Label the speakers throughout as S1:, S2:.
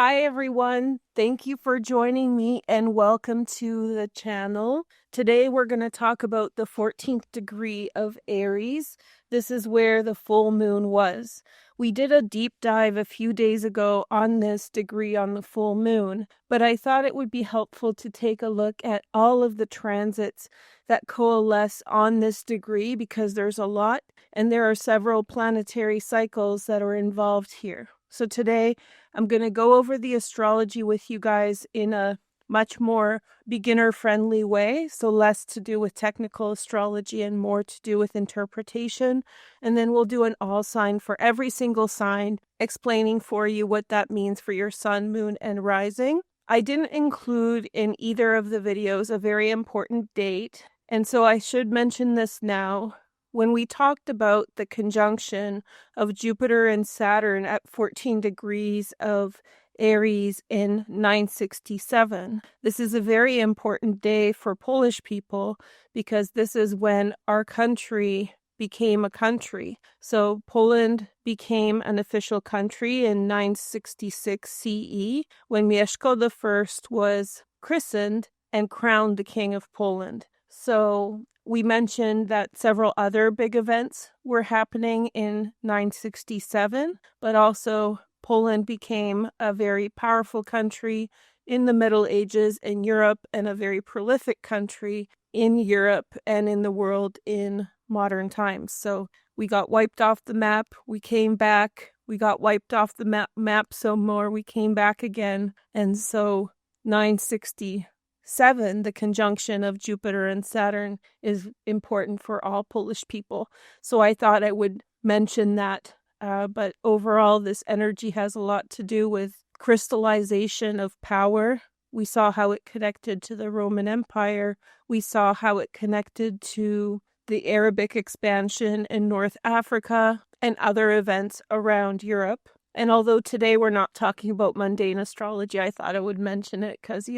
S1: Hi everyone, thank you for joining me and welcome to the channel. Today we're going to talk about the 14th degree of Aries. This is where the full moon was. We did a deep dive a few days ago on this degree on the full moon, but I thought it would be helpful to take a look at all of the transits that coalesce on this degree because there's a lot and there are several planetary cycles that are involved here. So today I'm going to go over the astrology with you guys in a much more beginner-friendly way, so less to do with technical astrology and more to do with interpretation. And then we'll do an all sign for every single sign, explaining for you what that means for your sun, moon, and rising. I didn't include in either of the videos a very important date, and so I should mention this now. When we talked about the conjunction of Jupiter and Saturn at 14 degrees of Aries in 967, this is a very important day for Polish people because this is when our country became a country. So Poland became an official country in 966 CE when Mieszko I was christened and crowned the King of Poland. So we mentioned that several other big events were happening in 967, but also Poland became a very powerful country in the Middle Ages in Europe and a very prolific country in Europe and in the world in modern times. So we got wiped off the map, we came back, we got wiped off the map some more, we came back again, and so 967, the conjunction of Jupiter and Saturn, is important for all Polish people. So I thought I would mention that. But overall, this energy has a lot to do with crystallization of power. We saw how it connected to the Roman Empire. We saw how it connected to the Arabic expansion in North Africa and other events around Europe. And although today we're not talking about mundane astrology, I thought I would mention it because,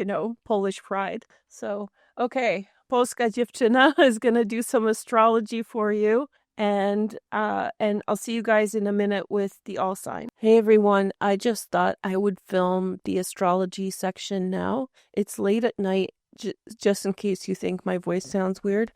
S1: Polish pride. So, okay, Polska dziewczyna is going to do some astrology for you. And I'll see you guys in a minute with the all sign. Hey everyone, I just thought I would film the astrology section now. It's late at night, just in case you think my voice sounds weird.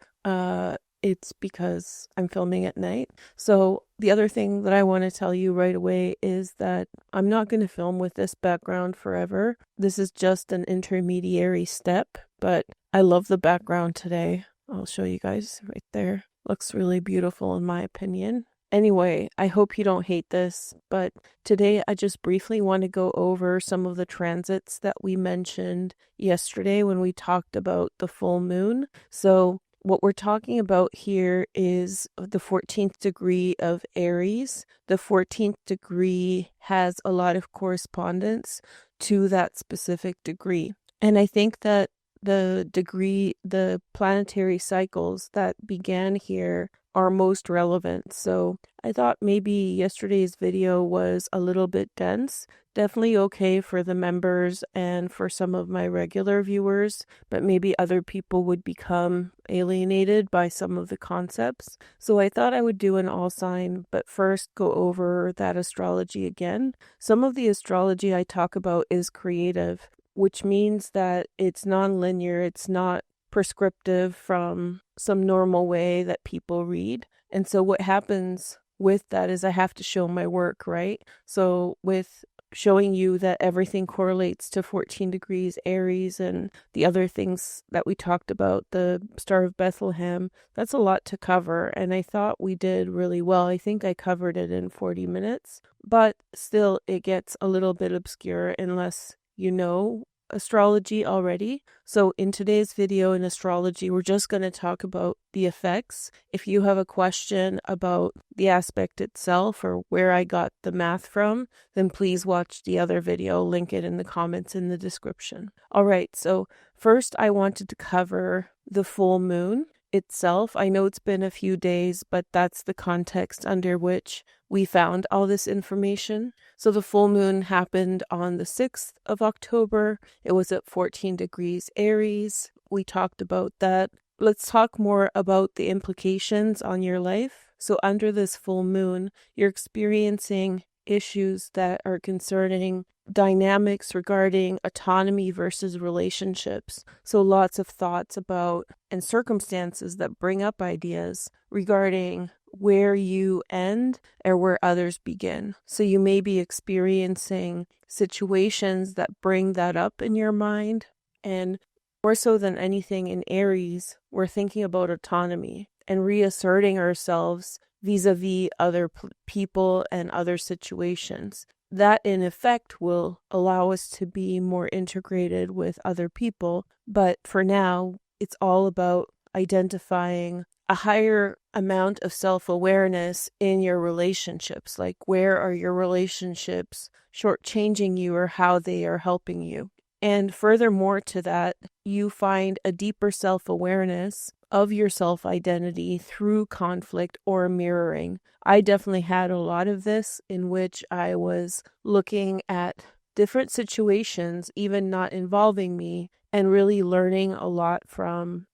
S1: It's because I'm filming at night. So the other thing that I want to tell you right away is that I'm not going to film with this background forever. This is just an intermediary step, but I love the background today. I'll show you guys right there. Looks really beautiful in my opinion. Anyway, I hope you don't hate this, but today I just briefly want to go over some of the transits that we mentioned yesterday when we talked about the full moon. So what we're talking about here is the 14th degree of Aries. The 14th degree has a lot of correspondence to that specific degree. And I think that the planetary cycles that began here are most relevant. So I thought maybe yesterday's video was a little bit dense. Definitely okay for the members and for some of my regular viewers, but maybe other people would become alienated by some of the concepts. So I thought I would do an all sign, but first go over that astrology again. Some of the astrology I talk about is creative, which means that it's non-linear, it's not prescriptive from some normal way that people read. And so what happens with that is I have to show my work, right? So with showing you that everything correlates to 14 degrees Aries and the other things that we talked about, the Star of Bethlehem, that's a lot to cover. And I thought we did really well. I think I covered it in 40 minutes, but still it gets a little bit obscure unless you know astrology already. So in today's video in astrology, we're just going to talk about the effects. If you have a question about the aspect itself or where I got the math from, then please watch the other video. Link it in the comments in the description. All right, so first I wanted to cover the full moon itself. I know it's been a few days, but that's the context under which we found all this information. So the full moon happened on the 6th of October. It was at 14 degrees Aries. We talked about that. Let's talk more about the implications on your life. So under this full moon, you're experiencing issues that are concerning dynamics regarding autonomy versus relationships. So lots of thoughts about and circumstances that bring up ideas regarding where you end or where others begin. So you may be experiencing situations that bring that up in your mind. And more so than anything in Aries, we're thinking about autonomy and reasserting ourselves vis-a-vis other people and other situations. That in effect will allow us to be more integrated with other people. But for now, it's all about identifying a higher amount of self-awareness in your relationships. Like, where are your relationships shortchanging you or how they are helping you? And furthermore to that, you find a deeper self-awareness of your self-identity through conflict or mirroring. I definitely had a lot of this in which I was looking at different situations, even not involving me, and really learning a lot from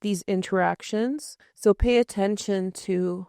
S1: these interactions. So pay attention to,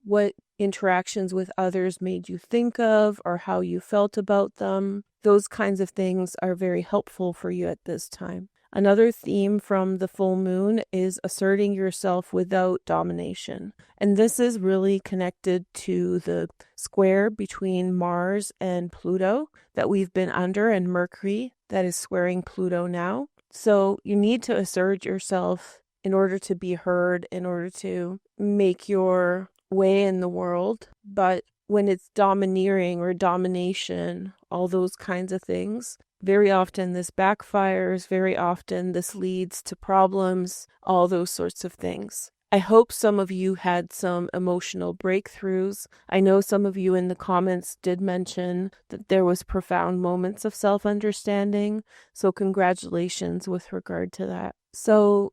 S1: what interactions with others made you think of or how you felt about them. Those kinds of things are very helpful for you at this time. Another theme from the full moon is asserting yourself without domination. And this is really connected to the square between Mars and Pluto that we've been under, and Mercury that is squaring Pluto now. So you need to assert yourself in order to be heard, in order to make your way in the world. But when it's domineering or domination, all those kinds of things, very often this backfires, very often this leads to problems, all those sorts of things. I hope some of you had some emotional breakthroughs. I know some of you in the comments did mention that there was profound moments of self-understanding, so congratulations with regard to that. So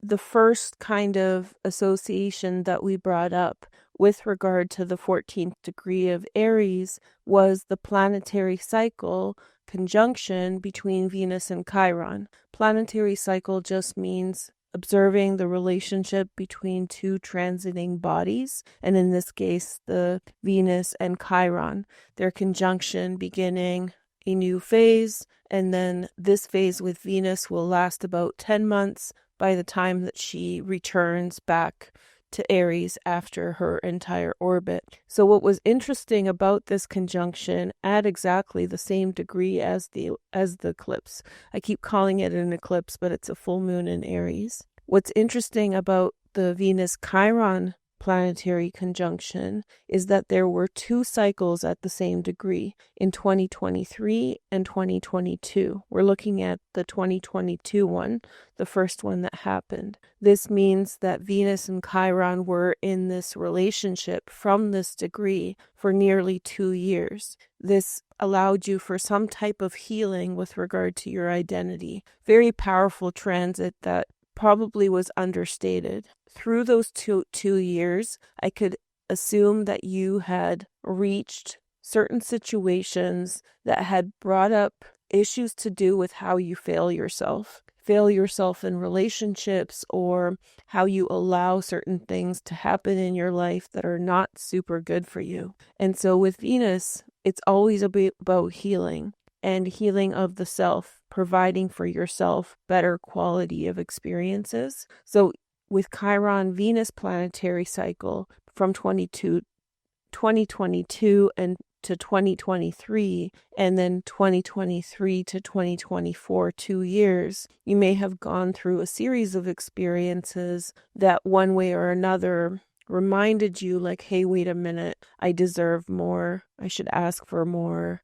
S1: the first kind of association that we brought up with regard to the 14th degree of Aries was the planetary cycle conjunction between Venus and Chiron. Planetary cycle just means observing the relationship between two transiting bodies, and in this case, the Venus and Chiron, their conjunction beginning a new phase, and then this phase with Venus will last about 10 months by the time that she returns back to Aries after her entire orbit. So what was interesting about this conjunction at exactly the same degree as the eclipse. I keep calling it an eclipse, but it's a full moon in Aries. What's interesting about the Venus-Chiron planetary conjunction is that there were two cycles at the same degree in 2023 and 2022. We're looking at the 2022 one, the first one that happened. This means that Venus and Chiron were in this relationship from this degree for nearly 2 years. This allowed you for some type of healing with regard to your identity. Very powerful transit that probably was understated. Through those two years, I could assume that you had reached certain situations that had brought up issues to do with how you fail yourself in relationships, or how you allow certain things to happen in your life that are not super good for you. And so with Venus, it's always about healing and healing of the self, providing for yourself better quality of experiences. So with Chiron Venus planetary cycle from 2022 and to 2023, and then 2023 to 2024, 2 years, you may have gone through a series of experiences that one way or another reminded you like, hey, wait a minute, I deserve more. I should ask for more.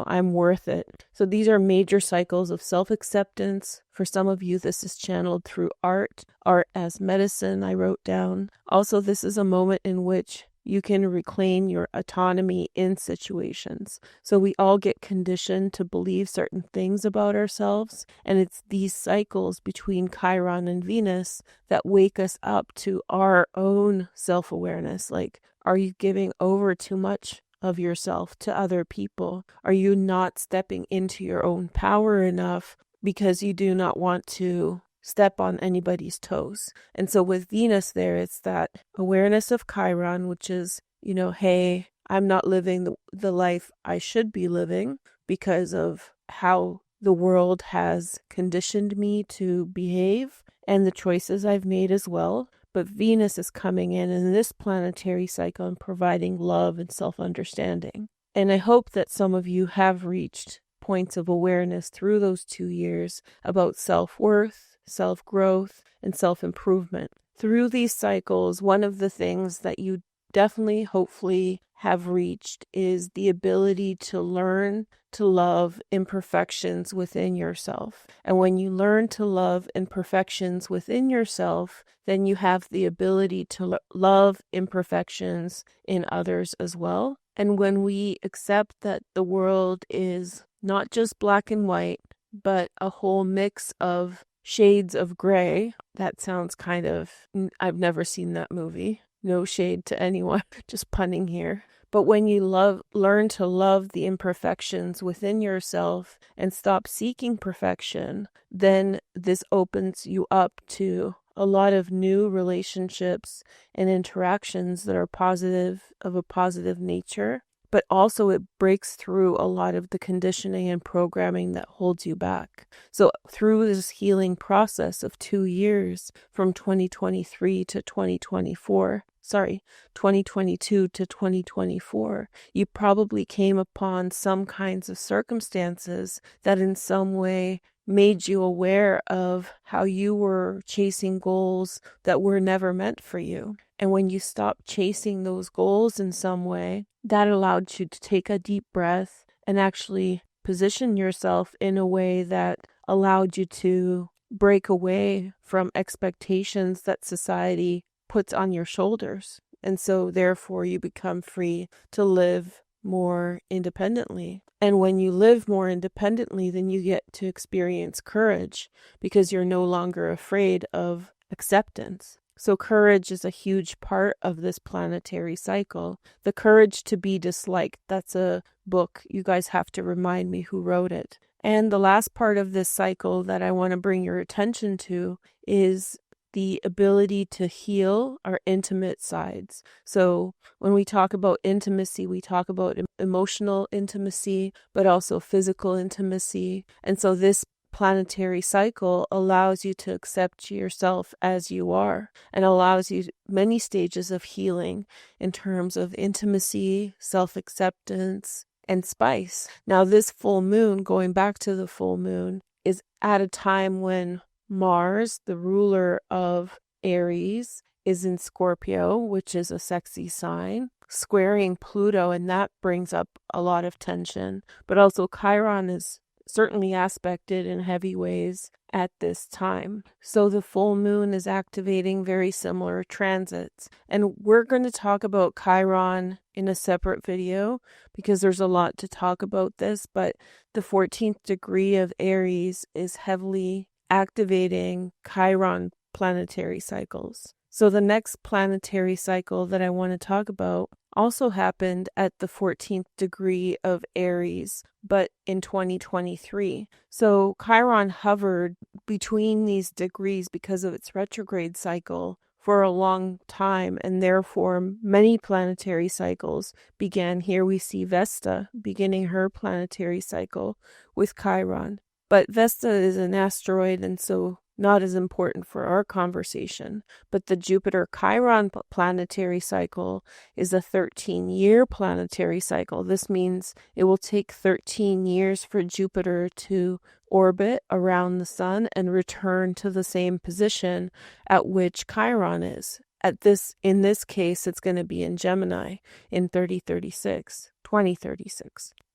S1: I'm worth it. So these are major cycles of self-acceptance. For some of you, this is channeled through art as medicine, I wrote down. Also, this is a moment in which you can reclaim your autonomy in situations. So we all get conditioned to believe certain things about ourselves, and it's these cycles between Chiron and Venus that wake us up to our own self-awareness. Like, are you giving over too much of yourself to other people? Are you not stepping into your own power enough because you do not want to step on anybody's toes? And so with Venus there, it's that awareness of Chiron, which is, hey, I'm not living the life I should be living because of how the world has conditioned me to behave and the choices I've made as well. But Venus is coming in this planetary cycle and providing love and self-understanding. And I hope that some of you have reached points of awareness through those 2 years about self-worth, self-growth, and self-improvement. Through these cycles, one of the things that you definitely, hopefully, have reached is the ability to learn to love imperfections within yourself. And when you learn to love imperfections within yourself, then you have the ability to love imperfections in others as well. And when we accept that the world is not just black and white, but a whole mix of shades of gray, that sounds kind of, I've never seen that movie. No shade to anyone, just punning here. But when you learn to love the imperfections within yourself and stop seeking perfection, then this opens you up to a lot of new relationships and interactions that are of a positive nature. But also it breaks through a lot of the conditioning and programming that holds you back. So through this healing process of 2 years from 2022 to 2024, you probably came upon some kinds of circumstances that in some way made you aware of how you were chasing goals that were never meant for you. And when you stopped chasing those goals in some way, that allowed you to take a deep breath and actually position yourself in a way that allowed you to break away from expectations that society puts on your shoulders. And so therefore you become free to live more independently. And when you live more independently, then you get to experience courage because you're no longer afraid of acceptance. So courage is a huge part of this planetary cycle. The Courage to Be Disliked, that's a book. You guys have to remind me who wrote it. And the last part of this cycle that I want to bring your attention to is the ability to heal our intimate sides. So when we talk about intimacy, we talk about emotional intimacy, but also physical intimacy. And so this planetary cycle allows you to accept yourself as you are and allows you many stages of healing in terms of intimacy, self-acceptance, and spice. Now, this full moon, going back to the full moon, is at a time when Mars, the ruler of Eris, is in Scorpio, which is a sexy sign, squaring Pluto, and that brings up a lot of tension. But also Chiron is certainly aspected in heavy ways at this time. So the full moon is activating very similar transits. And we're going to talk about Chiron in a separate video because there's a lot to talk about this, but the 14th degree of Aries is heavily activating Chiron planetary cycles. So the next planetary cycle that I want to talk about also happened at the 14th degree of Aries, but in 2023. So Chiron hovered between these degrees because of its retrograde cycle for a long time, and therefore many planetary cycles began. Here we see Vesta beginning her planetary cycle with Chiron. But Vesta is an asteroid, and so not as important for our conversation. But the Jupiter-Chiron planetary cycle is a 13-year planetary cycle. This means it will take 13 years for Jupiter to orbit around the sun and return to the same position at which Chiron is. In this case, it's going to be in Gemini in 2036.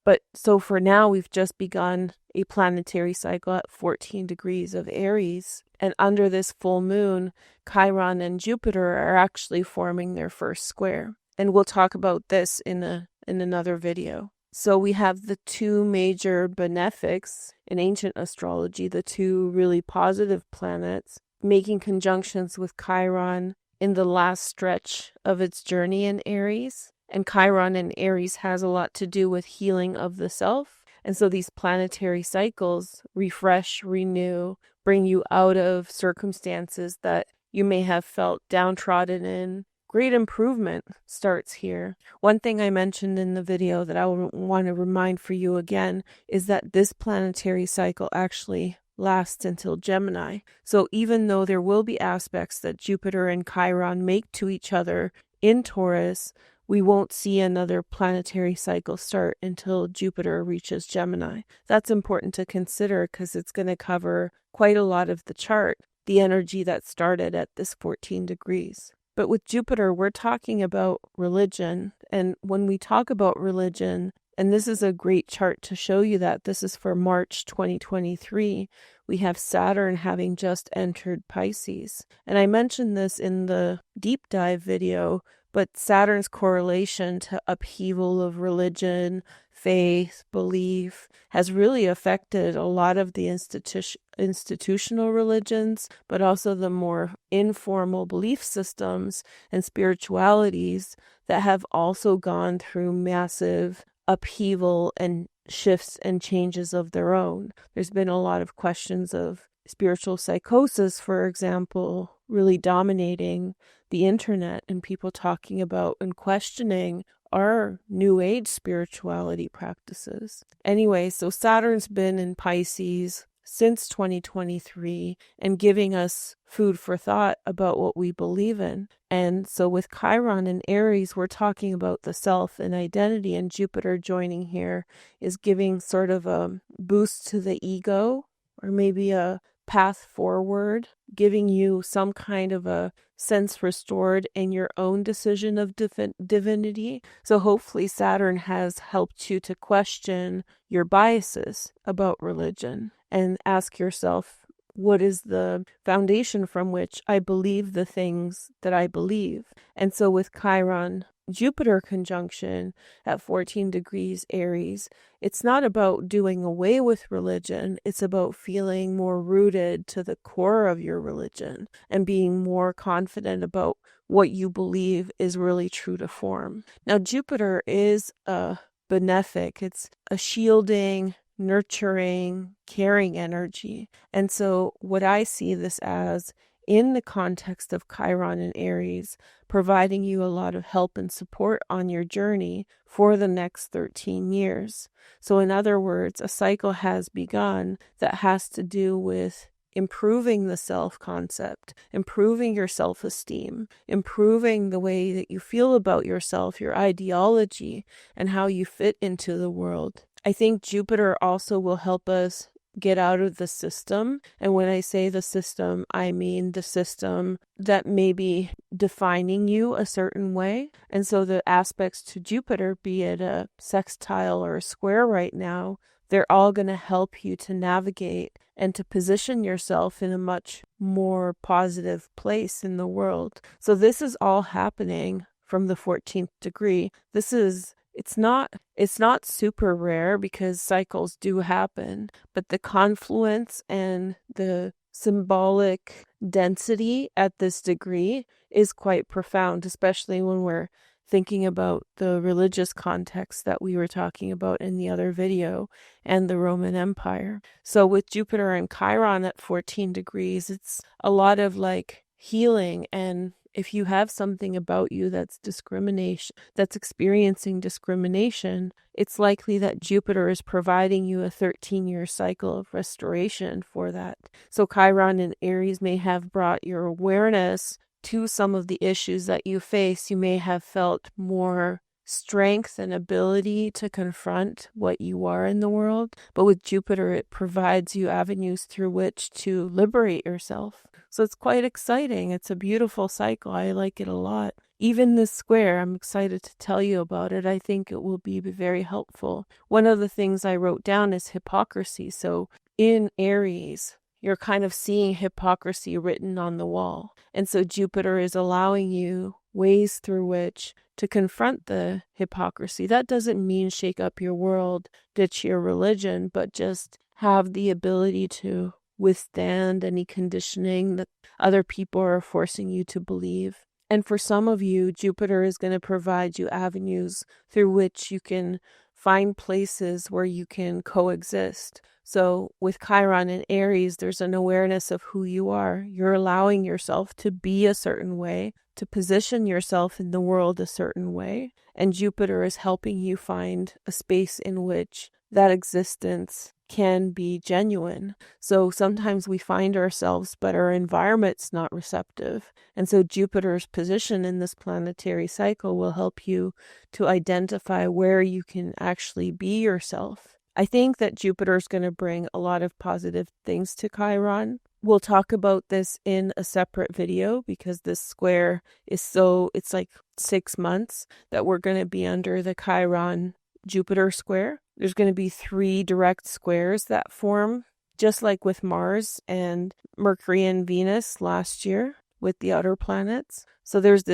S1: But so for now, we've just begun a planetary cycle at 14 degrees of Aries. And under this full moon, Chiron and Jupiter are actually forming their first square. And we'll talk about this in another video. So we have the two major benefics in ancient astrology, the two really positive planets, making conjunctions with Chiron in the last stretch of its journey in Aries. And Chiron in Aries has a lot to do with healing of the self. And so these planetary cycles refresh, renew, bring you out of circumstances that you may have felt downtrodden in, great improvement starts here. One thing I mentioned in the video that I want to remind for you again is that this planetary cycle actually lasts until Gemini. So even though there will be aspects that Jupiter and Chiron make to each other in Taurus, we won't see another planetary cycle start until Jupiter reaches Gemini. That's important to consider because it's going to cover quite a lot of the chart, the energy that started at this 14 degrees. But with Jupiter, we're talking about religion. And when we talk about religion, and this is a great chart to show you that this is for March 2023, we have Saturn having just entered Pisces. And I mentioned this in the deep dive video, but Saturn's correlation to upheaval of religion, faith, belief has really affected a lot of the institutional religions, but also the more informal belief systems and spiritualities that have also gone through massive upheaval and shifts and changes of their own. There's been a lot of questions of spiritual psychosis, for example, really dominating the internet, and people talking about and questioning our new age spirituality practices. Anyway, so Saturn's been in Pisces since 2023 and giving us food for thought about what we believe in. And so with Chiron and Eris, we're talking about the self and identity, and Jupiter joining here is giving sort of a boost to the ego, or maybe a path forward, giving you some kind of a sense restored in your own decision of divinity. So hopefully Saturn has helped you to question your biases about religion and ask yourself, what is the foundation from which I believe the things that I believe? And so with Chiron Jupiter conjunction at 14 degrees Aries, it's not about doing away with religion. It's about feeling more rooted to the core of your religion and being more confident about what you believe is really true to form. Now, Jupiter is a benefic. It's a shielding, nurturing, caring energy. And so what I see this as in the context of Chiron and Aries, providing you a lot of help and support on your journey for the next 13 years. So in other words, a cycle has begun that has to do with improving the self-concept, improving your self-esteem, improving the way that you feel about yourself, your ideology, and how you fit into the world. I think Jupiter also will help us get out of the system. And when I say the system, I mean the system that may be defining you a certain way. And so the aspects to Jupiter, be it a sextile or a square right now, they're all going to help you to navigate and to position yourself in a much more positive place in the world. So this is all happening from the 14th degree. It's not super rare because cycles do happen, but the confluence and the symbolic density at this degree is quite profound, especially when we're thinking about the religious context that we were talking about in the other video and the Roman Empire. So with Jupiter and Chiron at 14 degrees, it's a lot of like healing. And if you have something about you that's discrimination, that's experiencing discrimination, it's likely that Jupiter is providing you a 13-year cycle of restoration for that. So Chiron and Aries may have brought your awareness to some of the issues that you face. You may have felt more strength and ability to confront what you are in the world. But with Jupiter, it provides you avenues through which to liberate yourself. So it's quite exciting. It's a beautiful cycle. I like it a lot. Even this square, I'm excited to tell you about it. I think it will be very helpful. One of the things I wrote down is hypocrisy. So in Aries, you're kind of seeing hypocrisy written on the wall. And so Jupiter is allowing you ways through which to confront the hypocrisy. That doesn't mean shake up your world, ditch your religion, but just have the ability to withstand any conditioning that other people are forcing you to believe. And for some of you, Jupiter is going to provide you avenues through which you can find places where you can coexist. So with Chiron and Aries, there's an awareness of who you are. You're allowing yourself to be a certain way, to position yourself in the world a certain way. And Jupiter is helping you find a space in which that existence can be genuine. So sometimes we find ourselves, but our environment's not receptive. And so Jupiter's position in this planetary cycle will help you to identify where you can actually be yourself. I think that Jupiter is going to bring a lot of positive things to Chiron. We'll talk about this in a separate video because this square is it's like 6 months that we're going to be under the Chiron Jupiter square. There's going to be 3 direct squares that form, just like with Mars and Mercury and Venus last year with the outer planets. So there's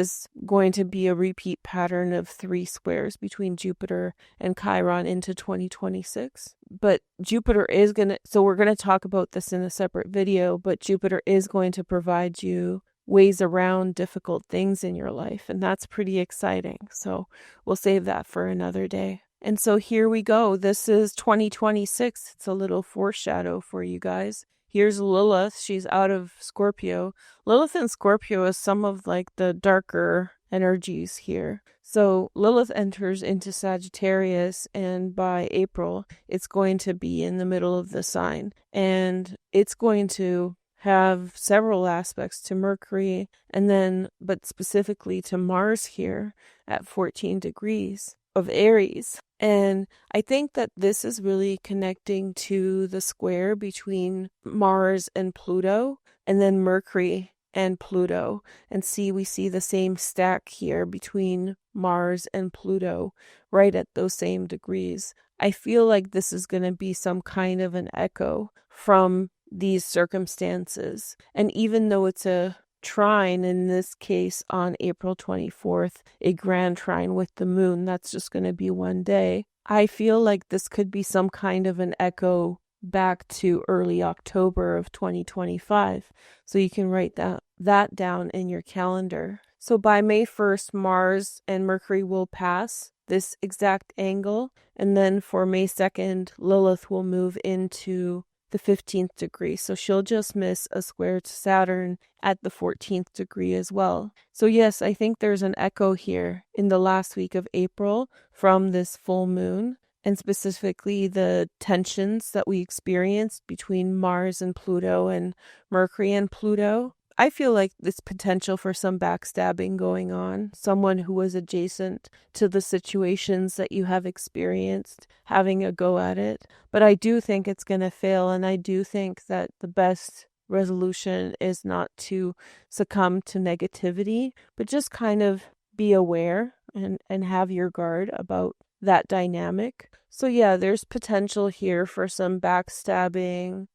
S1: going to be a repeat pattern of 3 squares between Jupiter and Chiron into 2026. But Jupiter is so we're going to talk about this in a separate video, but Jupiter is going to provide you ways around difficult things in your life. And that's pretty exciting. So we'll save that for another day. And so here we go. This is 2026. It's a little foreshadow for you guys. Here's Lilith. She's out of Scorpio. Lilith and Scorpio is some of like the darker energies here. So Lilith enters into Sagittarius, and by April, it's going to be in the middle of the sign. And it's going to have several aspects to Mercury, but specifically to Mars here at 14 degrees of Aries. And I think that this is really connecting to the square between Mars and Pluto, and then Mercury and Pluto. And we see the same stack here between Mars and Pluto, right at those same degrees. I feel like this is going to be some kind of an echo from these circumstances. And even though it's a trine, in this case on April 24th, a grand trine with the moon, that's just going to be one day. I feel like this could be some kind of an echo back to early October of 2025. So you can write that down in your calendar. So by May 1st, Mars and Mercury will pass this exact angle. And then for May 2nd, Lilith will move into the 15th degree. So she'll just miss a square to Saturn at the 14th degree as well. So yes, I think there's an echo here in the last week of April from this full moon, and specifically the tensions that we experienced between Mars and Pluto and Mercury and Pluto. I feel like there's potential for some backstabbing going on. Someone who was adjacent to the situations that you have experienced having a go at it. But I do think it's going to fail. And I do think that the best resolution is not to succumb to negativity, but just kind of be aware and have your guard about that dynamic. So yeah, there's potential here for some backstabbing,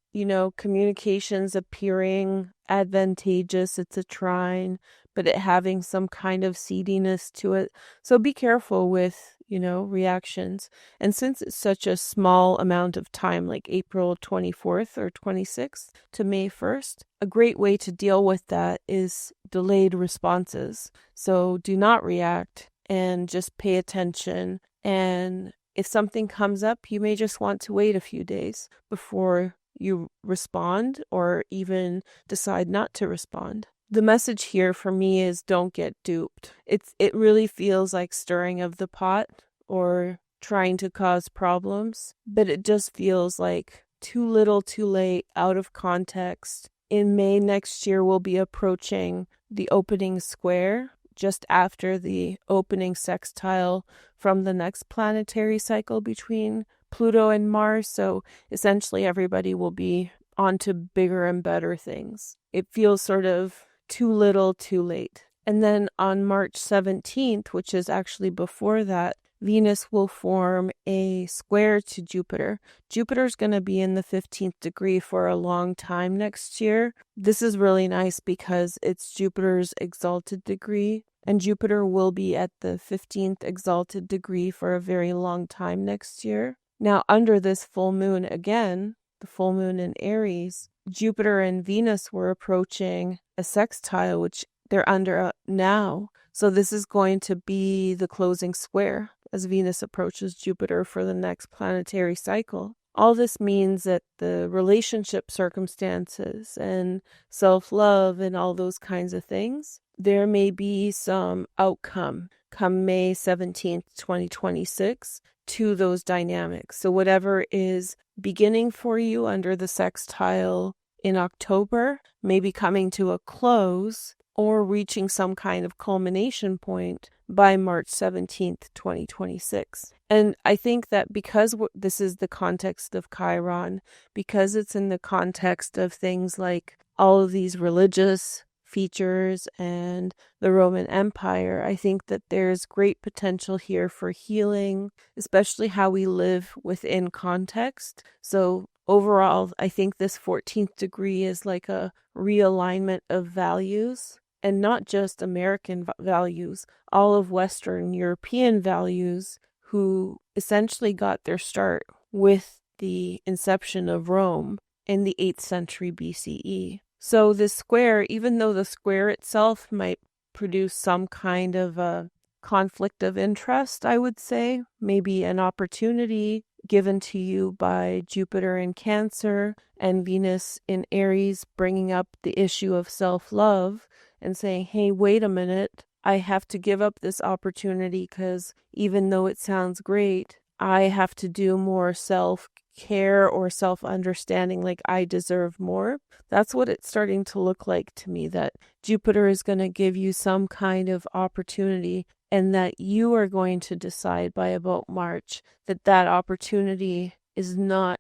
S1: communications appearing advantageous. It's a trine, but it having some kind of seediness to it. So be careful with, reactions. And since it's such a small amount of time, like April 24th or 26th to May 1st, a great way to deal with that is delayed responses. So do not react and just pay attention. And if something comes up, you may just want to wait a few days before you respond or even decide not to respond. The message here for me is don't get duped. It really feels like stirring of the pot or trying to cause problems, but it just feels like too little, too late, out of context. In May next year, we'll be approaching the opening square just after the opening sextile from the next planetary cycle between Pluto and Mars. So essentially everybody will be on to bigger and better things. It feels sort of too little, too late. And then on March 17th, which is actually before that, Venus will form a square to Jupiter. Jupiter's going to be in the 15th degree for a long time next year. This is really nice because it's Jupiter's exalted degree, and Jupiter will be at the 15th exalted degree for a very long time next year. Now, under this full moon again, the full moon in Aries, Jupiter and Venus were approaching a sextile, which they're under now. So this is going to be the closing square as Venus approaches Jupiter for the next planetary cycle. All this means that the relationship circumstances and self-love and all those kinds of things, there may be some outcome come May 17th, 2026 to those dynamics. So whatever is beginning for you under the sextile in October may be coming to a close or reaching some kind of culmination point by March 17th, 2026. And I think that because this is the context of Chiron, because it's in the context of things like all of these religious features and the Roman Empire, I think that there's great potential here for healing, especially how we live within context. So overall, I think this 14th degree is like a realignment of values, and not just American values, all of Western European values, who essentially got their start with the inception of Rome in the 8th century BCE. So this square, even though the square itself might produce some kind of a conflict of interest, I would say, maybe an opportunity given to you by Jupiter in Cancer and Venus in Aries, bringing up the issue of self-love and saying, hey, wait a minute, I have to give up this opportunity because even though it sounds great, I have to do more self-care or self-understanding, like I deserve more. That's what it's starting to look like to me, that Jupiter is going to give you some kind of opportunity, and that you are going to decide by about March that that opportunity is not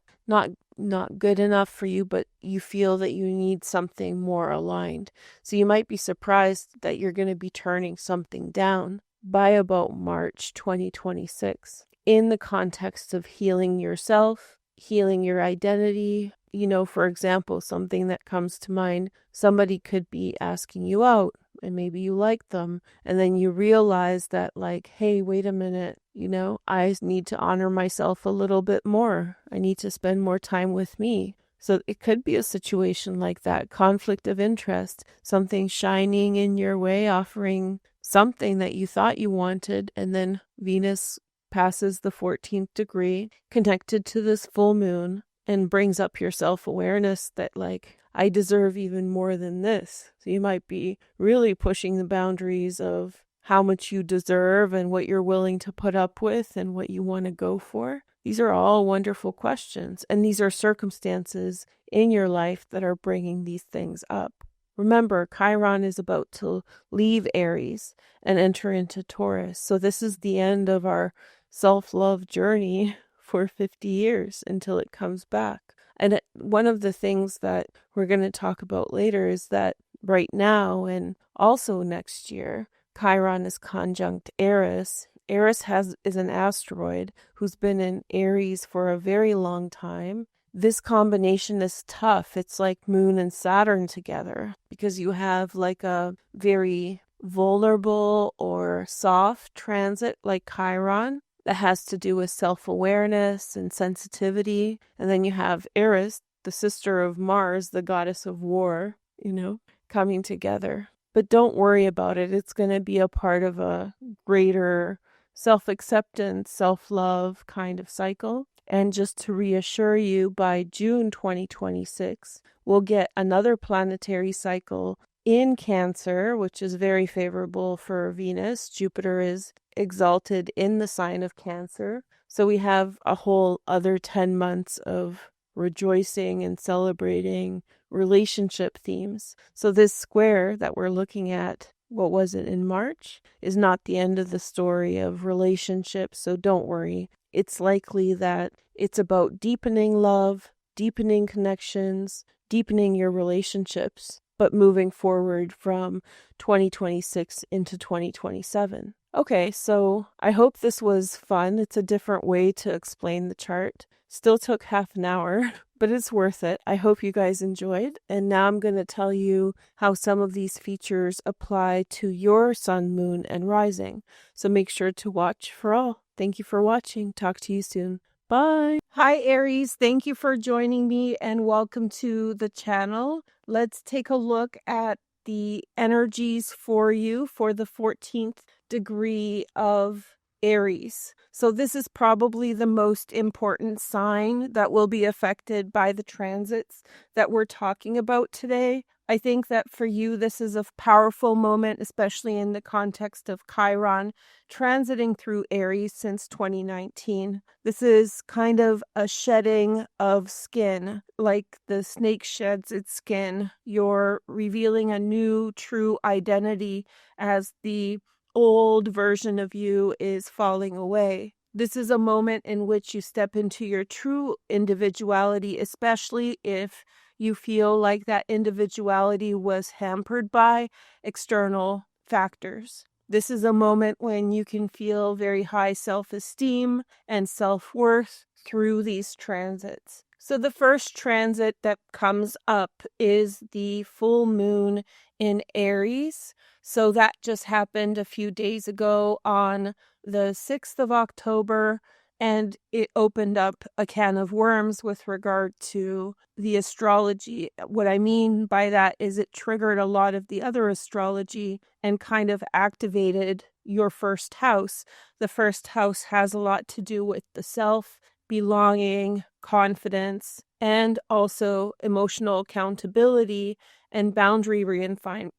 S1: good enough for you, but you feel that you need something more aligned. So you might be surprised that you're going to be turning something down by about March 2026 in the context of healing yourself, healing your identity. You know, for example, something that comes to mind, somebody could be asking you out and maybe you like them, and then you realize that, like, hey, wait a minute, you know, I need to honor myself a little bit more. I need to spend more time with me. So it could be a situation like that, conflict of interest, something shining in your way, offering something that you thought you wanted, and then Venus passes the 14th degree, connected to this full moon, and brings up your self-awareness that, like, I deserve even more than this. So you might be really pushing the boundaries of how much you deserve and what you're willing to put up with and what you want to go for. These are all wonderful questions, and these are circumstances in your life that are bringing these things up. Remember, Chiron is about to leave Aries and enter into Taurus. So this is the end of our self-love journey for 50 years until it comes back. And one of the things that we're going to talk about later is that right now and also next year, Chiron is conjunct Eris. Eris is an asteroid who's been in Aries for a very long time. This combination is tough. It's like Moon and Saturn together, because you have like a very vulnerable or soft transit like Chiron that has to do with self-awareness and sensitivity. And then you have Eris, the sister of Mars, the goddess of war, you know, coming together. But don't worry about it. It's going to be a part of a greater self-acceptance, self-love kind of cycle. And just to reassure you, by June 2026, we'll get another planetary cycle in Cancer, which is very favorable for Venus. Jupiter is exalted in the sign of Cancer. So we have a whole other 10 months of rejoicing and celebrating relationship themes. So this square that we're looking at, what was it, in March, is not the end of the story of relationships. So don't worry. It's likely that it's about deepening love, deepening connections, deepening your relationships, but moving forward from 2026 into 2027. Okay, so I hope this was fun. It's a different way to explain the chart. Still took half an hour, but it's worth it. I hope you guys enjoyed. And now I'm going to tell you how some of these features apply to your sun, moon, and rising. So make sure to watch for all. Thank you for watching. Talk to you soon. Bye. Hi, Aries. Thank you for joining me and welcome to the channel. Let's take a look at the energies for you for the 14th degree of Aries. So this is probably the most important sign that will be affected by the transits that we're talking about today. I think that for you, this is a powerful moment, especially in the context of Chiron transiting through Aries since 2019. This is kind of a shedding of skin, like the snake sheds its skin. You're revealing a new, true identity as the old version of you is falling away. This is a moment in which you step into your true individuality, especially if you feel like that individuality was hampered by external factors. This is a moment when you can feel very high self-esteem and self-worth through these transits. So the first transit that comes up is the full moon in Aries. So that just happened a few days ago on the 6th of October, and it opened up a can of worms with regard to the astrology. What I mean by that is it triggered a lot of the other astrology and kind of activated your first house. The first house has a lot to do with the self, belonging, confidence, and also emotional accountability and boundary redefinement.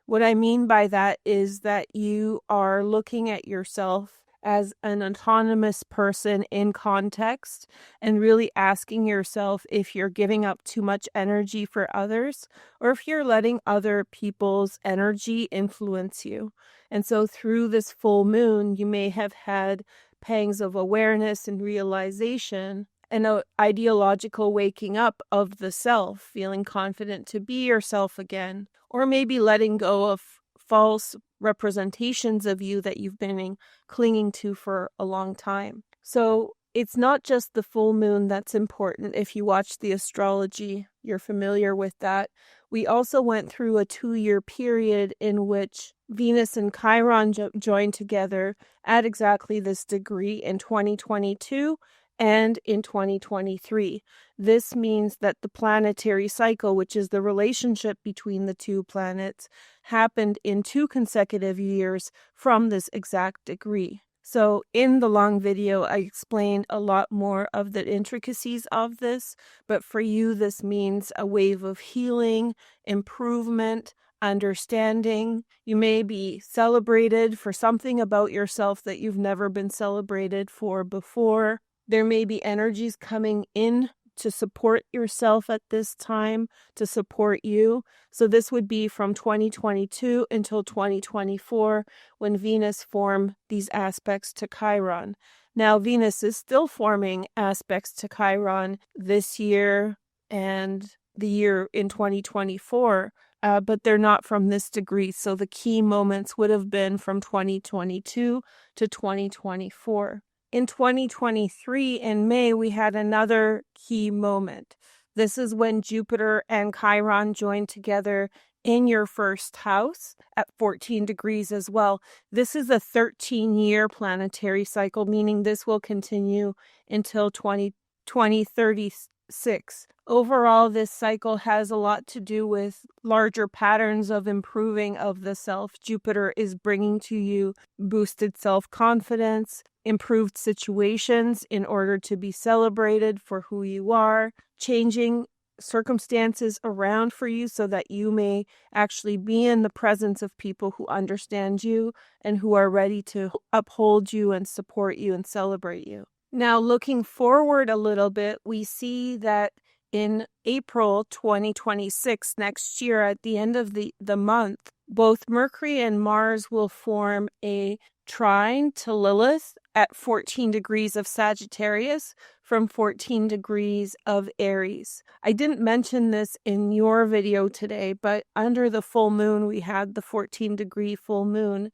S1: What I mean by that is that you are looking at yourself as an autonomous person in context and really asking yourself if you're giving up too much energy for others or if you're letting other people's energy influence you. And so through this full moon, you may have had pangs of awareness and realization and an ideological waking up of the self, feeling confident to be yourself again, or maybe letting go of false representations of you that you've been clinging to for a long time. So it's not just the full moon that's important. If you watch the astrology, you're familiar with that. We also went through a 2-year period in which Venus and Chiron joined together at exactly this degree in 2022 and in 2023. This means that the planetary cycle, which is the relationship between the two planets, happened in 2 consecutive years from this exact degree. So in the long video, I explained a lot more of the intricacies of this, but for you, this means a wave of healing, improvement, understanding. You may be celebrated for something about yourself that you've never been celebrated for before. There may be energies coming in to support yourself at this time, to support you. So this would be from 2022 until 2024 when Venus formed these aspects to Chiron. Now, Venus is still forming aspects to Chiron this year and the year in 2024, but they're not from this degree. So the key moments would have been from 2022 to 2024. In 2023, in May, we had another key moment. This is when Jupiter and Chiron joined together in your first house at 14 degrees as well. This is a 13-year planetary cycle, meaning this will continue until 2036. Overall, this cycle has a lot to do with larger patterns of improving of the self. Jupiter is bringing to you boosted self-confidence, improved situations in order to be celebrated for who you are, changing circumstances around for you so that you may actually be in the presence of people who understand you and who are ready to uphold you and support you and celebrate you. Now, looking forward a little bit, we see that in April 2026, next year, at the end of the month, both Mercury and Mars will form a trine to Lilith at 14 degrees of Sagittarius from 14 degrees of Eris. I didn't mention this in your video today, but under the full moon, we had the 14-degree full moon.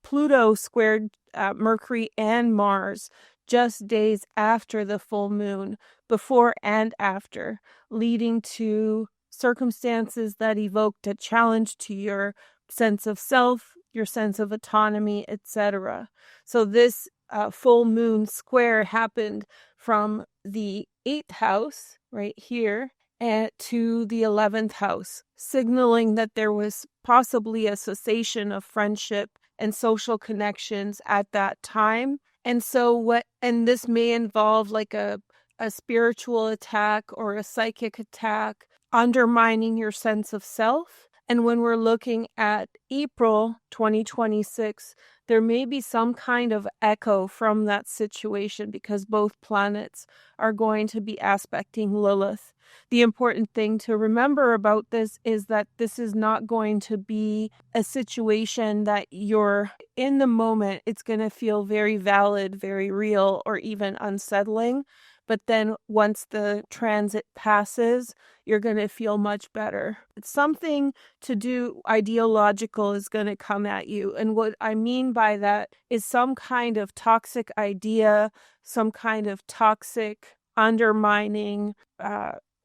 S1: Pluto squared Mercury and Mars just days after the full moon, before and after, leading to circumstances that evoked a challenge to your sense of self, your sense of autonomy, etc. So this full moon square happened from the 8th house, right here, and to the 11th house, signaling that there was possibly a cessation of friendship and social connections at that time. And so and this may involve like a a spiritual attack or a psychic attack, undermining your sense of self. And when we're looking at April 2026, there may be some kind of echo from that situation because both planets are going to be aspecting Lilith. The important thing to remember about this is that this is not going to be a situation that you're in the moment. It's going to feel very valid, very real, or even unsettling. But then once the transit passes, you're going to feel much better. It's something to do ideological is going to come at you. And what I mean by that is some kind of toxic idea, some kind of toxic undermining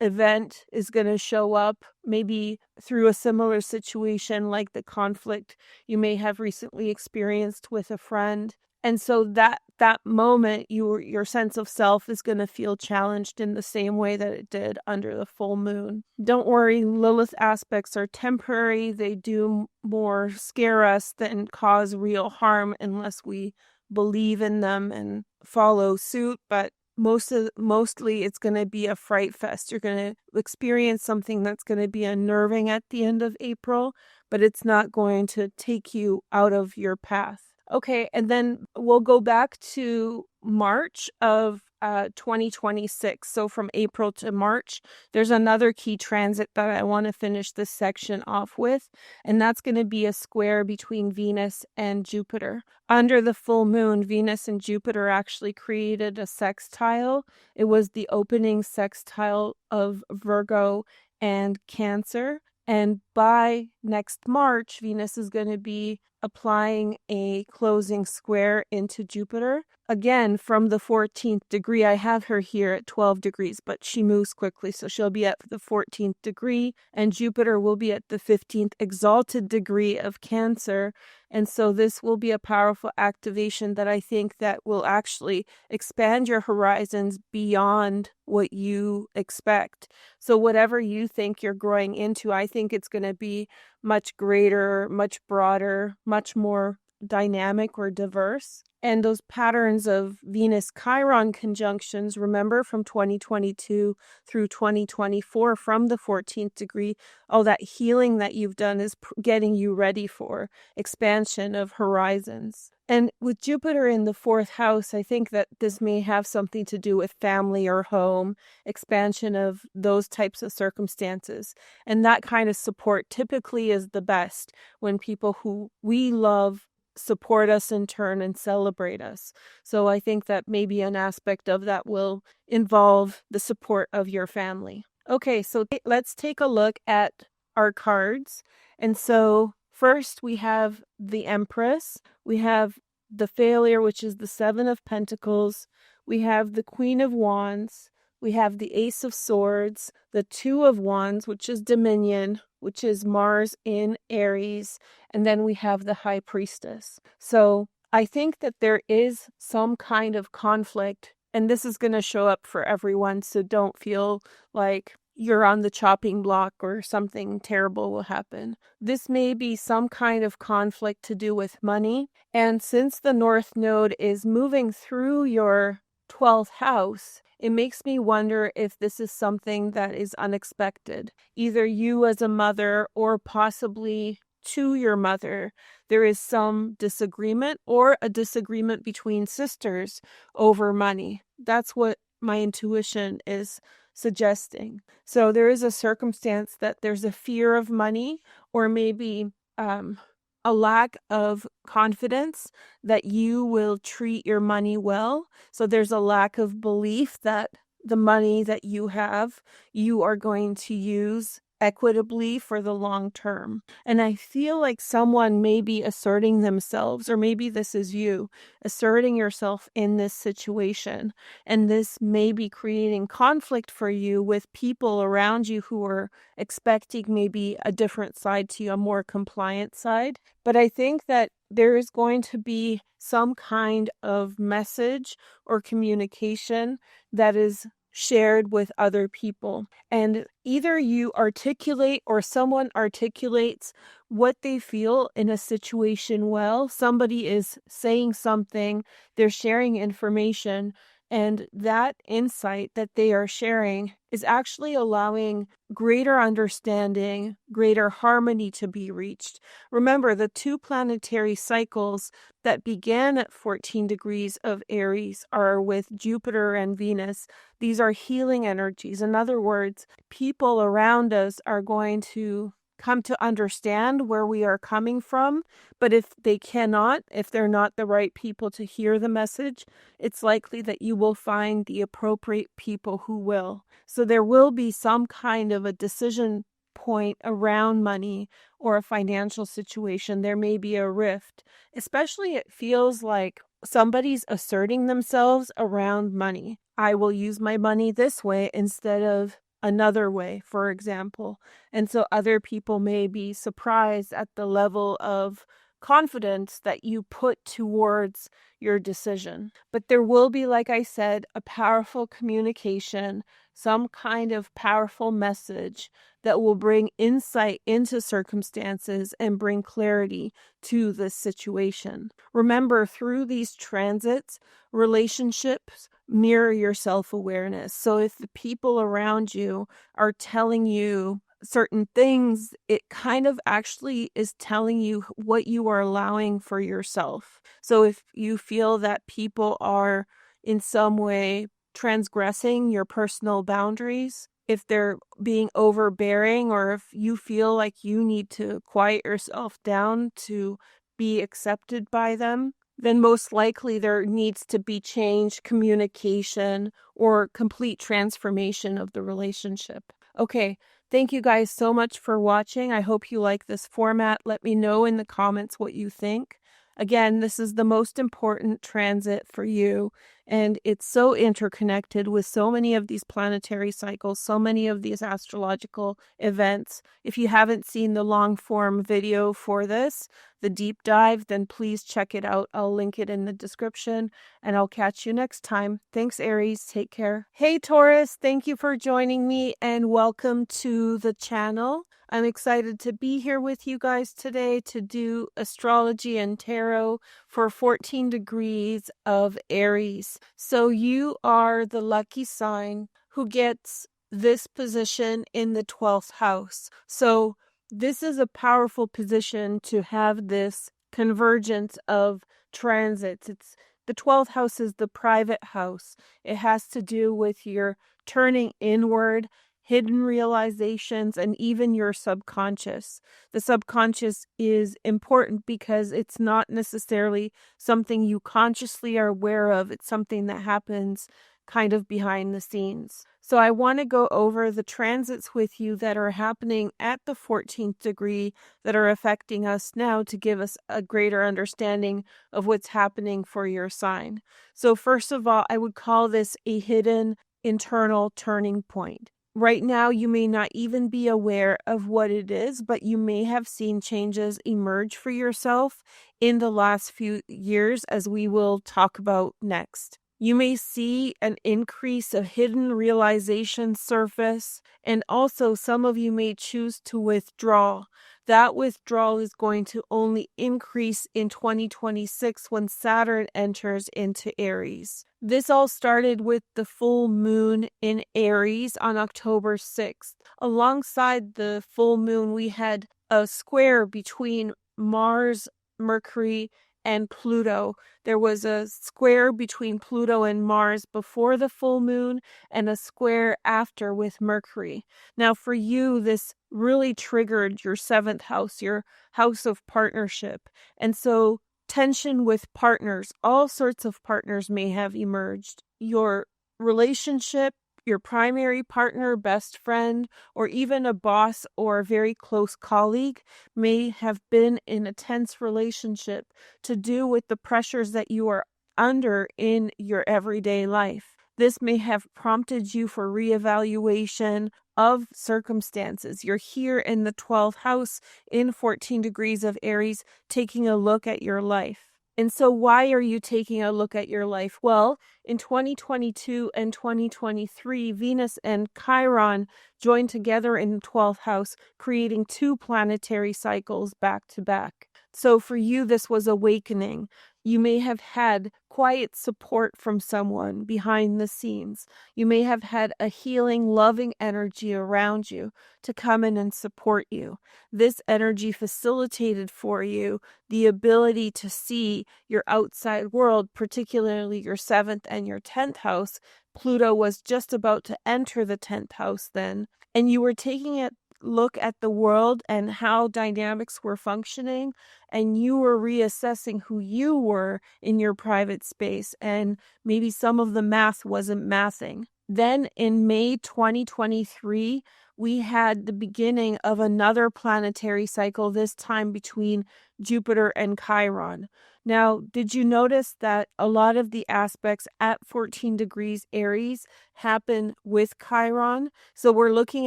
S1: event is going to show up, maybe through a similar situation like the conflict you may have recently experienced with a friend. And so that moment, your sense of self is going to feel challenged in the same way that it did under the full moon. Don't worry, Lilith aspects are temporary. They do more scare us than cause real harm unless we believe in them and follow suit. But mostly it's going to be a fright fest. You're going to experience something that's going to be unnerving at the end of April, but it's not going to take you out of your path. Okay, and then we'll go back to March of 2026. So from April to March, there's another key transit that I want to finish this section off with, and that's going to be a square between Venus and Jupiter. Under the full moon, Venus and Jupiter actually created a sextile. It was the opening sextile of Virgo and Cancer. And by next March, Venus is going to be applying a closing square into Jupiter. Again, from the 14th degree, I have her here at 12 degrees, but she moves quickly. So she'll be at the 14th degree, and Jupiter will be at the 15th exalted degree of Cancer. And so this will be a powerful activation that I think that will actually expand your horizons beyond what you expect. So whatever you think you're growing into, I think it's going to be much greater, much broader, much more dynamic or diverse. And those patterns of Venus-Chiron conjunctions, remember from 2022 through 2024 from the 14th degree, all that healing that you've done is getting you ready for expansion of horizons. And with Jupiter in the fourth house, I think that this may have something to do with family or home, expansion of those types of circumstances. And that kind of support typically is the best when people who we love support us in turn and celebrate us. So I think that maybe an aspect of that will involve the support of your family. Okay, so let's take a look at our cards. And so first we have the Empress, we have the Failure, which is the Seven of Pentacles, we have the Queen of Wands, we have the Ace of Swords, the Two of Wands, which is Dominion, which is Mars in Aries, and then we have the High Priestess. So I think that there is some kind of conflict, and this is going to show up for everyone, so don't feel like you're on the chopping block or something terrible will happen. This may be some kind of conflict to do with money, and since the North Node is moving through your 12th house, it makes me wonder if this is something that is unexpected. Either you as a mother or possibly to your mother, there is some disagreement or a disagreement between sisters over money. That's what my intuition is suggesting. So there is a circumstance that there's a fear of money, or maybe a lack of confidence that you will treat your money well. So there's a lack of belief that the money that you have, you are going to use equitably for the long term. And I feel like someone may be asserting themselves, or maybe this is you, asserting yourself in this situation. And this may be creating conflict for you with people around you who are expecting maybe a different side to you, a more compliant side. But I think that there is going to be some kind of message or communication that is shared with other people. And either you articulate or someone articulates what they feel in a situation well. Somebody is saying something, they're sharing information, And that insight that they are sharing is actually allowing greater understanding, greater harmony to be reached. Remember, the two planetary cycles that began at 14 degrees of Aries are with Jupiter and Venus. These are healing energies. In other words, people around us are going to come to understand where we are coming from. But if they cannot, if they're not the right people to hear the message, it's likely that you will find the appropriate people who will. So there will be some kind of a decision point around money or a financial situation. There may be a rift, especially it feels like somebody's asserting themselves around money. I will use my money this way instead of another way, for example. And so other people may be surprised at the level of confidence that you put towards your decision. But there will be, like I said, a powerful communication, some kind of powerful message that will bring insight into circumstances and bring clarity to this situation. Remember, through these transits, relationships mirror your self-awareness. So if the people around you are telling you certain things, it kind of actually is telling you what you are allowing for yourself. So if you feel that people are in some way transgressing your personal boundaries, if they're being overbearing, or if you feel like you need to quiet yourself down to be accepted by them, then most likely there needs to be change, communication, or complete transformation of the relationship. Okay, thank you guys so much for watching. I hope you like this format. Let me know in the comments what you think. Again, this is the most important transit for you, and it's so interconnected with so many of these planetary cycles, so many of these astrological events. If you haven't seen the long form video for this, the deep dive, then please check it out. I'll link it in the description, and I'll catch you next time. Thanks, Aries. Take care. Hey, Taurus. Thank you for joining me, and welcome to the channel. I'm excited to be here with you guys today to do astrology and tarot for 14 degrees of Aries. So you are the lucky sign who gets this position in the 12th house. So this is a powerful position to have this convergence of transits. The 12th house is the private house. It has to do with your turning inward, hidden realizations, and even your subconscious. The subconscious is important because it's not necessarily something you consciously are aware of. It's something that happens kind of behind the scenes. So I want to go over the transits with you that are happening at the 14th degree that are affecting us now to give us a greater understanding of what's happening for your sign. So first of all, I would call this a hidden internal turning point. Right now, you may not even be aware of what it is, but you may have seen changes emerge for yourself in the last few years, as we will talk about next. You may see an increase of hidden realization surface, and also some of you may choose to withdraw. That withdrawal is going to only increase in 2026 when Saturn enters into Aries. This all started with the full moon in Aries on October 6th. Alongside the full moon, we had a square between Mars, Mercury, and Pluto. There was a square between Pluto and Mars before the full moon and a square after with Mercury. Now for you, this really triggered your 7th house, your house of partnership. And so tension with partners, all sorts of partners may have emerged. Your relationship, your primary partner, best friend, or even a boss or a very close colleague may have been in a tense relationship to do with the pressures that you are under in your everyday life. This may have prompted you for reevaluation of circumstances. You're here in the 12th house in 14 degrees of Aries, taking a look at your life. And so why are you taking a look at your life? Well, in 2022 and 2023, Venus and Chiron joined together in the 12th house, creating 2 planetary cycles back to back. So for you, this was awakening. You may have had quiet support from someone behind the scenes. You may have had a healing, loving energy around you to come in and support you. This energy facilitated for you the ability to see your outside world, particularly your 7th and your 10th house. Pluto was just about to enter the 10th house then, and you were taking a look at the world and how dynamics were functioning, and you were reassessing who you were in your private space, and maybe some of the math wasn't mathing. Then in May 2023, we had the beginning of another planetary cycle, this time between Jupiter and Chiron. Now, did you notice that a lot of the aspects at 14 degrees Aries happen with Chiron? So we're looking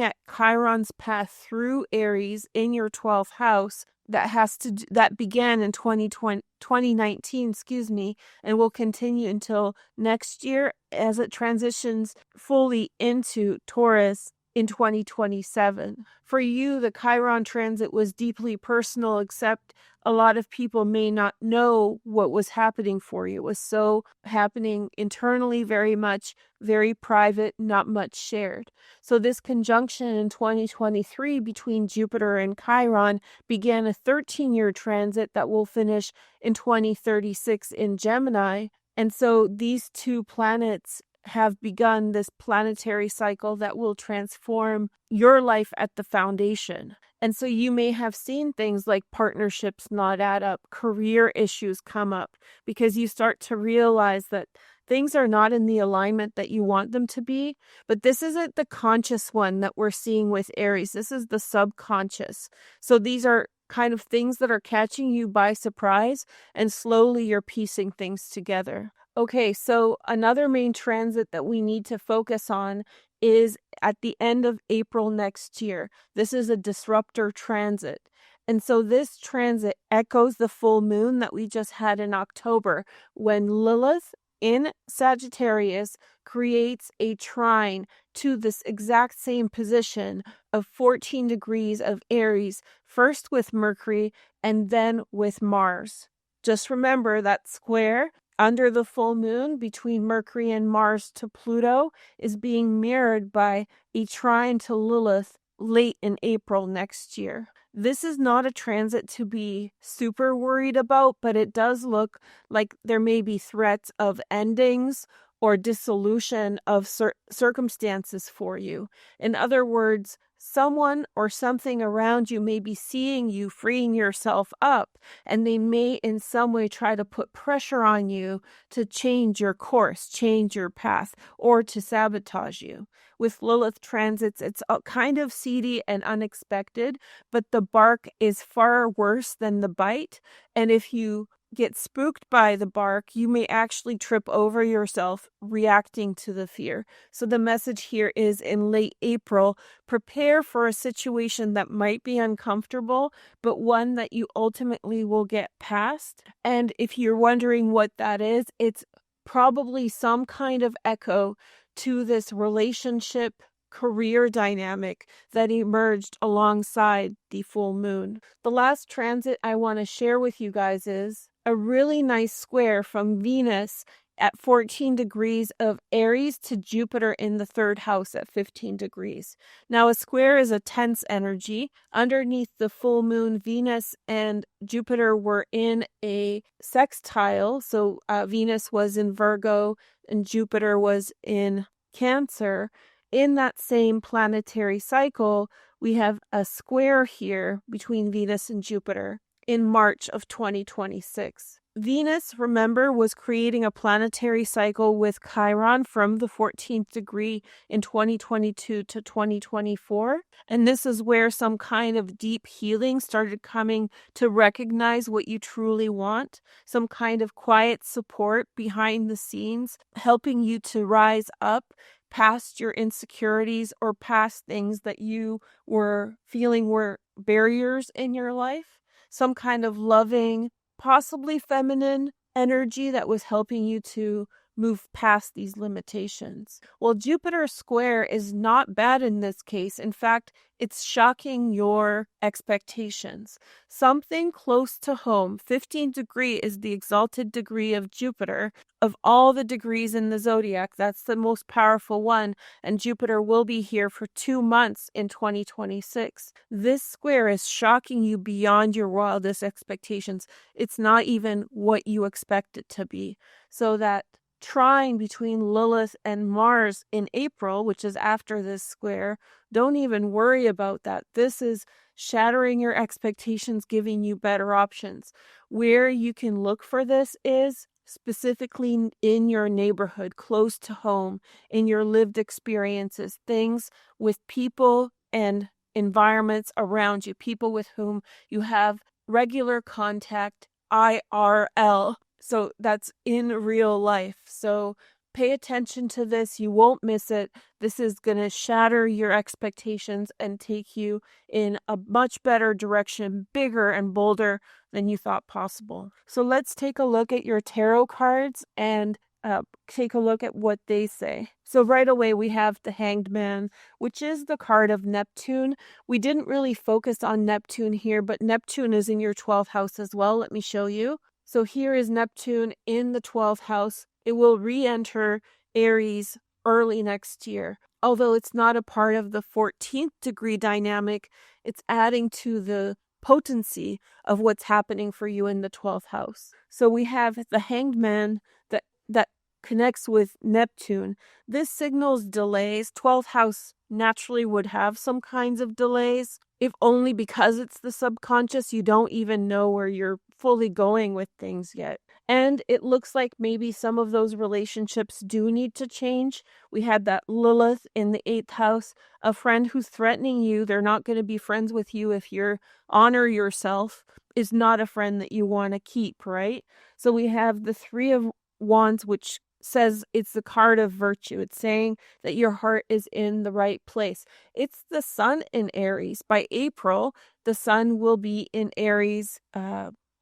S1: at Chiron's path through Aries in your 12th house that began in 2019, and will continue until next year as it transitions fully into Taurus in 2027. For you, the Chiron transit was deeply personal, except a lot of people may not know what was happening for you. It was so happening internally, very private, not much shared. So this conjunction in 2023 between Jupiter and Chiron began a 13-year transit that will finish in 2036 in Gemini. And so these two planets have begun this planetary cycle that will transform your life at the foundation. And so you may have seen things like partnerships not add up, career issues come up, because you start to realize that things are not in the alignment that you want them to be. But this isn't the conscious one that we're seeing with Aries. This is the subconscious. So these are kind of things that are catching you by surprise, and slowly you're piecing things together. Okay, so another main transit that we need to focus on is at the end of April next year. This is a disruptor transit. And so this transit echoes the full moon that we just had in October, when Lilith in Sagittarius creates a trine to this exact same position of 14 degrees of Aries, first with Mercury and then with Mars. Just remember that square under the full moon between Mercury and Mars to Pluto is being mirrored by a trine to Lilith late in April next year. This is not a transit to be super worried about, but it does look like there may be threats of endings or dissolution of circumstances for you. In other words, someone or something around you may be seeing you freeing yourself up, and they may in some way try to put pressure on you to change your course, change your path, or to sabotage you. With Lilith transits, it's kind of seedy and unexpected, but the bark is far worse than the bite. And if you get spooked by the bark, you may actually trip over yourself reacting to the fear. So the message here is, in late April, prepare for a situation that might be uncomfortable, but one that you ultimately will get past. And if you're wondering what that is, it's probably some kind of echo to this relationship career dynamic that emerged alongside the full moon. The last transit I want to share with you guys is a really nice square from Venus at 14 degrees of Aries to Jupiter in the 3rd house at 15 degrees. Now, a square is a tense energy. Underneath the full moon, Venus and Jupiter were in a sextile. So Venus was in Virgo and Jupiter was in Cancer. In that same planetary cycle, we have a square here between Venus and Jupiter in March of 2026. Venus, remember, was creating a planetary cycle with Chiron from the 14th degree in 2022 to 2024. And this is where some kind of deep healing started coming to recognize what you truly want. Some kind of quiet support behind the scenes, helping you to rise up past your insecurities or past things that you were feeling were barriers in your life. Some kind of loving, possibly feminine energy that was helping you to move past these limitations. Well, Jupiter square is not bad in this case. In fact, it's shocking your expectations. Something close to home. 15 degree is the exalted degree of Jupiter. Of all the degrees in the zodiac, that's the most powerful one, and Jupiter will be here for 2 months in 2026. This square is shocking you beyond your wildest expectations. It's not even what you expect it to be. So that trine between Lilith and Mars in April, which is after this square, don't even worry about that. This is shattering your expectations, giving you better options. Where you can look for this is specifically in your neighborhood, close to home, in your lived experiences, things with people and environments around you, people with whom you have regular contact, IRL. So that's in real life. So pay attention to this. You won't miss it. This is going to shatter your expectations and take you in a much better direction, bigger and bolder than you thought possible. So let's take a look at your tarot cards and take a look at what they say. So right away we have the Hanged Man, which is the card of Neptune. We didn't really focus on Neptune here, but Neptune is in your 12th house as well. Let me show you. So here is Neptune in the 12th house. It will re-enter Aries early next year. Although it's not a part of the 14th degree dynamic, it's adding to the potency of what's happening for you in the 12th house. So we have the Hanged Man that connects with Neptune. This signals delays. 12th house naturally would have some kinds of delays, if only because it's the subconscious. You don't even know where you're fully going with things yet. And it looks like maybe some of those relationships do need to change. We had that Lilith in the 8th house, a friend who's threatening you. They're not going to be friends with you if you honor yourself, is not a friend that you want to keep, right? So we have the Three of Wands, which says it's the card of virtue. It's saying that your heart is in the right place. It's the sun in Aries. By April, the sun will be in Aries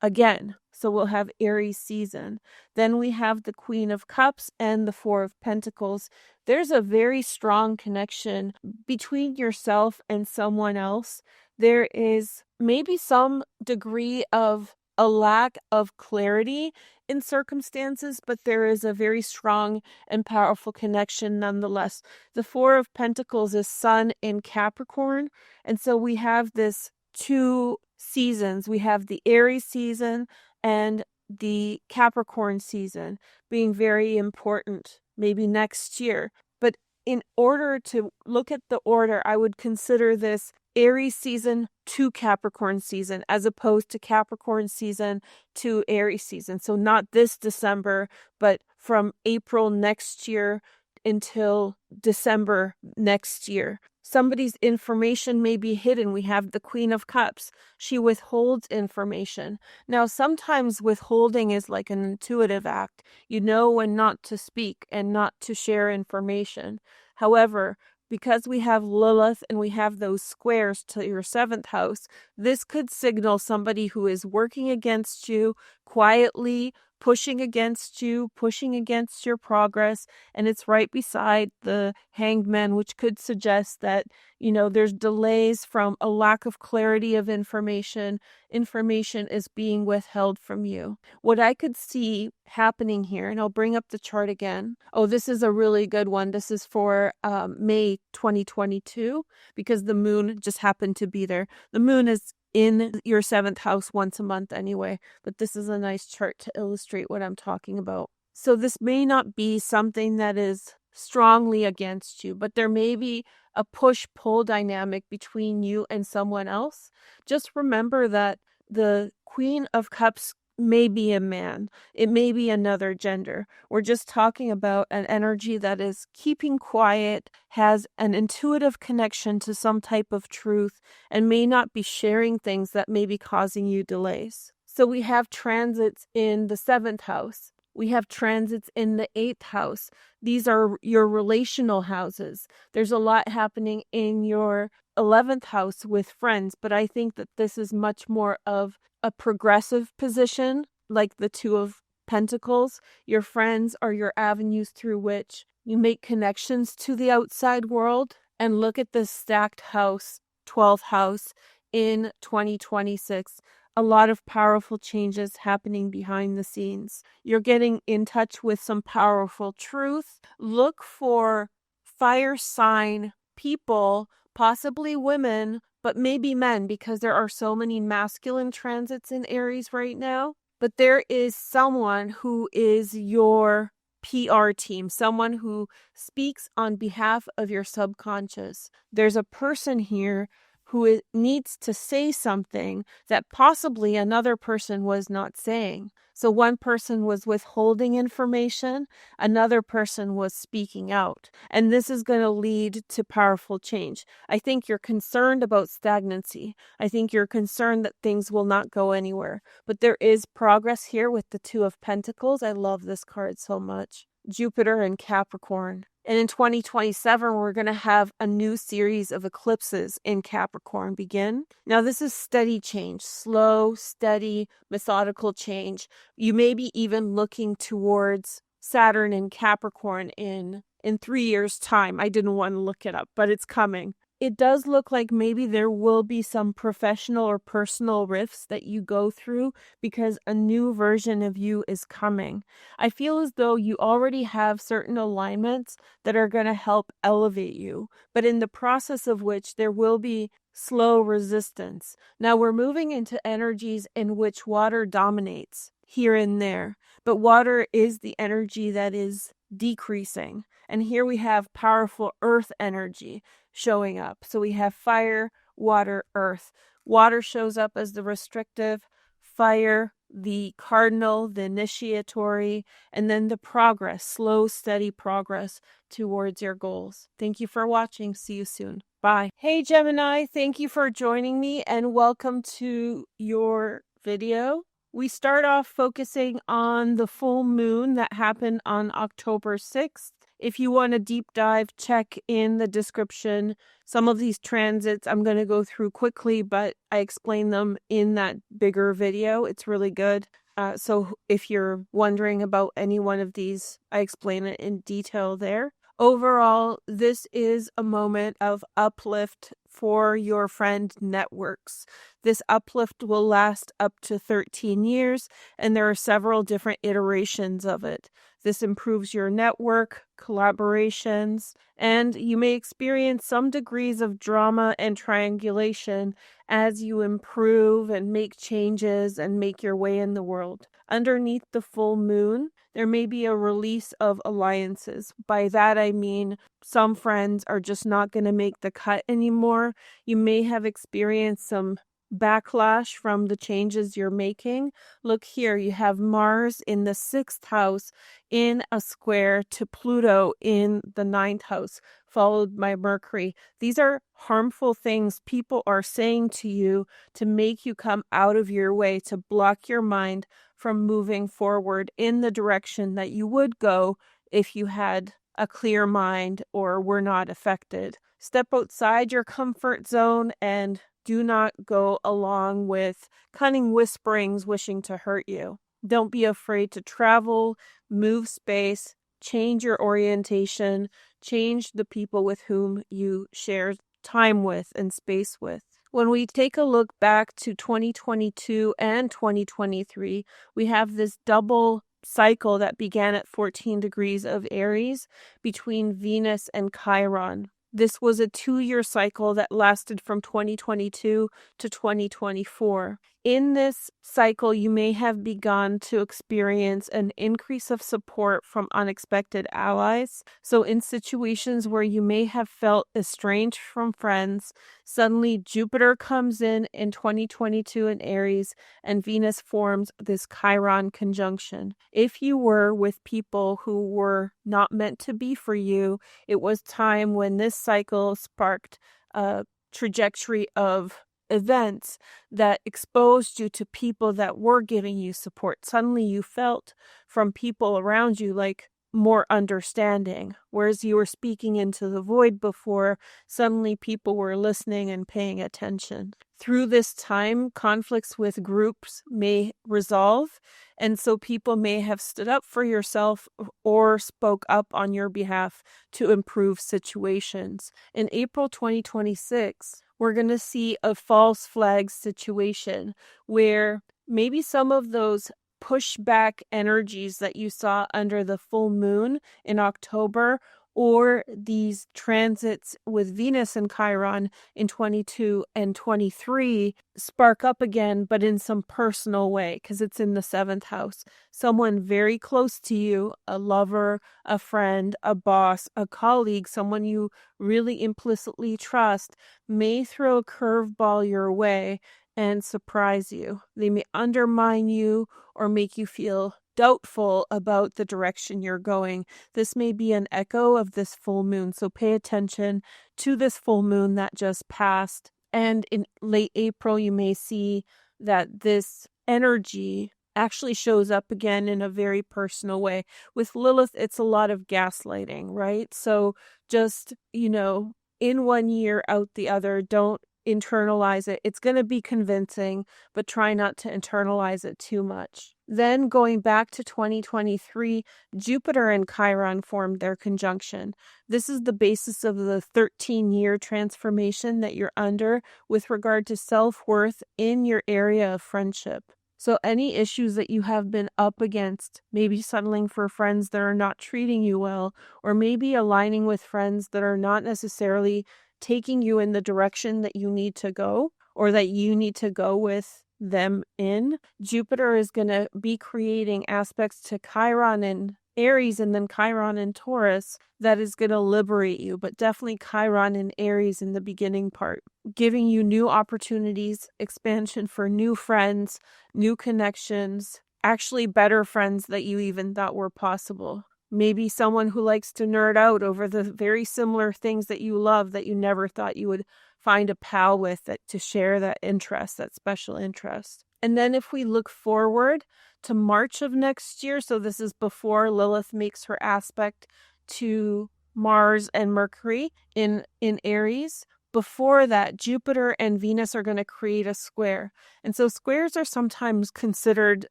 S1: again. So we'll have Aries season. Then we have the Queen of Cups and the Four of Pentacles. There's a very strong connection between yourself and someone else. There is maybe some degree of a lack of clarity in circumstances, but there is a very strong and powerful connection nonetheless. The Four of Pentacles is Sun in Capricorn, and so we have this 2 seasons. We have the Aries season and the Capricorn season being very important, maybe next year. But in order to look at the order, I would consider this Aries season to Capricorn season, as opposed to Capricorn season to Aries season. So not this December, but from April next year until December next year. Somebody's information may be hidden. We have the Queen of Cups. She withholds information. Now, sometimes withholding is like an intuitive act. You know when not to speak and not to share information. However, because we have Lilith and we have those squares to your 7th house, this could signal somebody who is working against you quietly, pushing against you, pushing against your progress. And it's right beside the Hanged Man, which could suggest that, there's delays from a lack of clarity of information. Information is being withheld from you. What I could see happening here, and I'll bring up the chart again. Oh, this is a really good one. This is for May 2022, because the moon just happened to be there. The moon is in your 7th house once a month anyway, but this is a nice chart to illustrate what I'm talking about. So this may not be something that is strongly against you, but there may be a push-pull dynamic between you and someone else. Just remember that the Queen of Cups may be a man. It may be another gender. We're just talking about an energy that is keeping quiet, has an intuitive connection to some type of truth, and may not be sharing things that may be causing you delays. So we have transits in the 7th house. We have transits in the 8th house. These are your relational houses. There's a lot happening in your 11th house with friends, but I think that this is much more of a progressive position, like the Two of Pentacles. Pentacles. Your friends are your avenues through which you make connections to the outside world. And look at this stacked house, 12th house in 2026. A lot of powerful changes happening behind the scenes. You're getting in touch with some powerful truth. Look for fire sign people, possibly women, but maybe men, because there are so many masculine transits in Aries right now. But there is someone who is your PR team, someone who speaks on behalf of your subconscious. There's a person here who needs to say something that possibly another person was not saying. So one person was withholding information, another person was speaking out. And this is going to lead to powerful change. I think you're concerned about stagnancy. I think you're concerned that things will not go anywhere. But there is progress here with the Two of Pentacles. I love this card so much. Jupiter and Capricorn. And in 2027, we're going to have a new series of eclipses in Capricorn begin. Now, this is steady change, slow, steady, methodical change. You may be even looking towards Saturn in Capricorn in 3 years' time. I didn't want to look it up, but it's coming. It does look like maybe there will be some professional or personal rifts that you go through because a new version of you is coming. I feel as though you already have certain alignments that are going to help elevate you, but in the process of which there will be slow resistance. Now we're moving into energies in which water dominates here and there, but water is the energy that is decreasing. And here we have powerful earth energy showing up. So we have fire, water, earth. Water shows up as the restrictive, fire, the cardinal, the initiatory, and then the progress, slow, steady progress towards your goals. Thank you for watching. See you soon. Bye. Hey, Gemini, thank you for joining me and welcome to your video. We start off focusing on the full moon that happened on October 6th. If you want a deep dive, check in the description. Some of these transits I'm going to go through quickly, but I explain them in that bigger video. It's really good. So if you're wondering about any one of these, I explain it in detail there. Overall, this is a moment of uplift for your friend networks. This uplift will last up to 13 years, and there are several different iterations of it. This improves your network, collaborations, and you may experience some degrees of drama and triangulation as you improve and make changes and make your way in the world. Underneath the full moon, there may be a release of alliances. By that I mean some friends are just not going to make the cut anymore. You may have experienced some backlash from the changes you're making. Look here, you have Mars in the 6th house in a square to Pluto in the 9th house, followed by Mercury. These are harmful things people are saying to you to make you come out of your way, to block your mind from moving forward in the direction that you would go if you had a clear mind or were not affected. Step outside your comfort zone and do not go along with cunning whisperings wishing to hurt you. Don't be afraid to travel, move space, change your orientation, change the people with whom you share time with and space with. When we take a look back to 2022 and 2023, we have this double cycle that began at 14 degrees of Aries between Venus and Chiron. This was a 2-year cycle that lasted from 2022 to 2024. In this cycle, you may have begun to experience an increase of support from unexpected allies. So in situations where you may have felt estranged from friends, suddenly Jupiter comes in 2022 in Aries, and Venus forms this Chiron conjunction. If you were with people who were not meant to be for you, it was time when this cycle sparked a trajectory of events that exposed you to people that were giving you support. Suddenly you felt from people around you like more understanding. Whereas you were speaking into the void before, suddenly people were listening and paying attention. Through this time, conflicts with groups may resolve, and so people may have stood up for yourself or spoke up on your behalf to improve situations. In April 2026, we're going to see a false flag situation where maybe some of those pushback energies that you saw under the full moon in October, or these transits with Venus and Chiron in 22 and 23 spark up again, but in some personal way, because it's in the 7th house. Someone very close to you, a lover, a friend, a boss, a colleague, someone you really implicitly trust, may throw a curveball your way and surprise you. They may undermine you or make you feel doubtful about the direction you're going. This may be an echo of this full moon, so pay attention to this full moon that just passed. And in late April, you may see that this energy actually shows up again in a very personal way. With Lilith, it's a lot of gaslighting, right? So just, in one year, out the other. Don't internalize it. It's going to be convincing, but try not to internalize it too much. Then going back to 2023, Jupiter and Chiron formed their conjunction. This is the basis of the 13-year transformation that you're under with regard to self-worth in your area of friendship. So any issues that you have been up against, maybe settling for friends that are not treating you well, or maybe aligning with friends that are not necessarily taking you in the direction that you need to go, or that you need to go with them in. Jupiter is going to be creating aspects to Chiron and Aries, and then Chiron and Taurus, that is going to liberate you, but definitely Chiron and Aries in the beginning part, giving you new opportunities, expansion for new friends, new connections, actually better friends that you even thought were possible. Maybe someone who likes to nerd out over the very similar things that you love that you never thought you would find a pal with that to share that interest, that special interest. And then if we look forward to March of next year, so this is before Lilith makes her aspect to Mars and Mercury in Aries. Before that, Jupiter and Venus are going to create a square. And so squares are sometimes considered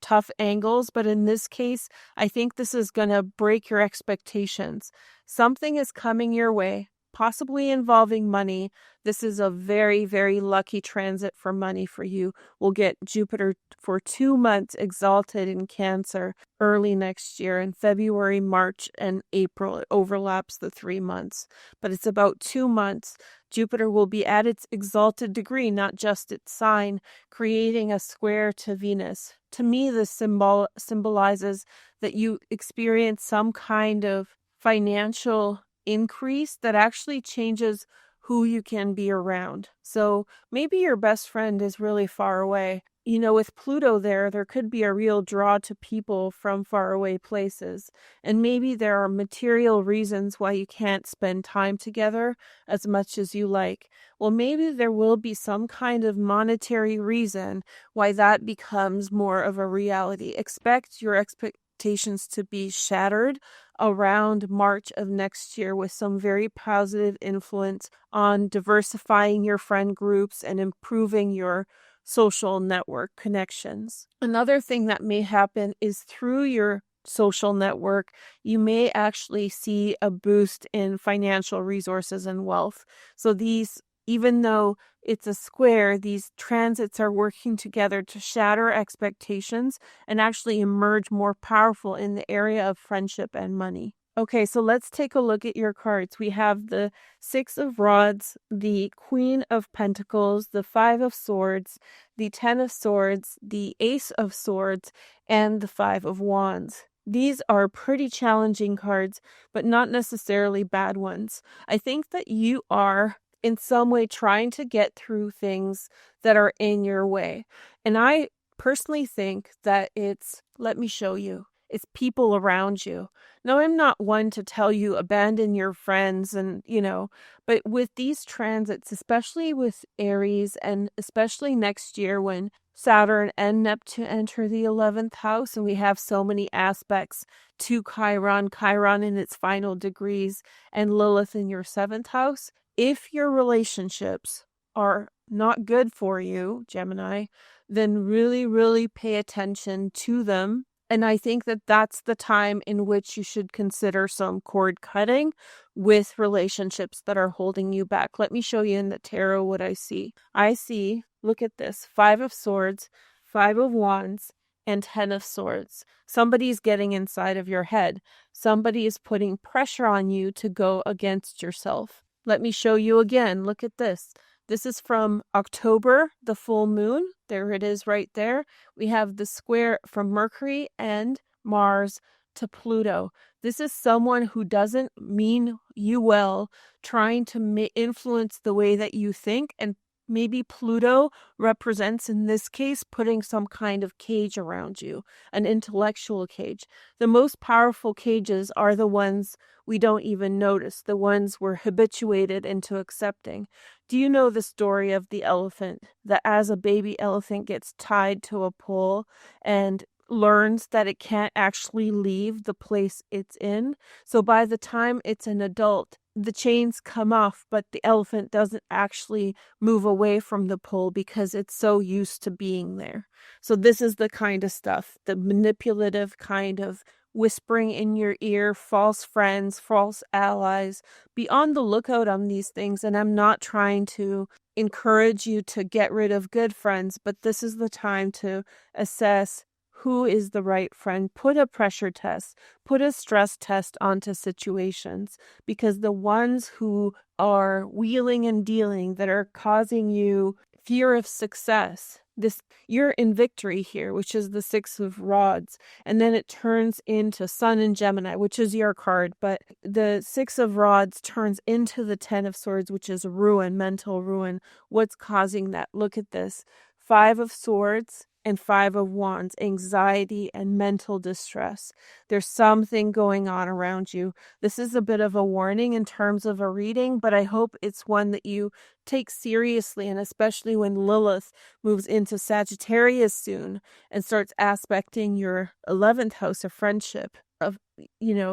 S1: tough angles, but in this case, I think this is going to break your expectations. Something is coming your way, possibly involving money. This is a very, very lucky transit for money for you. We'll get Jupiter for 2 months exalted in Cancer early next year in February, March, and April. It overlaps the 3 months, but it's about 2 months. Jupiter will be at its exalted degree, not just its sign, creating a square to Venus. To me, this symbolizes that you experience some kind of financial increase that actually changes who you can be around. So maybe your best friend is really far away. With Pluto there could be a real draw to people from faraway places. And maybe there are material reasons why you can't spend time together as much as you like. Well, maybe there will be some kind of monetary reason why that becomes more of a reality. Expect your expectations to be shattered around March of next year with some very positive influence on diversifying your friend groups and improving your social network connections. Another thing that may happen is through your social network, you may actually see a boost in financial resources and wealth. So these, even though it's a square, these transits are working together to shatter expectations and actually emerge more powerful in the area of friendship and money. Okay, so let's take a look at your cards. We have the 6 of Rods, the Queen of Pentacles, the 5 of Swords, the 10 of Swords, the Ace of Swords, and the 5 of Wands. These are pretty challenging cards, but not necessarily bad ones. I think that you are in some way trying to get through things that are in your way. And I personally think that let me show you. It's people around you. Now, I'm not one to tell you abandon your friends and, but with these transits, especially with Aries and especially next year when Saturn and Neptune enter the 11th house and we have so many aspects to Chiron in its final degrees, and Lilith in your 7th house. If your relationships are not good for you, Gemini, then really, really pay attention to them. And I think that that's the time in which you should consider some cord cutting with relationships that are holding you back. Let me show you in the tarot what I see. I see, look at this, 5 of Swords, 5 of Wands, and 10 of Swords. Somebody's getting inside of your head. Somebody is putting pressure on you to go against yourself. Let me show you again. Look at this. This is from October, the full moon. There it is right there. We have the square from Mercury and Mars to Pluto. This is someone who doesn't mean you well, trying to influence the way that you think, and maybe Pluto represents, in this case, putting some kind of cage around you, an intellectual cage. The most powerful cages are the ones we don't even notice, the ones we're habituated into accepting. Do you know the story of the elephant, that as a baby elephant gets tied to a pole and learns that it can't actually leave the place it's in? So by the time it's an adult, the chains come off, but the elephant doesn't actually move away from the pole because it's so used to being there. So this is the kind of stuff, the manipulative kind of whispering in your ear, false friends, false allies. Be on the lookout on these things. And I'm not trying to encourage you to get rid of good friends, but this is the time to assess who is the right friend. Put a pressure test, put a stress test onto situations, because the ones who are wheeling and dealing, that are causing you fear of success, you're in victory here, which is the 6 of Rods, and then it turns into Sun and Gemini, which is your card, but the 6 of Rods turns into the 10 of Swords, which is ruin, mental ruin. What's causing that? Look at this. 5 of Swords and 5 of Wands, anxiety and mental distress. There's something going on around you. This is a bit of a warning in terms of a reading, but I hope it's one that you take seriously, and especially when Lilith moves into Sagittarius soon and starts aspecting your 11th house of friendship, of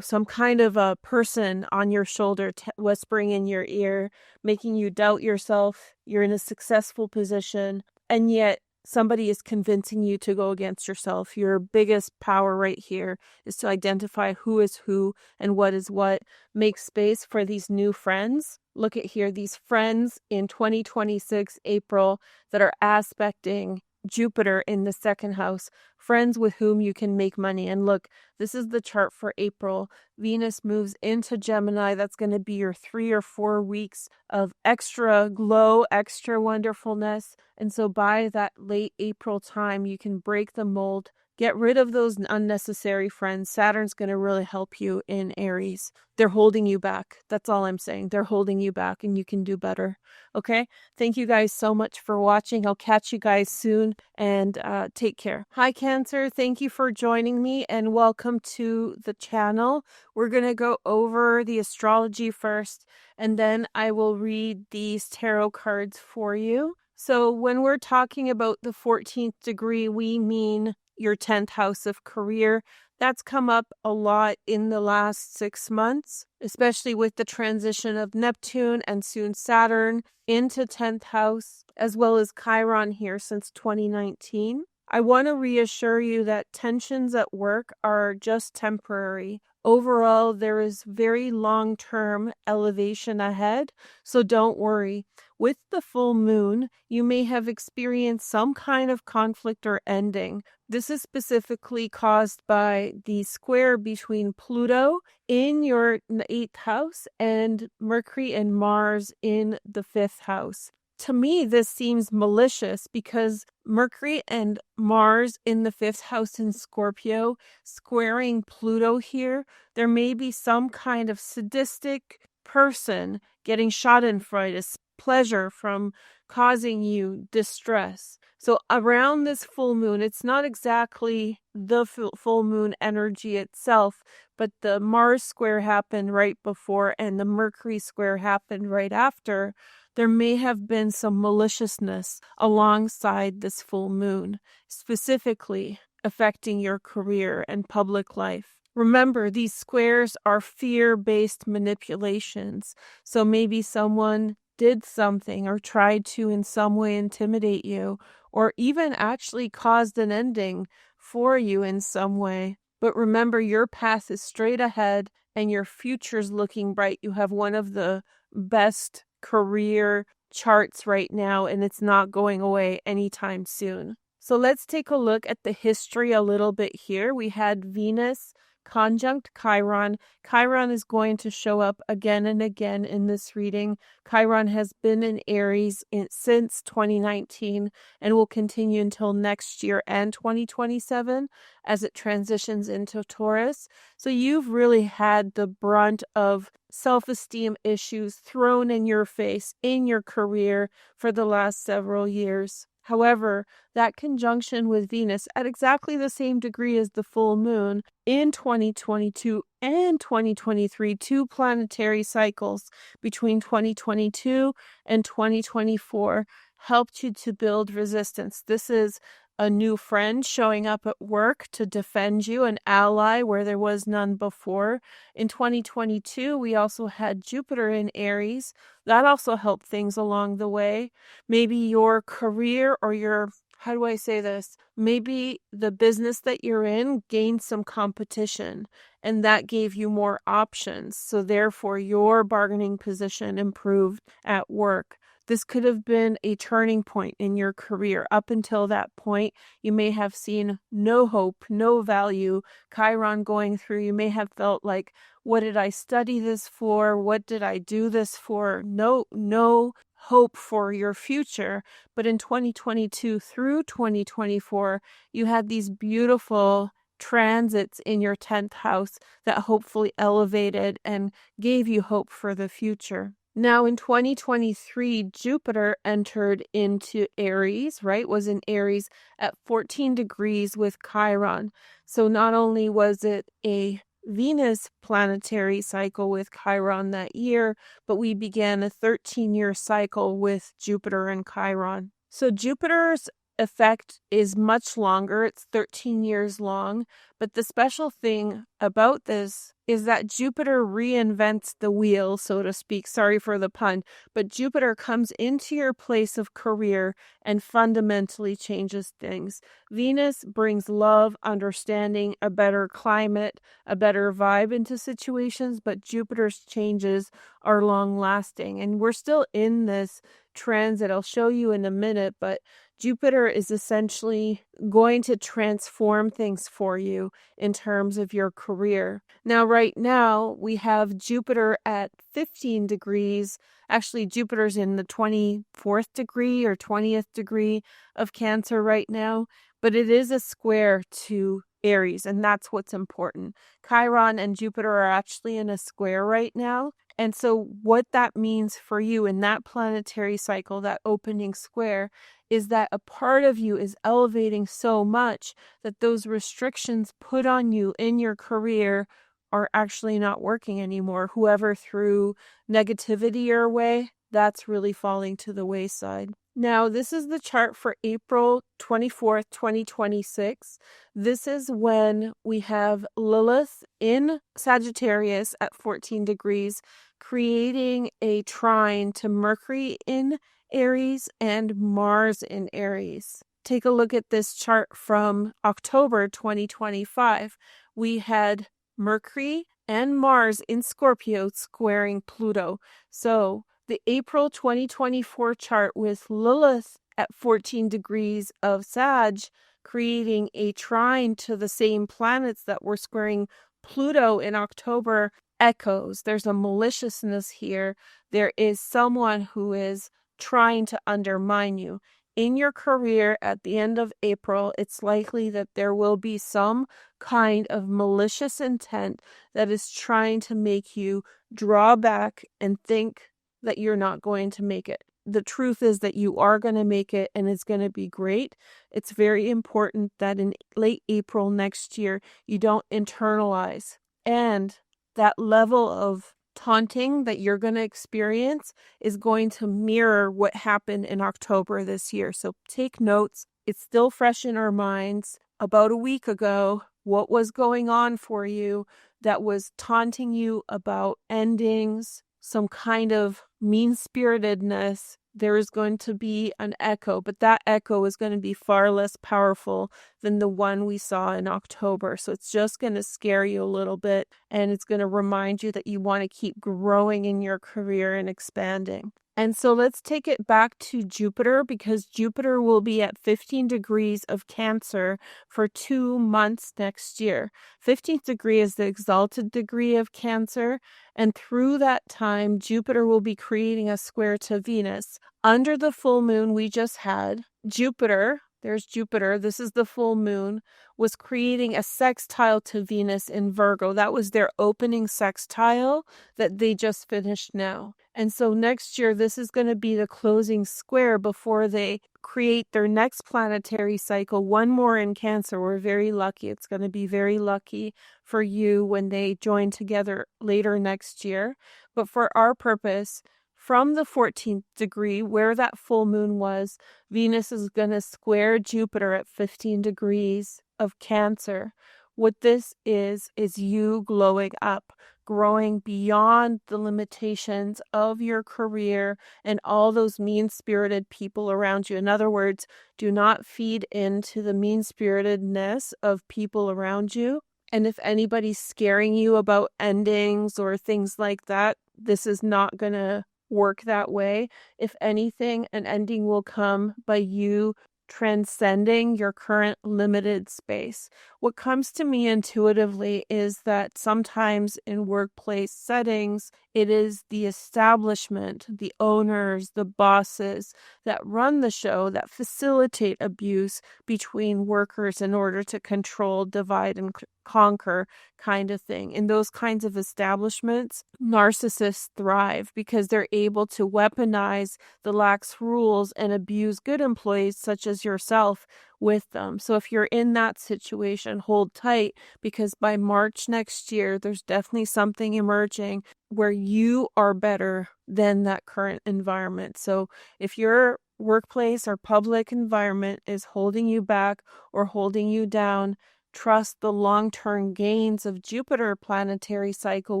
S1: some kind of a person on your shoulder whispering in your ear, making you doubt yourself. You're in a successful position, and yet somebody is convincing you to go against yourself. Your biggest power right here is to identify who is who and what is what. Make space for these new friends. Look at here, these friends in 2026 April that are aspecting Jupiter in the 2nd house, friends with whom you can make money. And look, this is the chart for April. Venus moves into Gemini. That's going to be your 3 or 4 weeks of extra glow, extra wonderfulness. And so by that late April time, you can break the mold, get rid of those unnecessary friends. Saturn's going to really help you in Aries. They're holding you back. That's all I'm saying. They're holding you back, and you can do better. Okay? Thank you guys so much for watching. I'll catch you guys soon, and take care. Hi, Cancer. Thank you for joining me, and welcome to the channel. We're going to go over the astrology first, and then I will read these tarot cards for you. So when we're talking about the 14th degree, we mean your 10th house of career. That's come up a lot in the last 6 months, especially with the transition of Neptune and soon Saturn into 10th house, as well as Chiron here since 2019. I want to reassure you that tensions at work are just temporary. Overall, there is very long-term elevation ahead, so don't worry. With the full moon, you may have experienced some kind of conflict or ending. This is specifically caused by the square between Pluto in your 8th house and Mercury and Mars in the 5th house. To me, this seems malicious because Mercury and Mars in the 5th house in Scorpio squaring Pluto here, there may be some kind of sadistic person getting schadenfreude, pleasure from causing you distress. So around this full moon, it's not exactly the full moon energy itself, but the Mars square happened right before and the Mercury square happened right after. There may have been some maliciousness alongside this full moon, specifically affecting your career and public life. Remember, these squares are fear-based manipulations. So maybe someone did something or tried to in some way intimidate you, or even actually caused an ending for you in some way. But remember, your path is straight ahead and your future's looking bright. You have one of the best career charts right now, and it's not going away anytime soon. So let's take a look at the history a little bit here. We had Venus conjunct Chiron. Chiron is going to show up again and again in this reading. Chiron has been in Aries since 2019 and will continue until next year and 2027 as it transitions into Taurus. So you've really had the brunt of self-esteem issues thrown in your face in your career for the last several years. However, that conjunction with Venus at exactly the same degree as the full moon in 2022 and 2023, two planetary cycles between 2022 and 2024, helped you to build resistance. This is a new friend showing up at work to defend you, an ally where there was none before. In 2022, we also had Jupiter in Aries. That also helped things along the way. Maybe your career or your, how do I say this? Maybe the business that you're in gained some competition and that gave you more options. So therefore, your bargaining position improved at work. This could have been a turning point in your career. Up until that point, you may have seen no hope, no value, Chiron going through. You may have felt like, what did I study this for? What did I do this for? No hope for your future. But in 2022 through 2024, you had these beautiful transits in your 10th house that hopefully elevated and gave you hope for the future. Now in 2023, Jupiter entered into Aries, right? Was in Aries at 14 degrees with Chiron. So not only was it a Venus planetary cycle with Chiron that year, but we began a 13-year cycle with Jupiter and Chiron. So Jupiter's effect is much longer. It's 13 years long. But the special thing about this is that Jupiter reinvents the wheel, so to speak. Sorry for the pun. But Jupiter comes into your place of career and fundamentally changes things. Venus brings love, understanding, a better climate, a better vibe into situations. But Jupiter's changes are long lasting. And we're still in this transit. I'll show you in a minute. But Jupiter is essentially going to transform things for you in terms of your career. Now, right now, we have Jupiter at 15 degrees. Actually, Jupiter's in the 24th degree or 20th degree of Cancer right now, but it is a square to Aries, and that's what's important. Chiron and Jupiter are actually in a square right now. And so what that means for you in that planetary cycle, that opening square, is that a part of you is elevating so much that those restrictions put on you in your career are actually not working anymore. Whoever threw negativity your way, that's really falling to the wayside. Now, this is the chart for April 24th, 2026. This is when we have Lilith in Sagittarius at 14 degrees, creating a trine to Mercury in Aries and Mars in Aries. Take a look at this chart from October 2025. We had Mercury and Mars in Scorpio squaring Pluto. So the April 2024 chart with Lilith at 14 degrees of Sag, creating a trine to the same planets that were squaring Pluto in October, echoes. There's a maliciousness here. There is someone who is trying to undermine you. In your career at the end of April, it's likely that there will be some kind of malicious intent that is trying to make you draw back and think that you're not going to make it. the truth is that you are going to make it and it's going to be great. It's very important that in late April next year, you don't internalize. And that level of taunting that you're going to experience is going to mirror what happened in October this year. So take notes. It's still fresh in our minds. About a week ago, what was going on for you that was taunting you about endings, some kind of mean-spiritedness, there is going to be an echo, but that echo is going to be far less powerful than the one we saw in October. So it's just going to scare you a little bit, and it's going to remind you that you want to keep growing in your career and expanding. And so let's take it back to Jupiter, because Jupiter will be at 15 degrees of Cancer for 2 months next year. 15th degree is the exalted degree of Cancer. And through that time, Jupiter will be creating a square to Venus. Under the full moon we just had, Jupiter, there's Jupiter, this is the full moon, was creating a sextile to Venus in Virgo. That was their opening sextile that they just finished now. And so next year, this is going to be the closing square before they create their next planetary cycle. One more in Cancer. We're very lucky. It's going to be very lucky for you when they join together later next year. But for our purpose, from the 14th degree, where that full moon was, Venus is going to square Jupiter at 15 degrees of Cancer. What this is you glowing up, growing beyond the limitations of your career and all those mean-spirited people around you. In other words, do not feed into the mean-spiritedness of people around you. And if anybody's scaring you about endings or things like that, this is not going to work that way. If anything, an ending will come by you transcending your current limited space. What comes to me intuitively is that sometimes in workplace settings, it is the establishment, the owners, the bosses that run the show that facilitate abuse between workers in order to control, divide, and conquer kind of thing. In those kinds of establishments, narcissists thrive because they're able to weaponize the lax rules and abuse good employees such as yourself with them. So if you're in that situation, hold tight, because by March next year, there's definitely something emerging where you are better than that current environment. So if your workplace or public environment is holding you back or holding you down, trust the long-term gains of Jupiter planetary cycle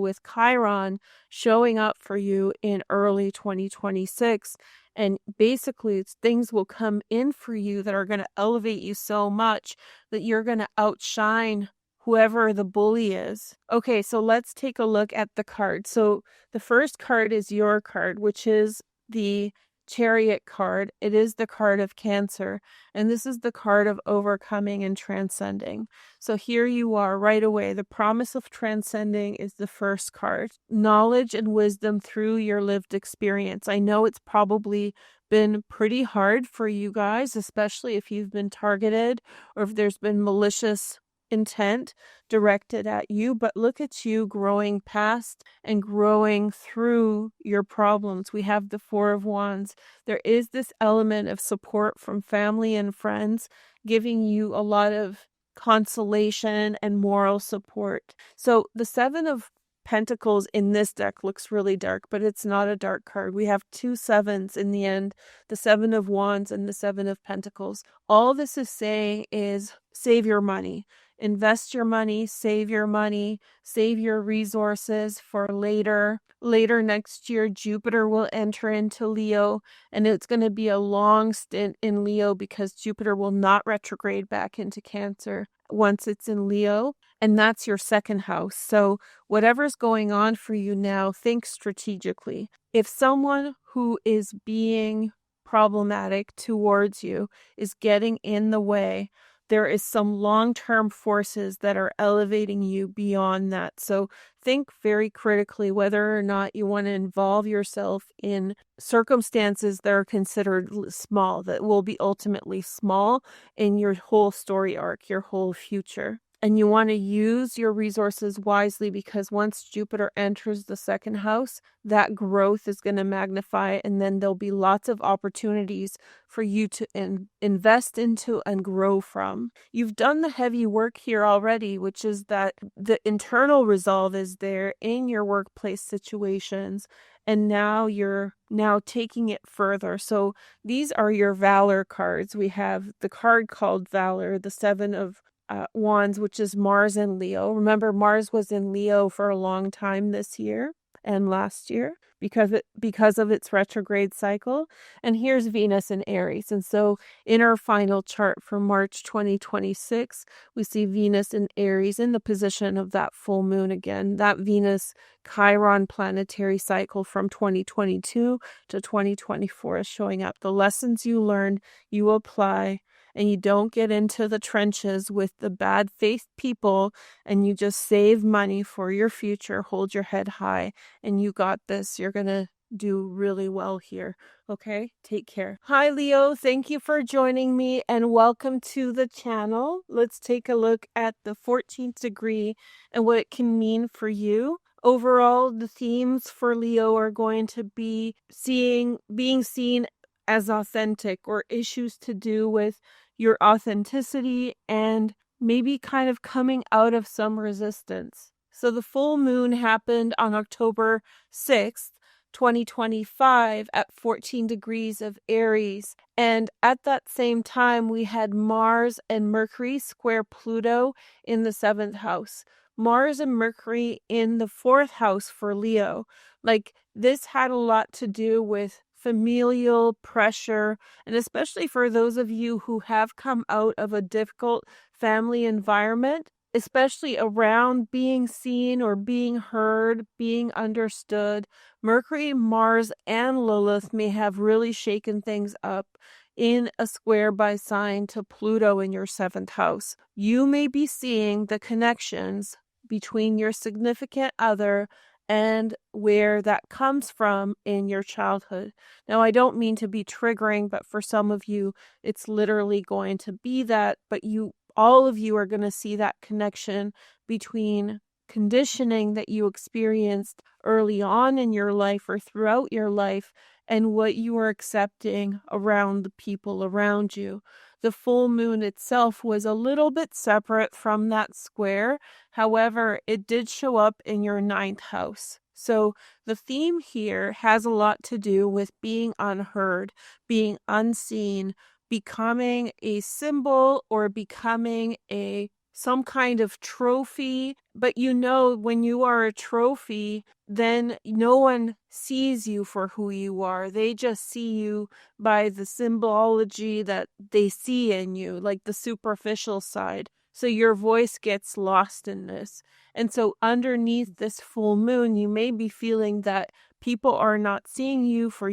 S1: with Chiron showing up for you in early 2026. And basically, things will come in for you that are going to elevate you so much that you're going to outshine whoever the bully is. Okay, so let's take a look at the card. So the first card is your card, which is the Chariot card. It is the card of Cancer, and this is the card of overcoming and transcending. So here you are right away. The promise of transcending is the first card. Knowledge and wisdom through your lived experience. I know it's probably been pretty hard for you guys, especially if you've been targeted or if there's been malicious intent directed at you, but look at you growing past and growing through your problems. We have the Four of Wands. There is this element of support from family and friends giving you a lot of consolation and moral support. So the Seven of Pentacles in this deck looks really dark, but it's not a dark card. We have 2 sevens in the end, the Seven of Wands and the Seven of Pentacles. All this is saying is save your money. Invest your money, save your resources for later. Later next year, Jupiter will enter into Leo, and it's going to be a long stint in Leo because Jupiter will not retrograde back into Cancer once it's in Leo, and that's your second house. So whatever's going on for you now, think strategically. If someone who is being problematic towards you is getting in the way, there is some long-term forces that are elevating you beyond that. So think very critically whether or not you want to involve yourself in circumstances that are considered small, that will be ultimately small in your whole story arc, your whole future. And you want to use your resources wisely, because once Jupiter enters the second house, that growth is going to magnify, and then there'll be lots of opportunities for you to invest into and grow from. You've done the heavy work here already, which is that the internal resolve is there in your workplace situations, and now you're taking it further. So these are your Valor cards. We have the card called Valor, the Seven of Wands, which is Mars and Leo. Remember, Mars was in Leo for a long time this year and last year because of its retrograde cycle. And here's Venus in Aries. And so in our final chart for March 2026, we see Venus in Aries in the position of that full moon again. That Venus Chiron planetary cycle from 2022 to 2024 is showing up. The lessons you learned, you apply, and you don't get into the trenches with the bad faith people, and you just save money for your future, hold your head high, and you got this. You're going to do really well here. Okay, take care. Hi, Leo. Thank you for joining me and welcome to the channel. Let's take a look at the 14th degree and what it can mean for you. Overall, the themes for Leo are going to be being seen as authentic, or issues to do with your authenticity and maybe kind of coming out of some resistance. So the full moon happened on October 6th, 2025 at 14 degrees of Aries. And at that same time, we had Mars and Mercury square Pluto in the 7th house. Mars and Mercury in the 4th house for Leo. Like, this had a lot to do with familial pressure, and especially for those of you who have come out of a difficult family environment, especially around being seen or being heard, being understood. Mercury, Mars, and Lilith may have really shaken things up in a square by sign to Pluto in your 7th house. You may be seeing the connections between your significant other and where that comes from in your childhood. Now, I don't mean to be triggering, but for some of you, it's literally going to be that, but all of you are going to see that connection between conditioning that you experienced early on in your life or throughout your life and what you are accepting around the people around you. The full moon itself was a little bit separate from that square. However, it did show up in your 9th house. So the theme here has a lot to do with being unheard, being unseen, becoming a symbol or becoming some kind of trophy. But when you are a trophy, then no one sees you for who you are. They just see you by the symbology that they see in you, like the superficial side. So your voice gets lost in this. And so underneath this full moon, you may be feeling that people are not seeing you for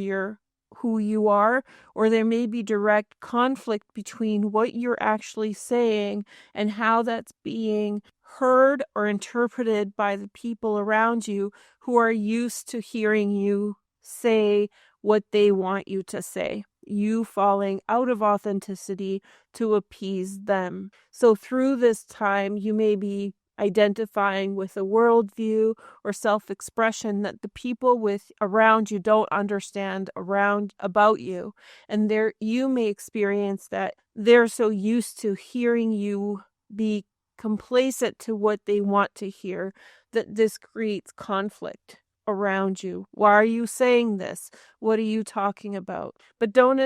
S1: who you are, or there may be direct conflict between what you're actually saying and how that's being heard or interpreted by the people around you who are used to hearing you say what they want you to say. You falling out of authenticity to appease them. So through this time, you may be identifying with a worldview or self-expression that the people around you don't understand about you. And you may experience that they're so used to hearing you be complacent to what they want to hear that this creates conflict around you. Why are you saying this? What are you talking about? But don't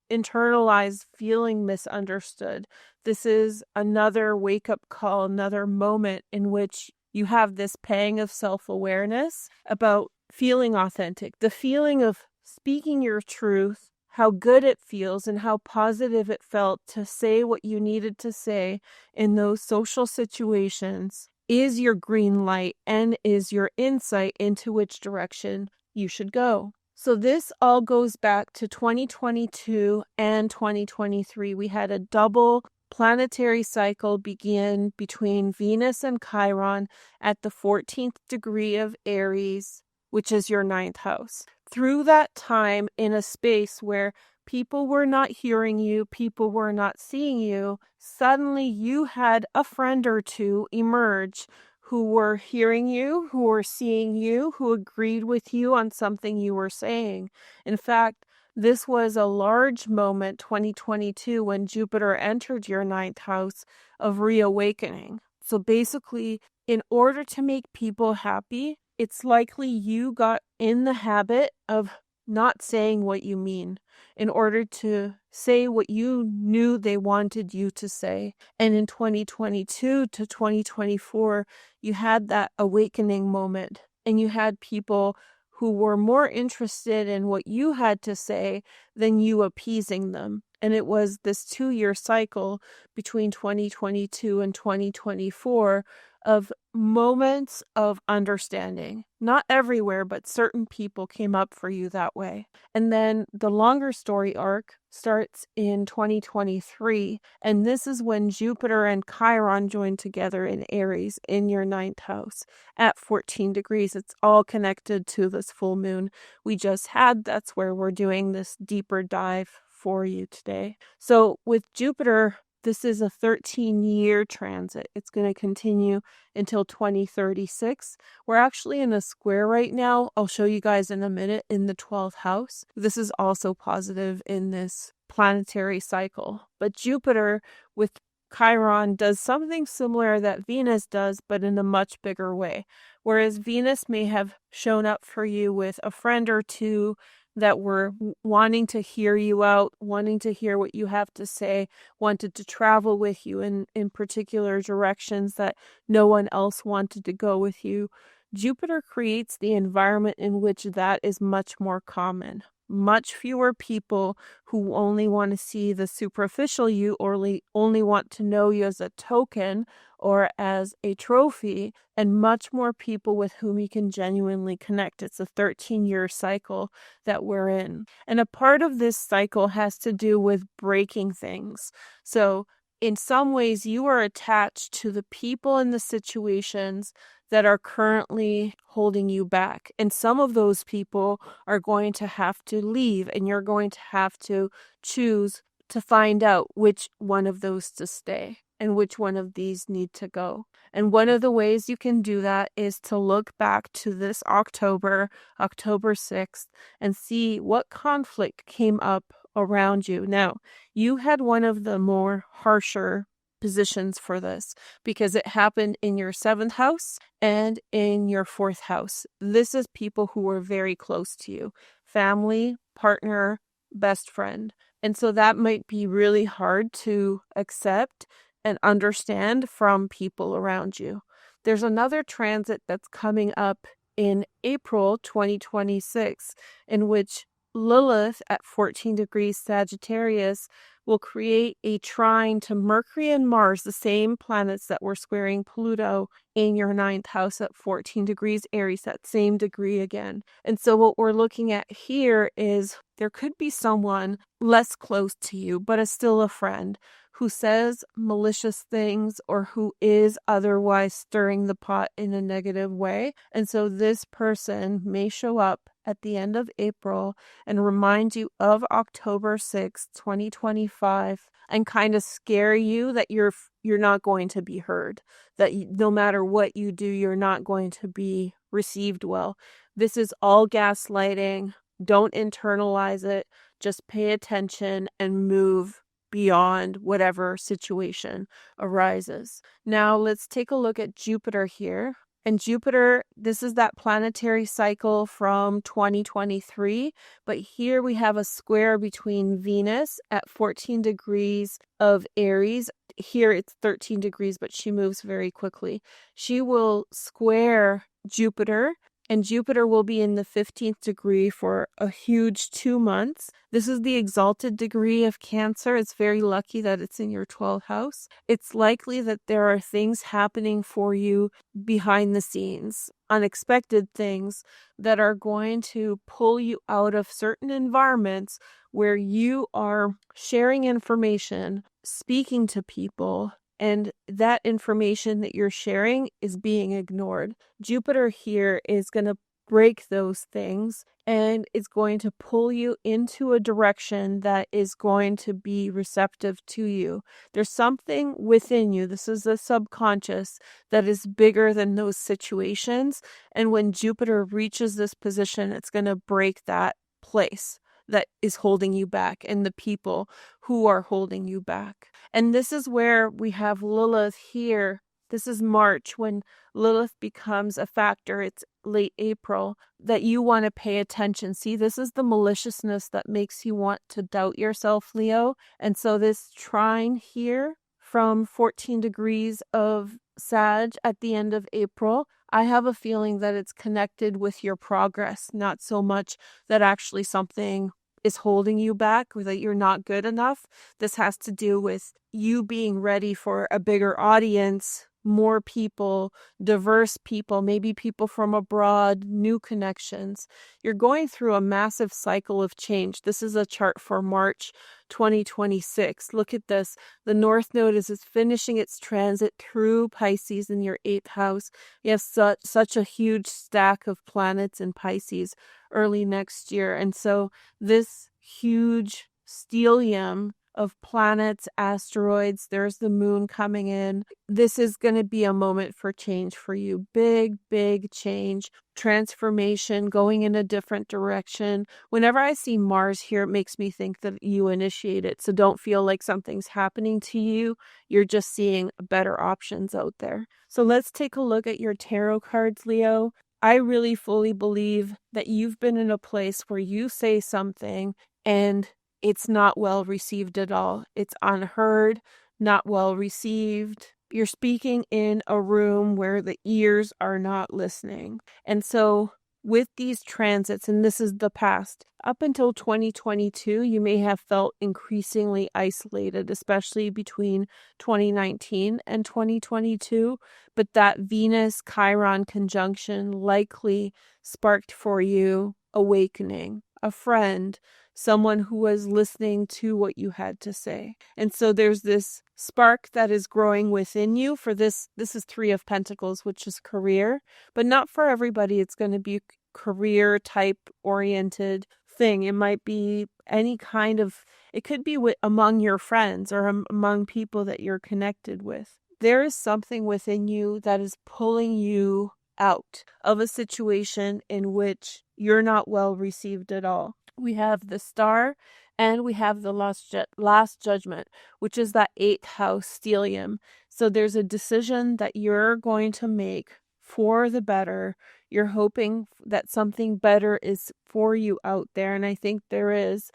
S1: internalize feeling misunderstood. This is another wake-up call, another moment in which you have this pang of self-awareness about feeling authentic, the feeling of speaking your truth, how good it feels and how positive it felt to say what you needed to say in those social situations is your green light and is your insight into which direction you should go. So this all goes back to 2022 and 2023. We had a double planetary cycle begin between Venus and Chiron at the 14th degree of Aries, which is your 9th house. Through that time, in a space where people were not hearing you, people were not seeing you, suddenly you had a friend or two emerge who were hearing you, who were seeing you, who agreed with you on something you were saying. In fact, this was a large moment, 2022, when Jupiter entered your ninth house of reawakening. So basically, in order to make people happy, it's likely you got in the habit of not saying what you mean in order to say what you knew they wanted you to say. And in 2022 to 2024, you had that awakening moment, and you had people who were more interested in what you had to say than you appeasing them. And it was this 2-year cycle between 2022 and 2024 of moments of understanding. Not everywhere, but certain people came up for you that way. And then the longer story arc starts in 2023. And this is when Jupiter and Chiron join together in Aries in your ninth house at 14 degrees. It's all connected to this full moon we just had. That's where we're doing this deeper dive for you today. So with Jupiter, this is a 13-year transit. It's going to continue until 2036. We're actually in a square right now. I'll show you guys in a minute in the 12th house. This is also positive in this planetary cycle. But Jupiter with Chiron does something similar that Venus does, but in a much bigger way. Whereas Venus may have shown up for you with a friend or two that were wanting to hear you out, wanting to hear what you have to say, wanted to travel with you in particular directions that no one else wanted to go with you. Jupiter creates the environment in which that is much more common. Much fewer people who only want to see the superficial you or only want to know you as a token or as a trophy, and much more people with whom you can genuinely connect. It's a 13-year cycle that we're in. And a part of this cycle has to do with breaking things. So in some ways, you are attached to the people and the situations that are currently holding you back. And some of those people are going to have to leave, and you're going to have to choose to find out which one of those to stay and which one of these need to go. And one of the ways you can do that is to look back to this October 6th, and see what conflict came up around you. Now, you had one of the more harsher positions for this because it happened in your 7th house and in your 4th house. This is people who were very close to you, family, partner, best friend. And so that might be really hard to accept and understand from people around you. There's another transit that's coming up in April 2026 in which Lilith at 14 degrees Sagittarius will create a trine to Mercury and Mars, the same planets that were squaring Pluto in your 9th house at 14 degrees Aries, that same degree again. And so what we're looking at here is there could be someone less close to you, but is still a friend, who says malicious things or who is otherwise stirring the pot in a negative way. And so this person may show up at the end of April and remind you of October 6th, 2025, and kind of scare you that you're not going to be heard, that no matter what you do, you're not going to be received well. This is all gaslighting. Don't internalize it. Just pay attention and move beyond whatever situation arises. Now let's take a look at Jupiter here. And Jupiter, this is that planetary cycle from 2023, but here we have a square between Venus at 14 degrees of Aries. Here it's 13 degrees, but she moves very quickly. She will square Jupiter, and Jupiter will be in the 15th degree for a huge 2 months. This is the exalted degree of Cancer. It's very lucky that it's in your 12th house. It's likely that there are things happening for you behind the scenes, unexpected things that are going to pull you out of certain environments where you are sharing information, speaking to people, and that information that you're sharing is being ignored. Jupiter here is going to break those things, and it's going to pull you into a direction that is going to be receptive to you. There's something within you, this is the subconscious, that is bigger than those situations. And when Jupiter reaches this position, it's going to break that place that is holding you back and the people who are holding you back. And this is where we have Lilith here. This is March when Lilith becomes a factor. It's late April that you want to pay attention. See, this is the maliciousness that makes you want to doubt yourself, Leo. And so this trine here from 14 degrees of Sag at the end of April, I have a feeling that it's connected with your progress, not so much that actually something is holding you back or that you're not good enough. This has to do with you being ready for a bigger audience, more people, diverse people, maybe people from abroad, new connections. You're going through a massive cycle of change. This is a chart for March 2026. Look at this. The North Node is finishing its transit through Pisces in your 8th house. You have such a huge stack of planets in Pisces early next year. And so this huge stellium of planets, asteroids, there's the moon coming in. This is going to be a moment for change for you. Big, big change, transformation, going in a different direction. Whenever I see Mars here, it makes me think that you initiate it. So don't feel like something's happening to you. You're just seeing better options out there. So let's take a look at your tarot cards, Leo. I really fully believe that you've been in a place where you say something and it's not well received at all. It's unheard, not well received. You're speaking in a room where the ears are not listening. And so with these transits, and this is the past, up until 2022, you may have felt increasingly isolated, especially between 2019 and 2022. But that Venus-Chiron conjunction likely sparked for you awakening, a friend, someone who was listening to what you had to say. And so there's this spark that is growing within you for this. This is 3 of Pentacles, which is career, but not for everybody. It's going to be career type oriented thing. It might be any kind of, it could be among your friends or among people that you're connected with. There is something within you that is pulling you out of a situation in which you're not well received at all. We have the Star and we have the last judgment, which is that 8th house stellium. So there's a decision that you're going to make for the better. You're hoping that something better is for you out there. And I think there's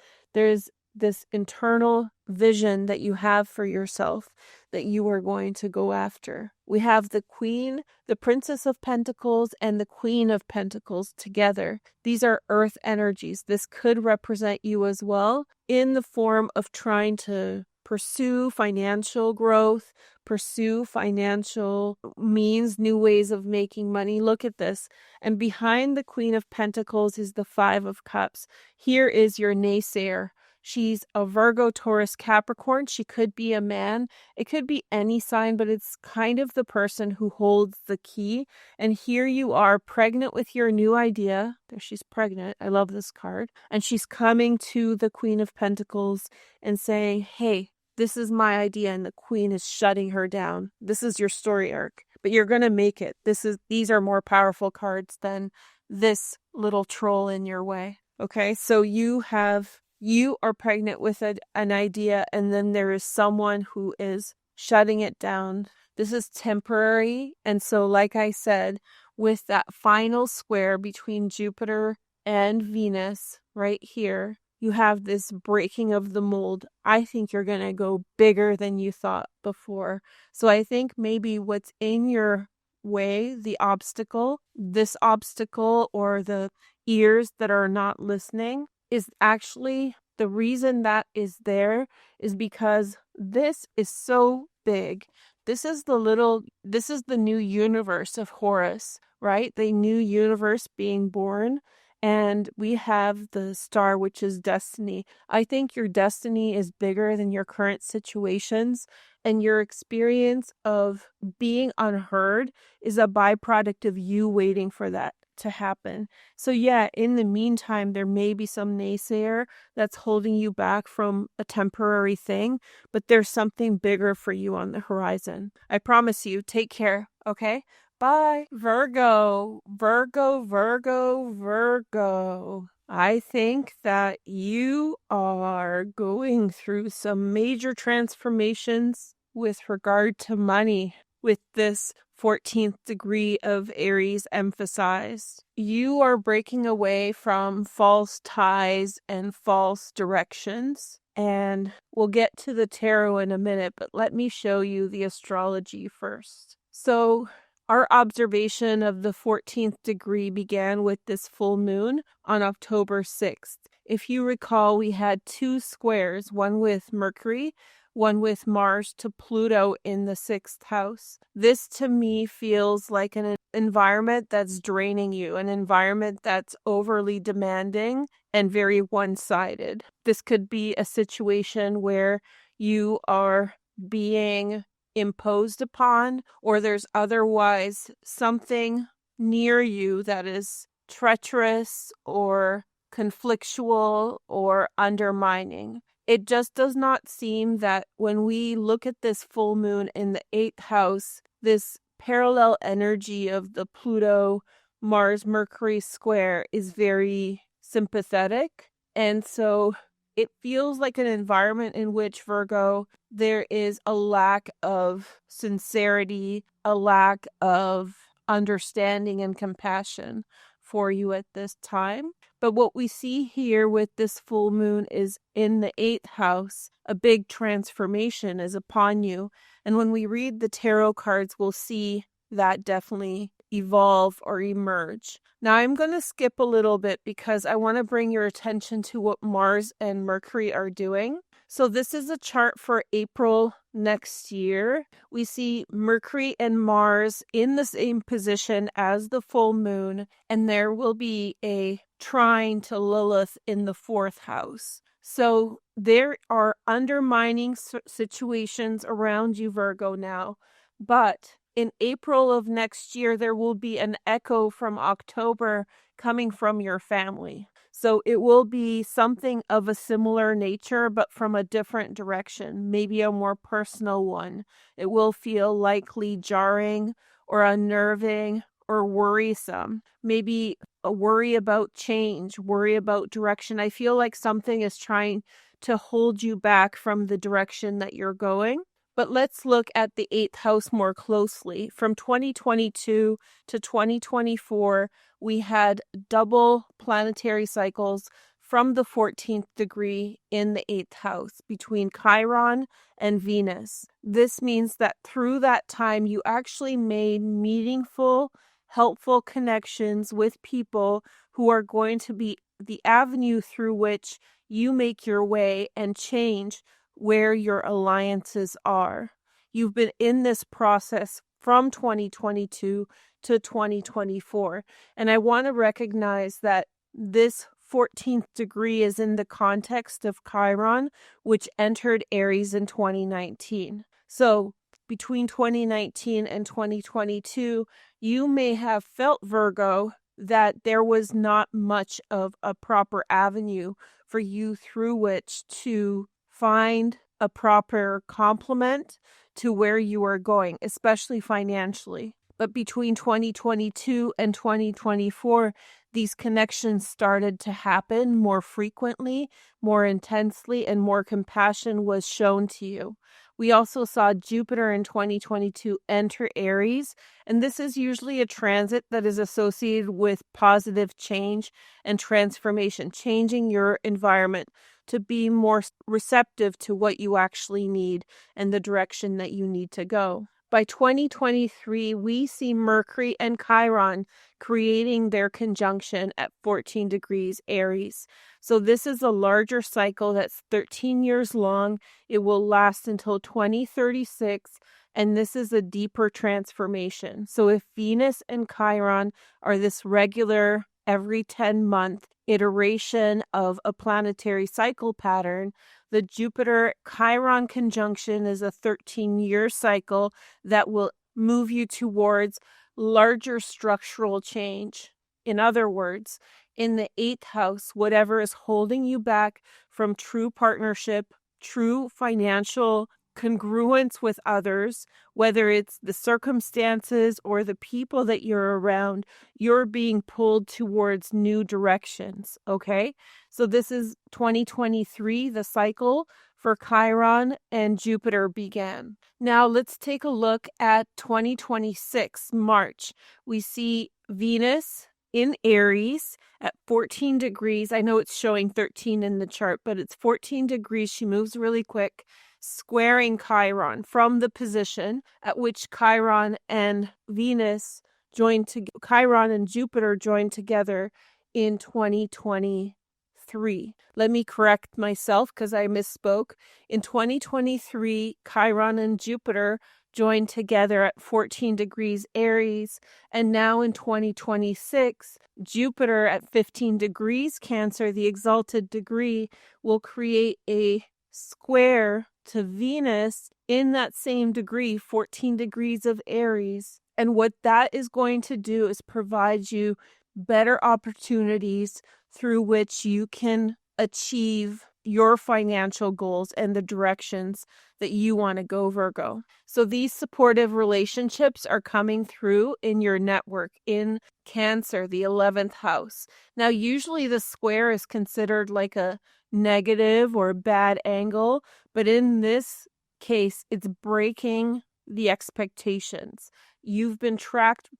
S1: this internal vision that you have for yourself that you are going to go after. We have the Queen, the Princess of Pentacles, and the Queen of Pentacles together. These are earth energies. This could represent you as well in the form of trying to pursue financial growth, pursue financial means, new ways of making money. Look at this. And behind the Queen of Pentacles is the 5 of Cups. Here is your naysayer. She's a Virgo, Taurus, Capricorn. She could be a man. It could be any sign, but it's kind of the person who holds the key. And here you are pregnant with your new idea. There, she's pregnant. I love this card. And she's coming to the Queen of Pentacles and saying, hey, this is my idea. And the Queen is shutting her down. This is your story arc, but you're going to make it. These are more powerful cards than this little troll in your way. Okay. So you are pregnant with an idea, and then there is someone who is shutting it down. This is temporary. And so, like I said, with that final square between Jupiter and Venus right here, you have this breaking of the mold. I think you're going to go bigger than you thought before. So I think maybe what's in your way, this obstacle or the ears that are not listening, is actually the reason that is there is because this is so big. This is the new universe of Horus, right? The new universe being born. And we have the star, which is destiny. I think your destiny is bigger than your current situations, and your experience of being unheard is a byproduct of you waiting for that to happen. So yeah, in the meantime, there may be some naysayer that's holding you back from a temporary thing, but there's something bigger for you on the horizon. I promise you. Take care, okay? Bye. Virgo, Virgo, Virgo, Virgo. I think that you are going through some major transformations with regard to money with this 14th degree of Aries emphasized. You are breaking away from false ties and false directions. And we'll get to the tarot in a minute, but let me show you the astrology first. So, our observation of the 14th degree began with this full moon on October 6th. If you recall, we had two squares, one with Mercury, one with Mars to Pluto in the 6th house. This to me feels like an environment that's draining you, an environment that's overly demanding and very one-sided. This could be a situation where you are being imposed upon, or there's otherwise something near you that is treacherous or conflictual or undermining. It just does not seem that when we look at this full moon in the 8th house, this parallel energy of the Pluto Mars Mercury square is very sympathetic. And so it feels like an environment in which, Virgo, there is a lack of sincerity, a lack of understanding and compassion for you at this time. But what we see here with this full moon is in the 8th house, a big transformation is upon you. And when we read the tarot cards, we'll see that definitely evolve or emerge. Now I'm going to skip a little bit because I want to bring your attention to what Mars and Mercury are doing. So this is a chart for April next year. We see Mercury and Mars in the same position as the full moon, and there will be a trine to Lilith in the 4th house. So there are undermining situations around you, Virgo, now. But in April of next year, there will be an echo from October coming from your family. So it will be something of a similar nature, but from a different direction, maybe a more personal one. It will feel likely jarring or unnerving or worrisome. Maybe a worry about change, worry about direction. I feel like something is trying to hold you back from the direction that you're going. But let's look at the 8th house more closely. From 2022 to 2024, we had double planetary cycles from the 14th degree in the 8th house between Chiron and Venus. This means that through that time, you actually made meaningful, helpful connections with people who are going to be the avenue through which you make your way and change where your alliances are. You've been in this process from 2022 to 2024. And I want to recognize that this 14th degree is in the context of Chiron, which entered Aries in 2019. So between 2019 and 2022, you may have felt, Virgo, that there was not much of a proper avenue for you through which to find a proper complement to where you are going, especially financially. But between 2022 and 2024, these connections started to happen more frequently, more intensely, and more compassion was shown to you. We also saw Jupiter in 2022 enter Aries, and this is usually a transit that is associated with positive change and transformation, changing your environment to be more receptive to what you actually need and the direction that you need to go. By 2023, we see Mercury and Chiron creating their conjunction at 14 degrees Aries. So this is a larger cycle that's 13 years long. It will last until 2036, and this is a deeper transformation. So if Venus and Chiron are this regular every 10-month iteration of a planetary cycle pattern, the Jupiter-Chiron conjunction is a 13-year cycle that will move you towards larger structural change. In other words, in the 8th house, whatever is holding you back from true partnership, true financial congruence with others, whether it's the circumstances or the people that you're around, you're being pulled towards new directions. Okay. So this is 2023, the cycle for Chiron and Jupiter began. Now let's take a look at 2026, March. We see Venus in Aries at 14 degrees. I know it's showing 13 in the chart, but it's 14 degrees. She moves really quick, squaring Chiron from the position at which Chiron and Chiron and Jupiter joined together in 2023. Let me correct myself because I misspoke. In 2023, Chiron and Jupiter joined together at 14 degrees Aries, and now in 2026, Jupiter at 15 degrees Cancer, the exalted degree, will create a square to Venus in that same degree, 14 degrees of Aries. And what that is going to do is provide you better opportunities through which you can achieve your financial goals and the directions that you want to go, Virgo. So these supportive relationships are coming through in your network in Cancer, the 11th house. Now, usually the square is considered like a negative or bad angle, but in this case, it's breaking the expectations. You've been trapped,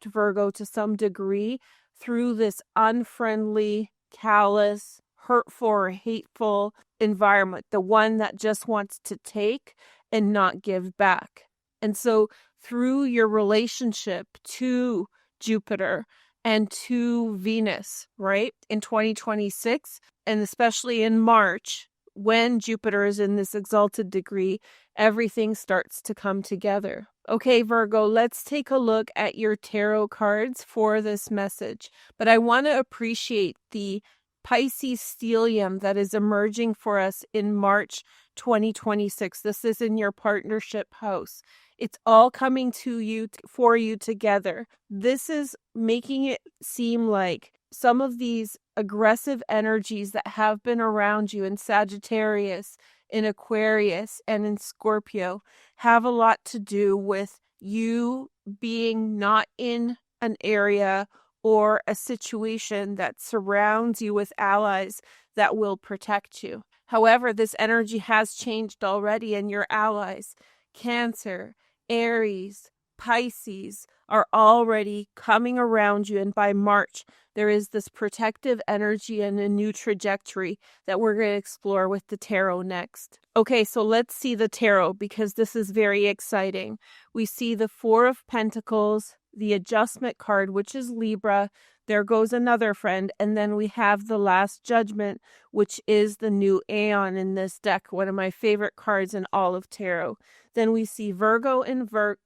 S1: Virgo, to some degree through this unfriendly, callous, hurtful, or hateful environment, the one that just wants to take and not give back. And so through your relationship to Jupiter and to Venus, right, in 2026, and especially in March, when Jupiter is in this exalted degree, everything starts to come together. Okay, Virgo, let's take a look at your tarot cards for this message. But I want to appreciate the Pisces stellium that is emerging for us in March 2026. This is in your partnership house. It's all coming to you, for you together. This is making it seem like some of these aggressive energies that have been around you in Sagittarius, in Aquarius, and in Scorpio have a lot to do with you being not in an area or a situation that surrounds you with allies that will protect you. However, this energy has changed already, and your allies, Cancer, Eris, Pisces, are already coming around you. And by March, there is this protective energy and a new trajectory that we're going to explore with the tarot next. Okay, so let's see the tarot because this is very exciting. We see the Four of Pentacles, the Adjustment card, which is Libra. There goes another friend. And then we have the Last Judgment, which is the new Aeon in this deck, one of my favorite cards in all of tarot. Then we see Virgo and Virgo,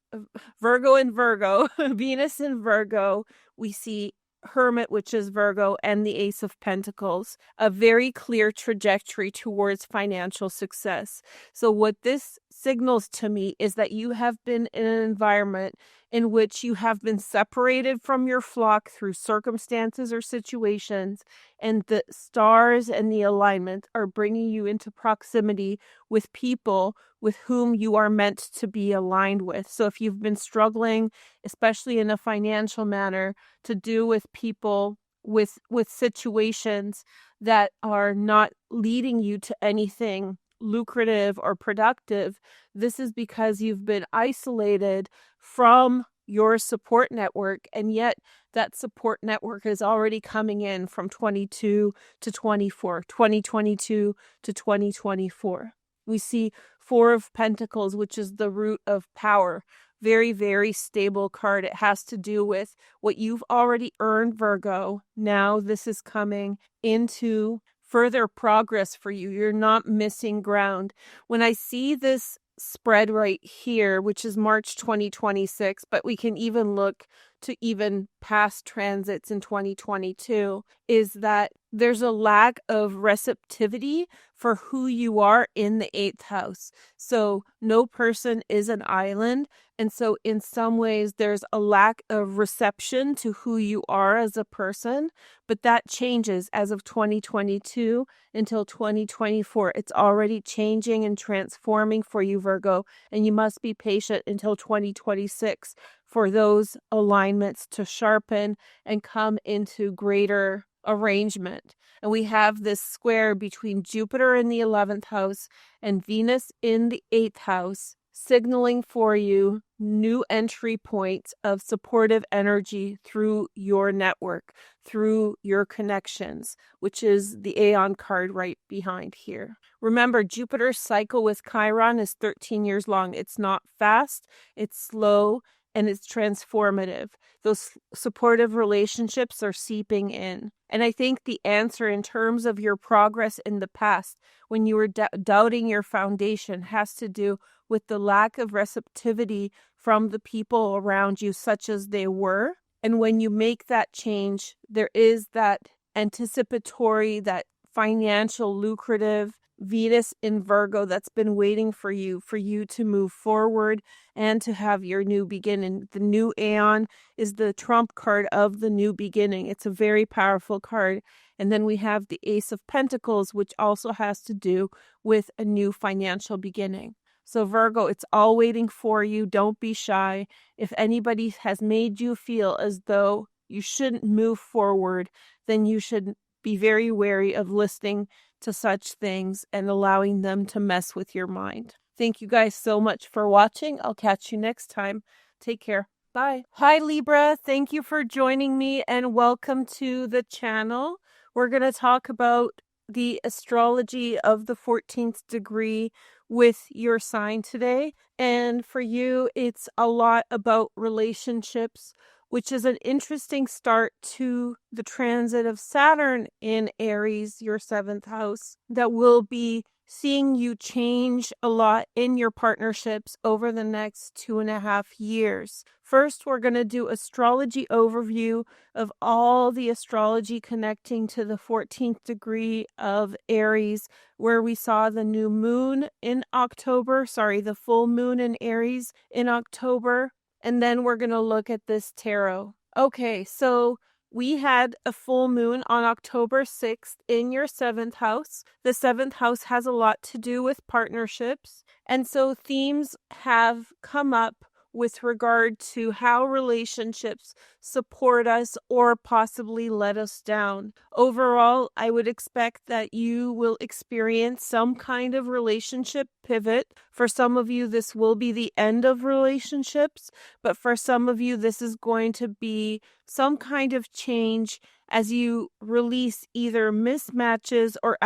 S1: Venus in Virgo. We see Hermit, which is Virgo, and the Ace of Pentacles, a very clear trajectory towards financial success. So what this signals to me is that you have been in an environment in which you have been separated from your flock through circumstances or situations, and the stars and the alignment are bringing you into proximity with people with whom you are meant to be aligned with. So if you've been struggling, especially in a financial manner, to do with people with situations that are not leading you to anything lucrative or productive, this is because you've been isolated from your support network, and yet that support network is already coming in from 22 to 24, 2022 to 2024. We see Four of Pentacles, which is the root of power. Very, very stable card. It has to do with what you've already earned, Virgo. Now this is coming into further progress for you. You're not missing ground. When I see this spread right here, which is March 2026, but we can even look to even past transits in 2022 is that there's a lack of receptivity for who you are in the 8th house. So no person is an island. And so in some ways, there's a lack of reception to who you are as a person. But that changes as of 2022 until 2024. It's already changing and transforming for you, Virgo. And you must be patient until 2026 for those alignments to sharpen and come into greater arrangement. And we have this square between Jupiter in the 11th house and Venus in the 8th house, signaling for you new entry points of supportive energy through your network, through your connections, which is the Aeon card right behind here. Remember, Jupiter's cycle with Chiron is 13 years long. It's not fast, it's slow, and it's transformative. Those supportive relationships are seeping in. And I think the answer in terms of your progress in the past, when you were doubting your foundation, has to do with the lack of receptivity from the people around you, such as they were. And when you make that change, there is that anticipatory, that financial, lucrative Venus in Virgo that's been waiting for you to move forward and to have your new beginning. The new Aeon is the trump card of the new beginning. It's a very powerful card. And then we have the Ace of Pentacles, which also has to do with a new financial beginning. So Virgo, it's all waiting for you. Don't be shy. If anybody has made you feel as though you shouldn't move forward, then you should be very wary of listening to such things and allowing them to mess with your mind. Thank you guys so much for watching. I'll catch you next time. Take care. Bye. Hi, Libra. Thank you for joining me and welcome to the channel. We're going to talk about the astrology of the 14th degree with your sign today. And for you, it's a lot about relationships, which is an interesting start to the transit of Saturn in Aries, your 7th house, that will be seeing you change a lot in your partnerships over the next 2.5 years. First, we're going to do astrology overview of all the astrology connecting to the 14th degree of Aries, where we saw the new moon in October, the full moon in Aries in October. And then we're going to look at this tarot. Okay, so we had a full moon on October 6th in your 7th house. The 7th house has a lot to do with partnerships. And so themes have come up with regard to how relationships support us or possibly let us down. Overall, I would expect that you will experience some kind of relationship pivot. For some of you, this will be the end of relationships, but for some of you, this is going to be some kind of change as you release either mismatches or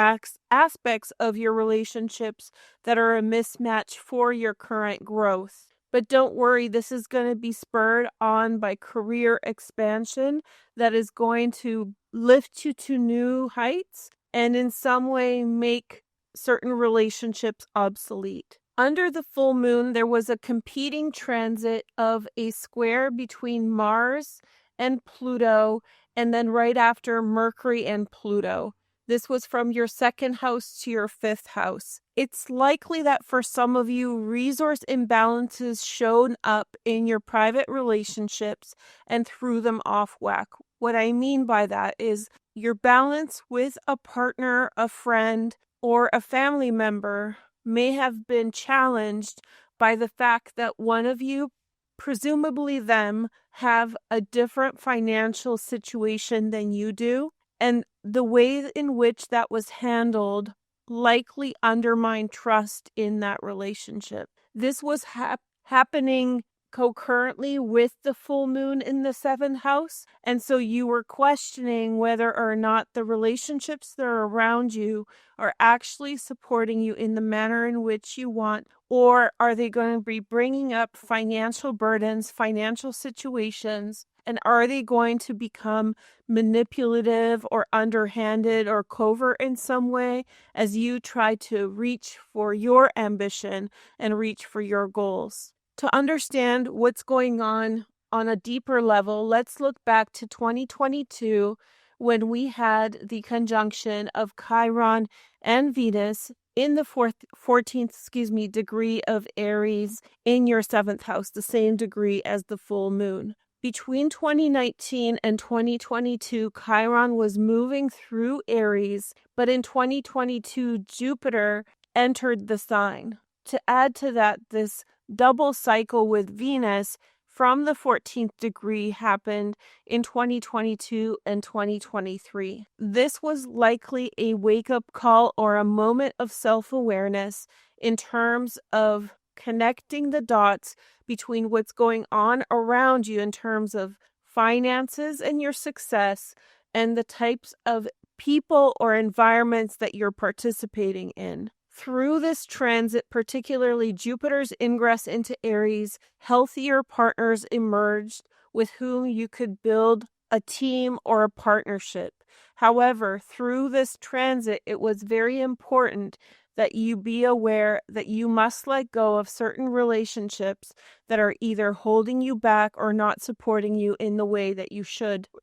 S1: aspects of your relationships that are a mismatch for your current growth. But don't worry, this is going to be spurred on by career expansion that is going to lift you to new heights and in some way make certain relationships obsolete. Under the full moon, there was a competing transit of a square between Mars and Pluto, and then right after Mercury and Pluto. This was from your 2nd house to your 5th house. It's likely that for some of you, resource imbalances showed up in your private relationships and threw them off whack. What I mean by that is your balance with a partner, a friend, or a family member may have been challenged by the fact that one of you, presumably them, have a different financial situation than you do. And the way in which that was handled likely undermined trust in that relationship. This was happening concurrently with the full moon in the 7th house. And so you were questioning whether or not the relationships that are around you are actually supporting you in the manner in which you want, or are they going to be bringing up financial burdens, financial situations, and are they going to become manipulative or underhanded or covert in some way as you try to reach for your ambition and reach for your goals? To understand what's going on on a deeper level, let's look back to 2022 when we had the conjunction of Chiron and Venus in the 14th degree of Aries in your 7th house, the same degree as the full moon. Between 2019 and 2022, Chiron was moving through Aries, but in 2022, Jupiter entered the sign. To add to that, this double cycle with Venus from the 14th degree happened in 2022 and 2023. This was likely a wake-up call or a moment of self-awareness in terms of connecting the dots between what's going on around you in terms of finances and your success and the types of people or environments that you're participating in. Through this transit, particularly Jupiter's ingress into Aries, healthier partners emerged with whom you could build a team or a partnership. However, through this transit, it was very important that you be aware that you must let go of certain relationships that are either holding you back or not supporting you in the way that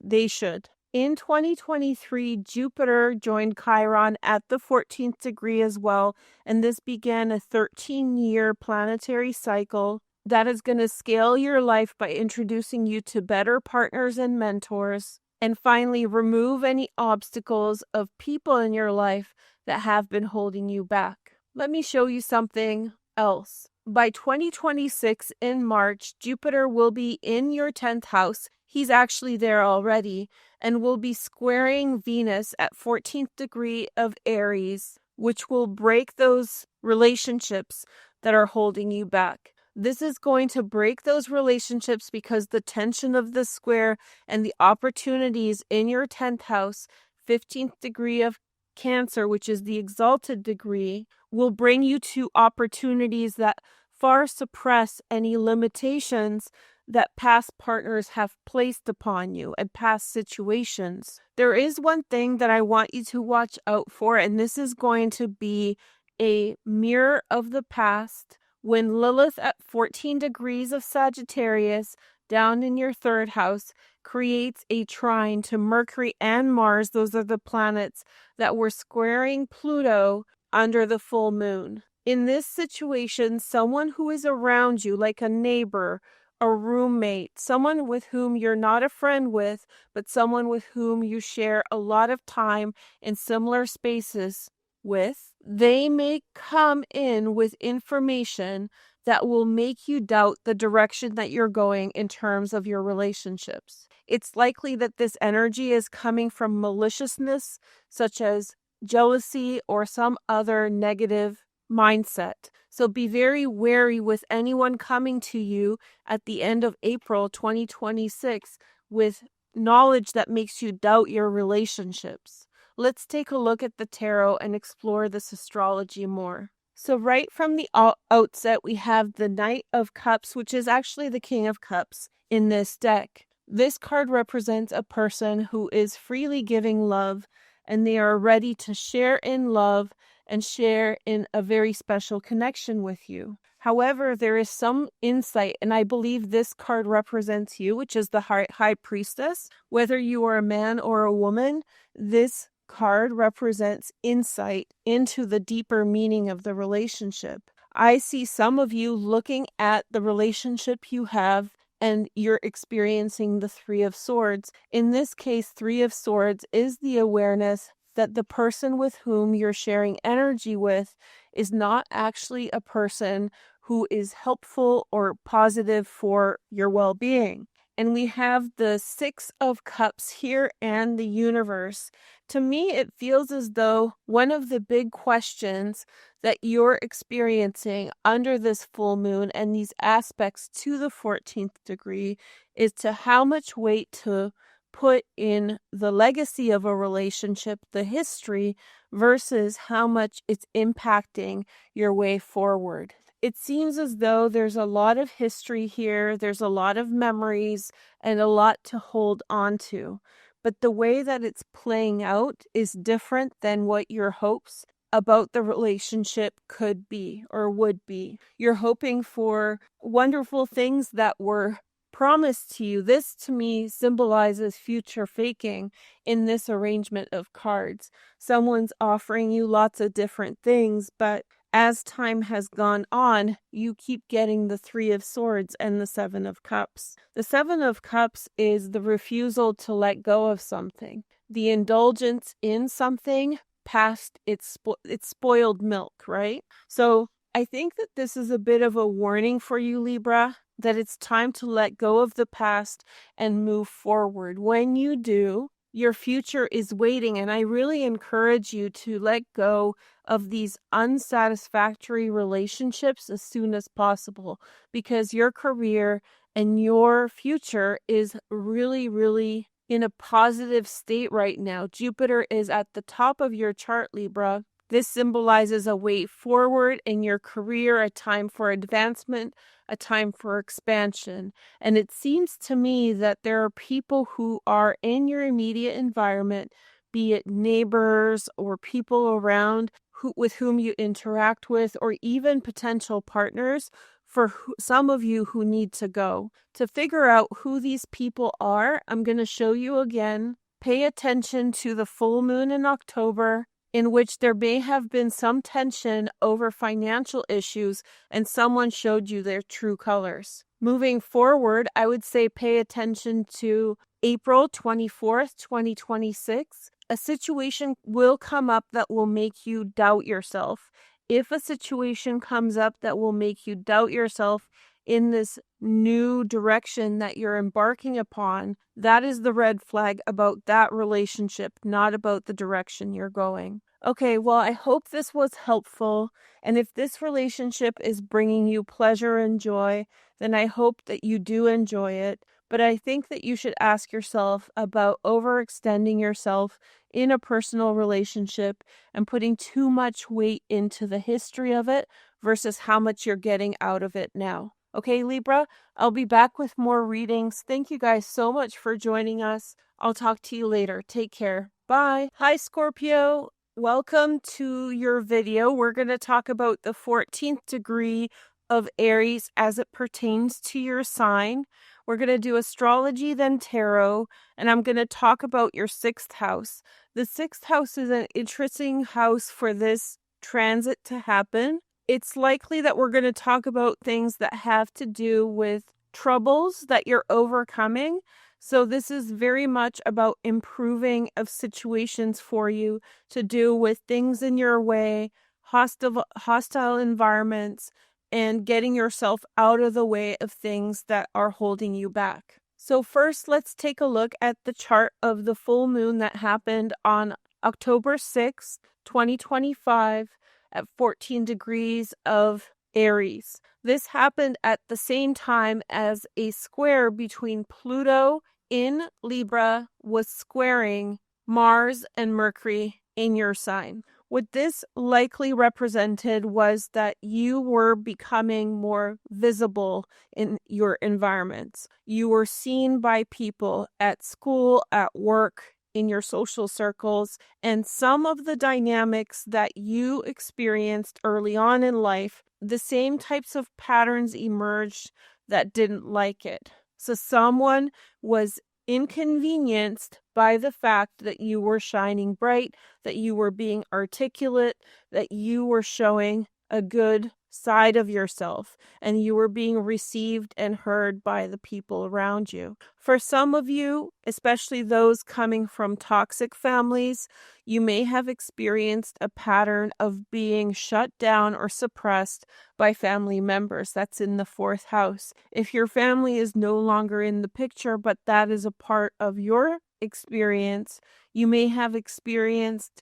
S1: they should. In 2023, Jupiter joined Chiron at the 14th degree as well, and this began a 13-year planetary cycle that is going to scale your life by introducing you to better partners and mentors, and finally remove any obstacles of people in your life that have been holding you back. Let me show you something else. By 2026 in March, Jupiter will be in your 10th house. He's actually there already, and will be squaring Venus at 14th degree of Aries, which will break those relationships that are holding you back. This is going to break those relationships because the tension of the square and the opportunities in your 10th house, 15th degree of Cancer, which is the exalted degree, will bring you to opportunities that far suppress any limitations that past partners have placed upon you and past situations. There is one thing that I want you to watch out for, and this is going to be a mirror of the past. When Lilith at 14 degrees of Sagittarius, down in your 3rd house, creates a trine to Mercury and Mars, those are the planets that were squaring Pluto under the full moon. In this situation, someone who is around you, like a neighbor, a roommate, someone with whom you're not a friend with, but someone with whom you share a lot of time in similar spaces with, they may come in with information that will make you doubt the direction that you're going in terms of your relationships. It's likely that this energy is coming from maliciousness, such as jealousy or some other negative mindset. So be very wary with anyone coming to you at the end of April 2026 with knowledge that makes you doubt your relationships. Let's take a look at the tarot and explore this astrology more. So right from the outset, we have the Knight of Cups, which is actually the King of Cups in this deck. This card represents a person who is freely giving love, and they are ready to share in love and share in a very special connection with you. However, there is some insight, and I believe this card represents you, which is the High Priestess. Whether you are a man or a woman, this card represents insight into the deeper meaning of the relationship. I see some of you looking at the relationship you have and you're experiencing the Three of Swords. In this case, Three of Swords is the awareness that the person with whom you're sharing energy with is not actually a person who is helpful or positive for your well-being. And we have the Six of Cups here and the universe. To me, it feels as though one of the big questions that you're experiencing under this full moon and these aspects to the 14th degree is to how much weight to put in the legacy of a relationship, the history, versus how much it's impacting your way forward. It seems as though there's a lot of history here, there's a lot of memories, and a lot to hold on to. But the way that it's playing out is different than what your hopes about the relationship could be or would be. You're hoping for wonderful things that were promised to you. This to me symbolizes future faking in this arrangement of cards. Someone's offering you lots of different things, but as time has gone on, you keep getting the Three of Swords and the Seven of Cups. The Seven of Cups is the refusal to let go of something, the indulgence in something past its spoiled milk, right? So I think that this is a bit of a warning for you, Libra, that it's time to let go of the past and move forward. When you do, your future is waiting, and I really encourage you to let go of these unsatisfactory relationships as soon as possible, because your career and your future is really, really in a positive state right now. Jupiter is at the top of your chart, Libra. This symbolizes a way forward in your career, a time for advancement, a time for expansion. And it seems to me that there are people who are in your immediate environment, be it neighbors or people around with whom you interact with, or even potential partners, for some of you who need to go. To figure out who these people are, I'm going to show you again. Pay attention to the full moon in October, in which there may have been some tension over financial issues and someone showed you their true colors. Moving forward, I would say pay attention to April 24th, 2026. A situation will come up that will make you doubt yourself. If a situation comes up that will make you doubt yourself in this new direction that you're embarking upon, that is the red flag about that relationship, not about the direction you're going. Okay, well, I hope this was helpful. And if this relationship is bringing you pleasure and joy, then I hope that you do enjoy it. But I think that you should ask yourself about overextending yourself in a personal relationship and putting too much weight into the history of it versus how much you're getting out of it now. Okay, Libra, I'll be back with more readings. Thank you guys so much for joining us. I'll talk to you later. Take care. Bye. Hi, Scorpio. Welcome to your video. We're going to talk about the 14th degree of Aries as it pertains to your sign. We're going to do astrology, then tarot, and I'm going to talk about your 6th house. The 6th house is an interesting house for this transit to happen. It's likely that we're going to talk about things that have to do with troubles that you're overcoming. So this is very much about improving of situations for you to do with things in your way, hostile environments, and getting yourself out of the way of things that are holding you back. So first, let's take a look at the chart of the full moon that happened on October 6th, 2025 at 14 degrees of Aries. This happened at the same time as a square between Pluto in Libra was squaring Mars and Mercury in your sign. What this likely represented was that you were becoming more visible in your environments. You were seen by people at school, at work, in your social circles, and some of the dynamics that you experienced early on in life, the same types of patterns emerged that didn't like it. So someone was inconvenienced by the fact that you were shining bright, that you were being articulate, that you were showing a good side of yourself, and you were being received and heard by the people around you. For some of you, especially those coming from toxic families, you may have experienced a pattern of being shut down or suppressed by family members. That's in the 4th house. If your family is no longer in the picture, but that is a part of your experience, you may have experienced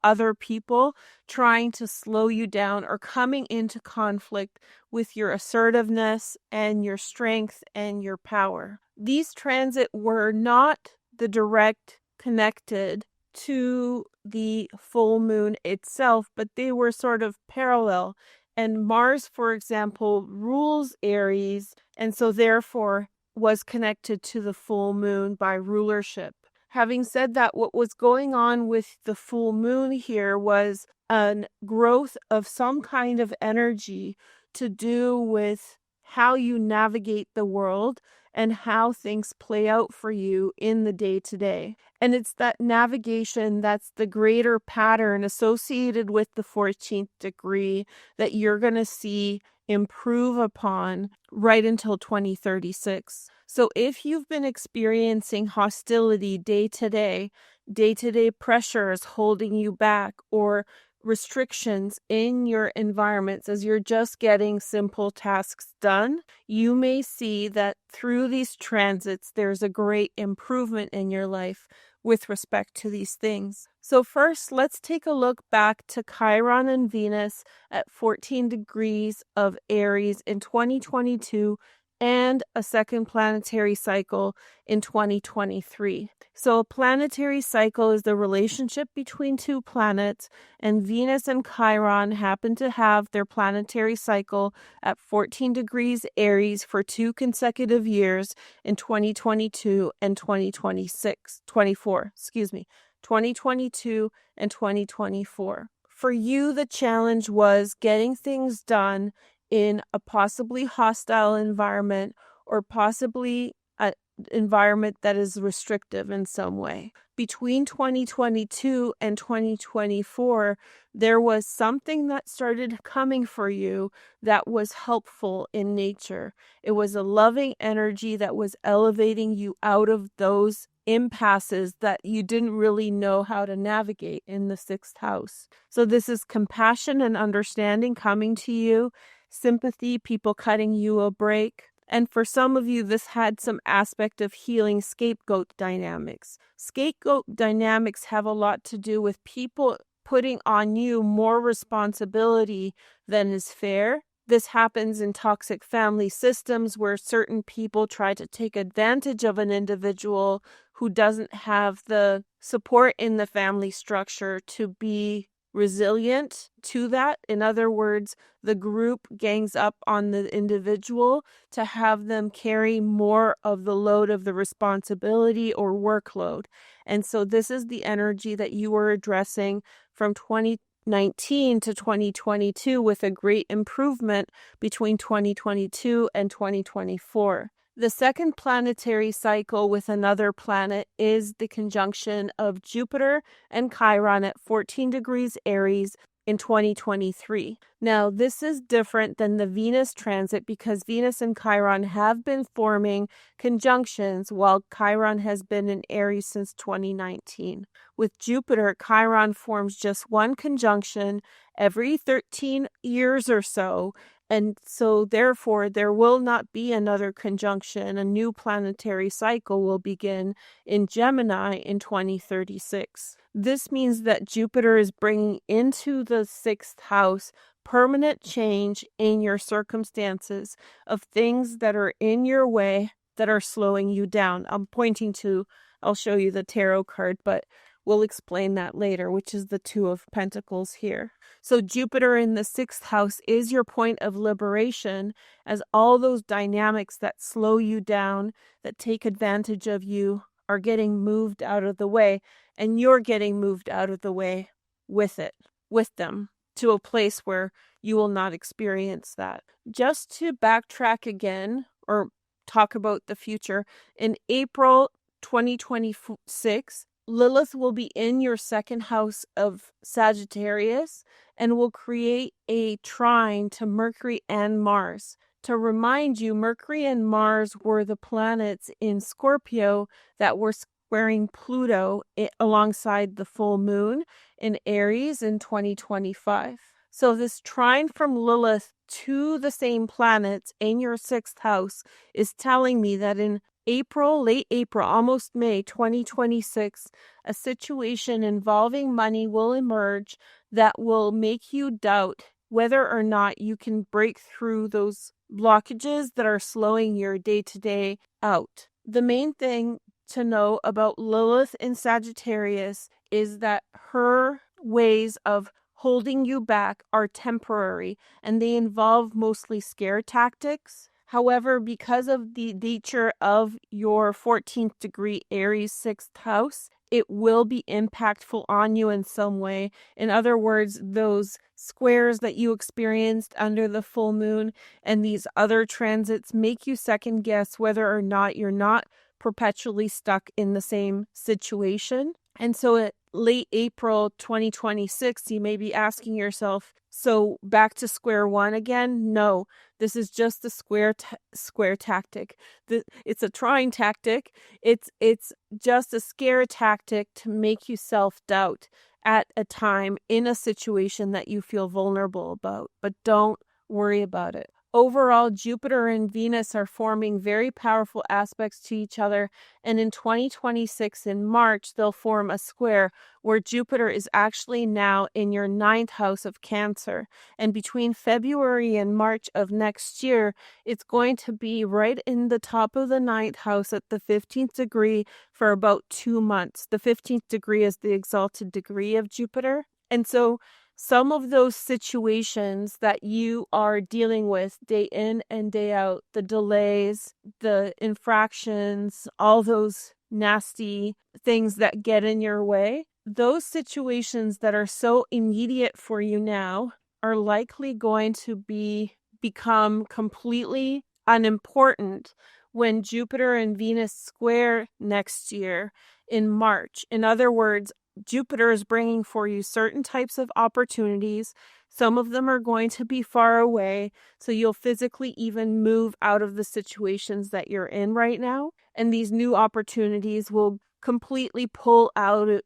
S1: other people trying to slow you down or coming into conflict with your assertiveness and your strength and your power. These transits were not the direct connected to the full moon itself, but they were sort of parallel. And Mars, for example, rules Aries, and so therefore was connected to the full moon by rulership. Having said that, what was going on with the full moon here was a growth of some kind of energy to do with how you navigate the world and how things play out for you in the day-to-day. And it's that navigation that's the greater pattern associated with the 14th degree that you're going to see improve upon right until 2036. So if you've been experiencing hostility day-to-day pressures holding you back, or restrictions in your environments as you're just getting simple tasks done, you may see that through these transits, there's a great improvement in your life with respect to these things. So first, let's take a look back to Chiron and Venus at 14 degrees of Aries in 2022 and a second planetary cycle in 2023. So a planetary cycle is the relationship between two planets, and Venus and Chiron happen to have their planetary cycle at 14 degrees Aries for 2 consecutive years in 2022 and 2022 and 2024. For you, the challenge was getting things done in a possibly hostile environment, or possibly an environment that is restrictive in some way. Between 2022 and 2024, there was something that started coming for you that was helpful in nature. It was a loving energy that was elevating you out of those impasses that you didn't really know how to navigate in the 6th house. So this is compassion and understanding coming to you, sympathy, people cutting you a break. And for some of you, this had some aspect of healing scapegoat dynamics. Scapegoat dynamics have a lot to do with people putting on you more responsibility than is fair. This happens in toxic family systems where certain people try to take advantage of an individual who doesn't have the support in the family structure to be resilient to that. In other words, the group gangs up on the individual to have them carry more of the load of the responsibility or workload. And so this is the energy that you were addressing from 2019 to 2022, with a great improvement between 2022 and 2024. The second planetary cycle with another planet is the conjunction of Jupiter and Chiron at 14 degrees Aries in 2023. Now, this is different than the Venus transit because Venus and Chiron have been forming conjunctions while Chiron has been in Aries since 2019. With Jupiter, Chiron forms just one conjunction every 13 years or so. And so, therefore, there will not be another conjunction. A new planetary cycle will begin in Gemini in 2036. This means that Jupiter is bringing into the 6th house permanent change in your circumstances of things that are in your way that are slowing you down. I'll show you the tarot card, but we'll explain that later, which is the 2 of Pentacles here. So Jupiter in the 6th house is your point of liberation, as all those dynamics that slow you down, that take advantage of you, are getting moved out of the way, and you're getting moved out of the way with them, to a place where you will not experience that. Just to backtrack again, or talk about the future, in April 2026, Lilith will be in your 2nd house of Sagittarius and will create a trine to Mercury and Mars. To remind you, Mercury and Mars were the planets in Scorpio that were squaring Pluto alongside the full moon in Eris in 2025. So this trine from Lilith to the same planets in your 6th house is telling me that in late April, almost May 2026, a situation involving money will emerge that will make you doubt whether or not you can break through those blockages that are slowing your day-to-day out. The main thing to know about Lilith in Sagittarius is that her ways of holding you back are temporary, and they involve mostly scare tactics. However, because of the nature of your 14th degree Aries 6th house, it will be impactful on you in some way. In other words, those squares that you experienced under the full moon and these other transits make you second guess whether or not you're not perpetually stuck in the same situation. And so at late April 2026, you may be asking yourself, so back to square one again? No, this is just the square tactic. It's a trying tactic. It's just a scare tactic to make you self-doubt at a time in a situation that you feel vulnerable about. But don't worry about it. Overall, Jupiter and Venus are forming very powerful aspects to each other, and in 2026, in March, they'll form a square where Jupiter is actually now in your 9th house of Cancer. And between February and March of next year, it's going to be right in the top of the 9th house at the 15th degree for about 2 months. The 15th degree is the exalted degree of Jupiter. And so some of those situations that you are dealing with day in and day out, the delays, the infractions, all those nasty things that get in your way, those situations that are so immediate for you now are likely going to become completely unimportant when Jupiter and Venus square next year in March. In other words, Jupiter is bringing for you certain types of opportunities. Some of them are going to be far away, so you'll physically even move out of the situations that you're in right now. And these new opportunities will completely pull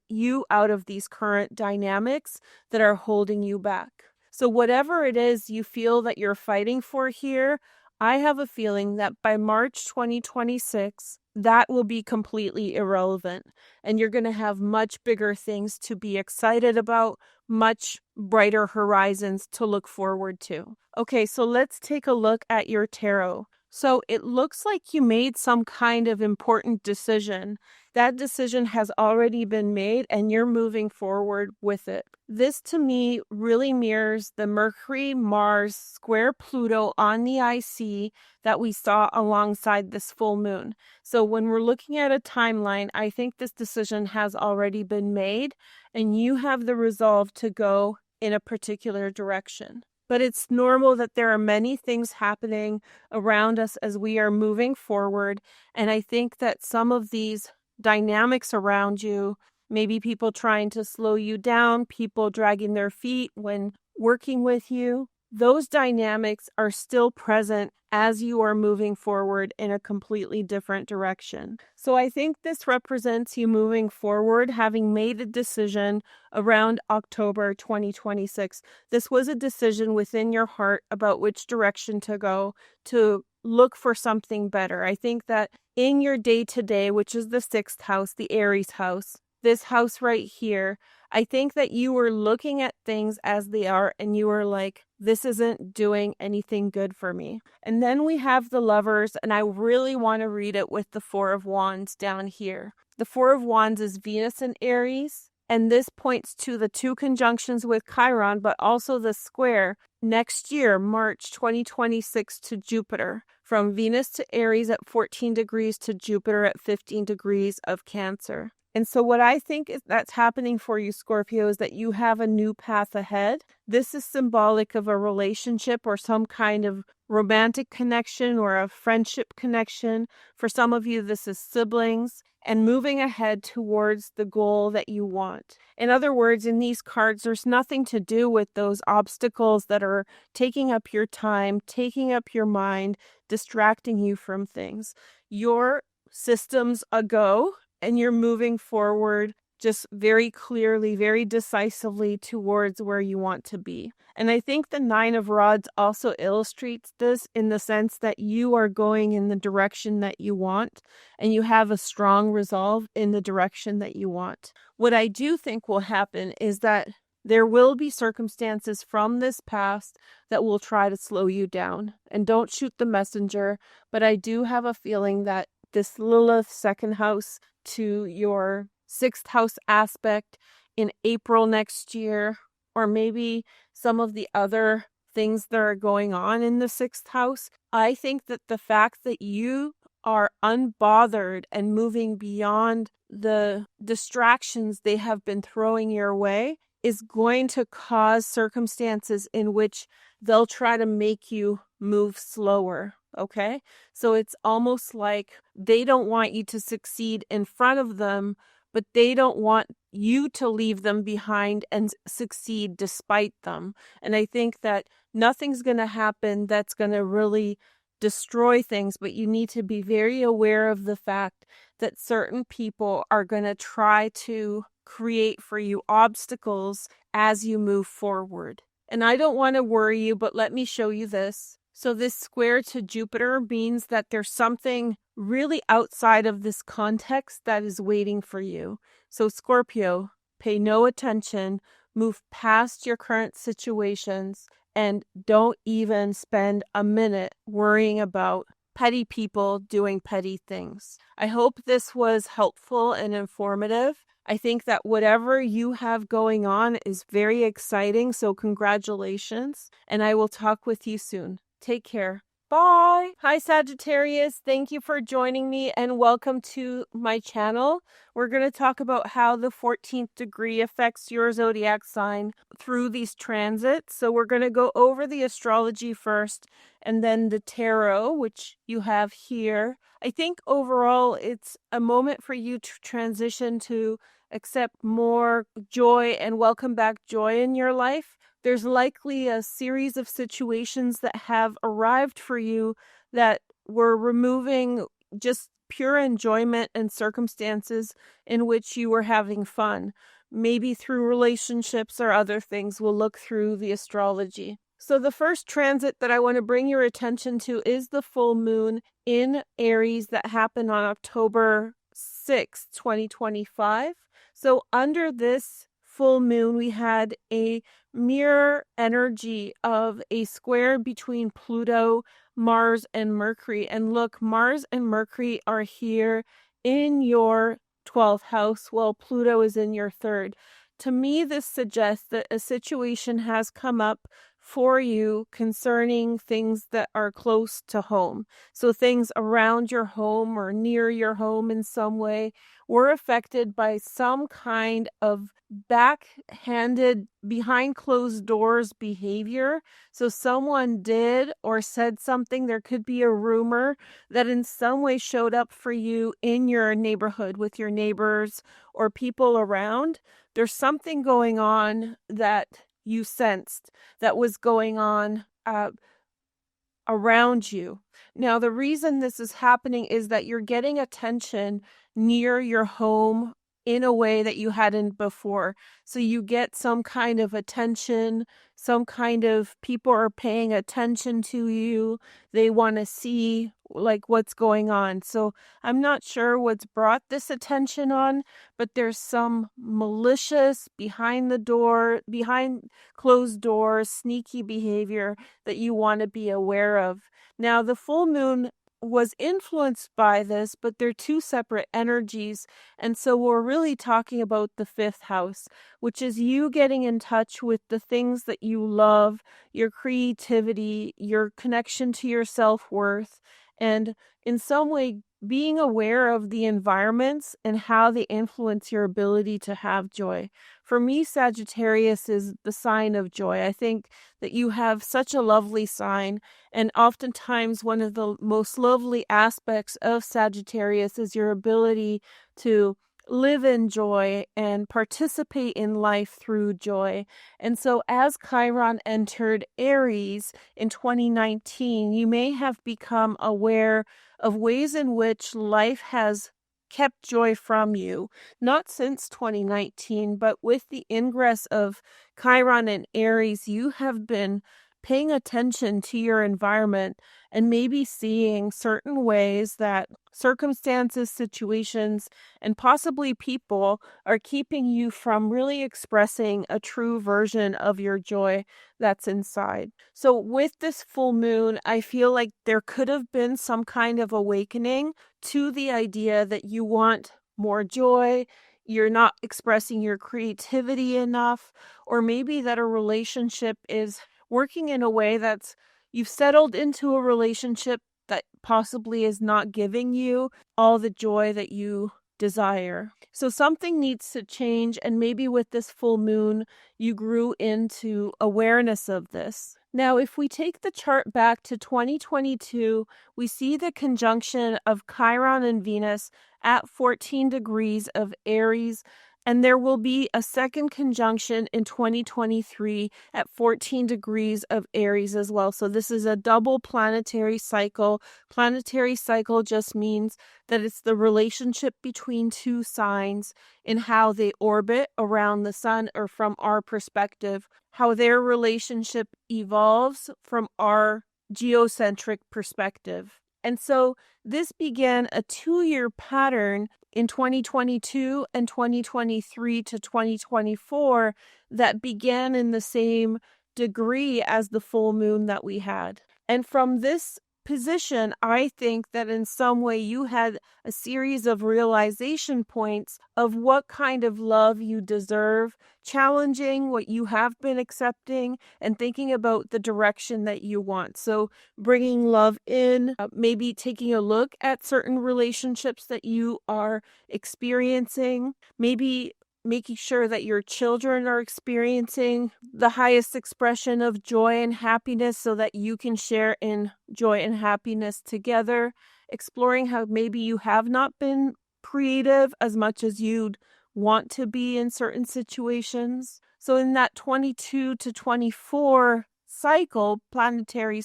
S1: you out of these current dynamics that are holding you back. So whatever it is you feel that you're fighting for here, I have a feeling that by March 2026, that will be completely irrelevant. And you're going to have much bigger things to be excited about, much brighter horizons to look forward to. Okay, so let's take a look at your tarot. So it looks like you made some kind of important decision. That decision has already been made and you're moving forward with it. This to me really mirrors the Mercury-Mars square Pluto on the IC that we saw alongside this full moon. So when we're looking at a timeline, I think this decision has already been made and you have the resolve to go in a particular direction. But it's normal that there are many things happening around us as we are moving forward. And I think that some of these dynamics around you, maybe people trying to slow you down, people dragging their feet when working with you, those dynamics are still present as you are moving forward in a completely different direction. So I think this represents you moving forward, having made a decision around October 2026. This was a decision within your heart about which direction to go to look for something better. I think that in your day-to-day, which is the 6th house, the Aries house, this house right here, I think that you were looking at things as they are and you were like, this isn't doing anything good for me. And then we have the Lovers, and I really want to read it with the Four of Wands down here. The Four of Wands is Venus and Eris, and this points to the 2 conjunctions with Chiron, but also the square next year, March 2026, to Jupiter, from Venus to Aries at 14 degrees to Jupiter at 15 degrees of Cancer. And so what I think is that's happening for you, Scorpio, is that you have a new path ahead. This is symbolic of a relationship or some kind of romantic connection or a friendship connection. For some of you, this is siblings and moving ahead towards the goal that you want. In other words, in these cards, there's nothing to do with those obstacles that are taking up your time, taking up your mind, distracting you from things. Your system's a go. And you're moving forward just very clearly, very decisively towards where you want to be. And I think the 9 of Rods also illustrates this in the sense that you are going in the direction that you want and you have a strong resolve in the direction that you want. What I do think will happen is that there will be circumstances from this past that will try to slow you down. And don't shoot the messenger, but I do have a feeling that this Lilith 2nd house to your 6th house aspect in April next year, or maybe some of the other things that are going on in the 6th house. I think that the fact that you are unbothered and moving beyond the distractions they have been throwing your way is going to cause circumstances in which they'll try to make you move slower. Okay. So it's almost like they don't want you to succeed in front of them, but they don't want you to leave them behind and succeed despite them. And I think that nothing's going to happen that's going to really destroy things, but you need to be very aware of the fact that certain people are going to try to create for you obstacles as you move forward. And I don't want to worry you, but let me show you this. So this square to Jupiter means that there's something really outside of this context that is waiting for you. So Scorpio, pay no attention, move past your current situations, and don't even spend a minute worrying about petty people doing petty things. I hope this was helpful and informative. I think that whatever you have going on is very exciting, so congratulations, and I will talk with you soon. Take care. Bye. Hi, Sagittarius. Thank you for joining me and welcome to my channel. We're going to talk about how the 14th degree affects your zodiac sign through these transits. So we're going to go over the astrology first and then the tarot, which you have here. I think overall it's a moment for you to transition to accept more joy and welcome back joy in your life. There's likely a series of situations that have arrived for you that were removing just pure enjoyment and circumstances in which you were having fun, maybe through relationships or other things. We'll look through the astrology. So the first transit that I want to bring your attention to is the full moon in Aries that happened on October 6, 2025. So under this full moon, we had a mirror energy of a square between Pluto, Mars, and Mercury. And look, Mars and Mercury are here in your 12th house, while Pluto is in your third. To me, this suggests that a situation has come up for you concerning things that are close to home. So things around your home or near your home in some way were affected by some kind of backhanded, behind closed doors behavior. So someone did or said something. There could be a rumor that in some way showed up for you in your neighborhood with your neighbors or people around. There's something going on that you sensed that was going on around you. Now, the reason this is happening is that you're getting attention near your home in a way that you hadn't before. So you get some kind of attention, some kind of people are paying attention to you. They want to see like what's going on. So I'm not sure what's brought this attention on, but there's some malicious behind closed doors, sneaky behavior that you want to be aware of. Now, the full moon was influenced by this, but they're two separate energies. And so we're really talking about the fifth house, which is you getting in touch with the things that you love, your creativity, your connection to your self-worth, and in some way being aware of the environments and how they influence your ability to have joy. For me, Sagittarius is the sign of joy. I think that you have such a lovely sign, and oftentimes one of the most lovely aspects of Sagittarius is your ability to live in joy and participate in life through joy. And so as Chiron entered Aries in 2019, you may have become aware of ways in which life has kept joy from you, not since 2019, but with the ingress of Chiron and Aries, you have been paying attention to your environment and maybe seeing certain ways that circumstances, situations, and possibly people are keeping you from really expressing a true version of your joy that's inside. So with this full moon, I feel like there could have been some kind of awakening to the idea that you want more joy, you're not expressing your creativity enough, or maybe that a relationship is working in a way that's you've settled into a relationship that possibly is not giving you all the joy that you desire. So something needs to change, and maybe with this full moon, you grew into awareness of this. Now, if we take the chart back to 2022, we see the conjunction of Chiron and Venus at 14 degrees of Aries, and there will be a second conjunction in 2023 at 14 degrees of Aries as well. So this is a double planetary cycle. Planetary cycle just means that it's the relationship between two signs in how they orbit around the sun, or from our perspective, how their relationship evolves from our geocentric perspective. And so this began a 2-year pattern in 2022 and 2023 to 2024 that began in the same degree as the full moon that we had. And from this position, I think that in some way you had a series of realization points of what kind of love you deserve, challenging what you have been accepting, and thinking about the direction that you want. So bringing love in, maybe taking a look at certain relationships that you are experiencing, maybe making sure that your children are experiencing the highest expression of joy and happiness so that you can share in joy and happiness together, exploring how maybe you have not been creative as much as you'd want to be in certain situations. So in that 22 to 24 cycle, planetary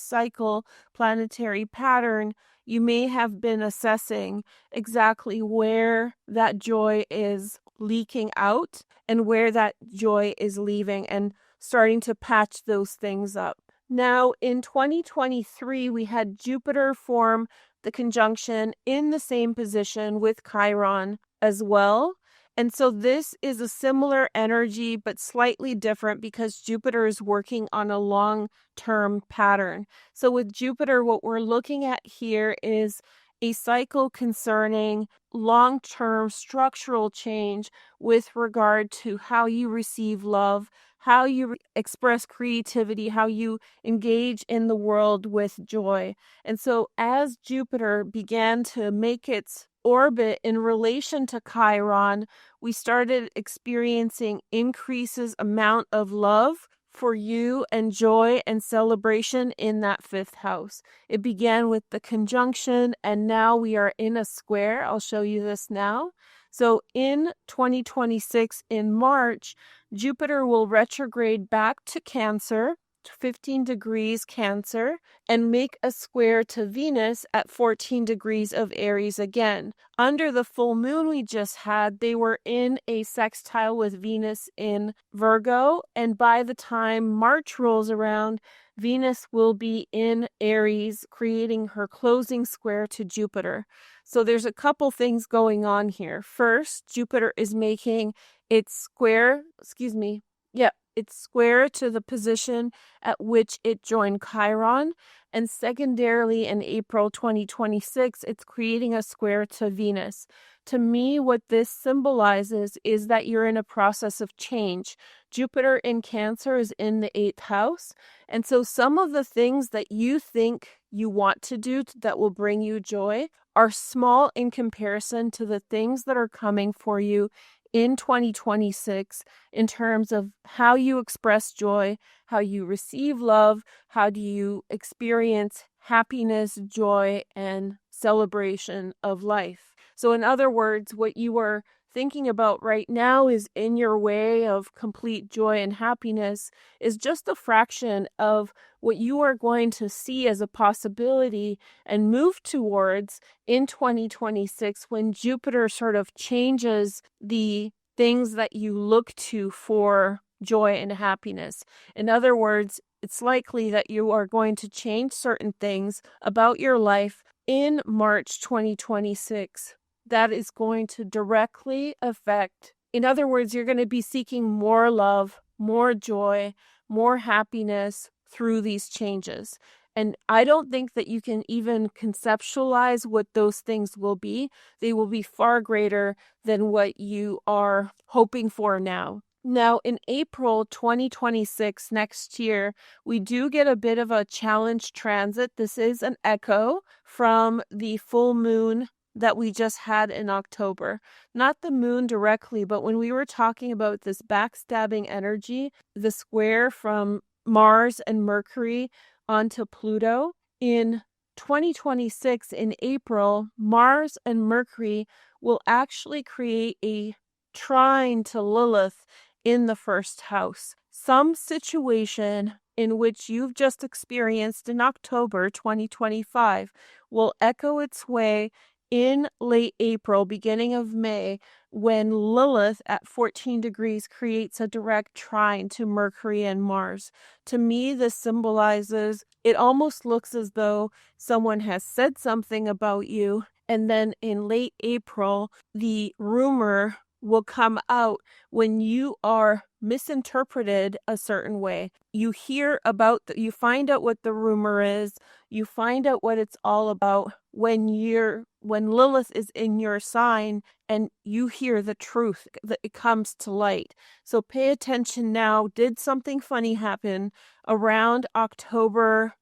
S1: pattern, you may have been assessing exactly where that joy is leaking out and where that joy is leaving, and starting to patch those things up. Now, in 2023, we had Jupiter form the conjunction in the same position with Chiron as well. And so this is a similar energy, but slightly different because Jupiter is working on a long-term pattern. So with Jupiter, what we're looking at here is a cycle concerning long-term structural change with regard to how you receive love, how you express creativity, how you engage in the world with joy. And so as Jupiter began to make its orbit in relation to Chiron, we started experiencing increases amount of love for you and joy and celebration in that 5th house. It began with the conjunction, and now we are in a square. I'll show you this now. So in 2026, in March, Jupiter will retrograde back to Cancer, 15 degrees Cancer, and make a square to Venus at 14 degrees of Aries again. Under the full moon we just had, they were in a sextile with Venus in Virgo, and by the time March rolls around, Venus will be in Aries, creating her closing square to Jupiter. So there's a couple things going on here. First, Jupiter is making its square, it's square to the position at which it joined Chiron. And secondarily, in April 2026, it's creating a square to Venus. To me, what this symbolizes is that you're in a process of change. Jupiter in Cancer is in the 8th house. And so some of the things that you think you want to do that will bring you joy are small in comparison to the things that are coming for you in 2026 in terms of how you express joy, how you receive love, how do you experience happiness, joy, and celebration of life. So in other words, what you are thinking about right now is in your way of complete joy and happiness is just a fraction of what you are going to see as a possibility and move towards in 2026 when Jupiter sort of changes the things that you look to for joy and happiness. In other words, it's likely that you are going to change certain things about your life in March 2026. That is going to directly affect, in other words, you're going to be seeking more love, more joy, more happiness through these changes. And I don't think that you can even conceptualize what those things will be. They will be far greater than what you are hoping for now. Now, in April 2026, next year, we do get a bit of a challenge transit. This is an echo from the full moon that we just had in October. Not the moon directly, but when we were talking about this backstabbing energy, the square from Mars and Mercury onto Pluto, in 2026, in April, Mars and Mercury will actually create a trine to Lilith in the first house. Some situation in which you've just experienced in October 2025 will echo its way in late April, beginning of May, when Lilith at 14 degrees creates a direct trine to Mercury and Mars. To me, this symbolizes, it almost looks as though someone has said something about you, and then in late April, the rumor will come out when you are misinterpreted a certain way. You hear about, you find out what the rumor is, you find out what it's all about when Lilith is in your sign and you hear the truth, that it comes to light. So pay attention now. Did something funny happen around October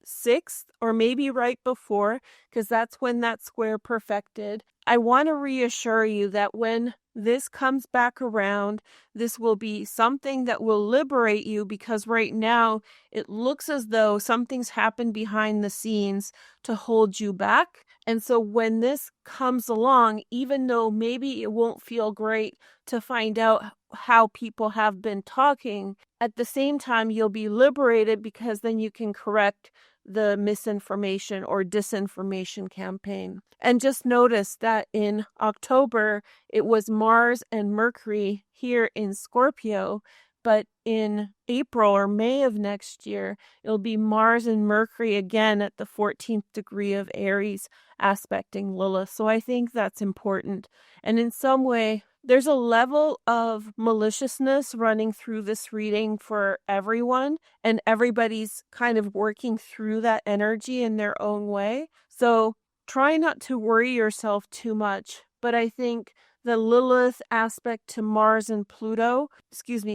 S1: 6th or maybe right before, because that's when that square perfected? I want to reassure you that when this comes back around, this will be something that will liberate you, because right now it looks as though something's happened behind the scenes to hold you back. And so when this comes along, even though maybe it won't feel great to find out how people have been talking, at the same time you'll be liberated, because then you can correct the misinformation or disinformation campaign. And just notice that in October, it was Mars and Mercury here in Scorpio, but in April or May of next year, it'll be Mars and Mercury again at the 14th degree of Aries, aspecting Lilith. So I think that's important. And in some way, there's a level of maliciousness running through this reading for everyone, and everybody's kind of working through that energy in their own way. So try not to worry yourself too much. But I think the Lilith aspect to Mars and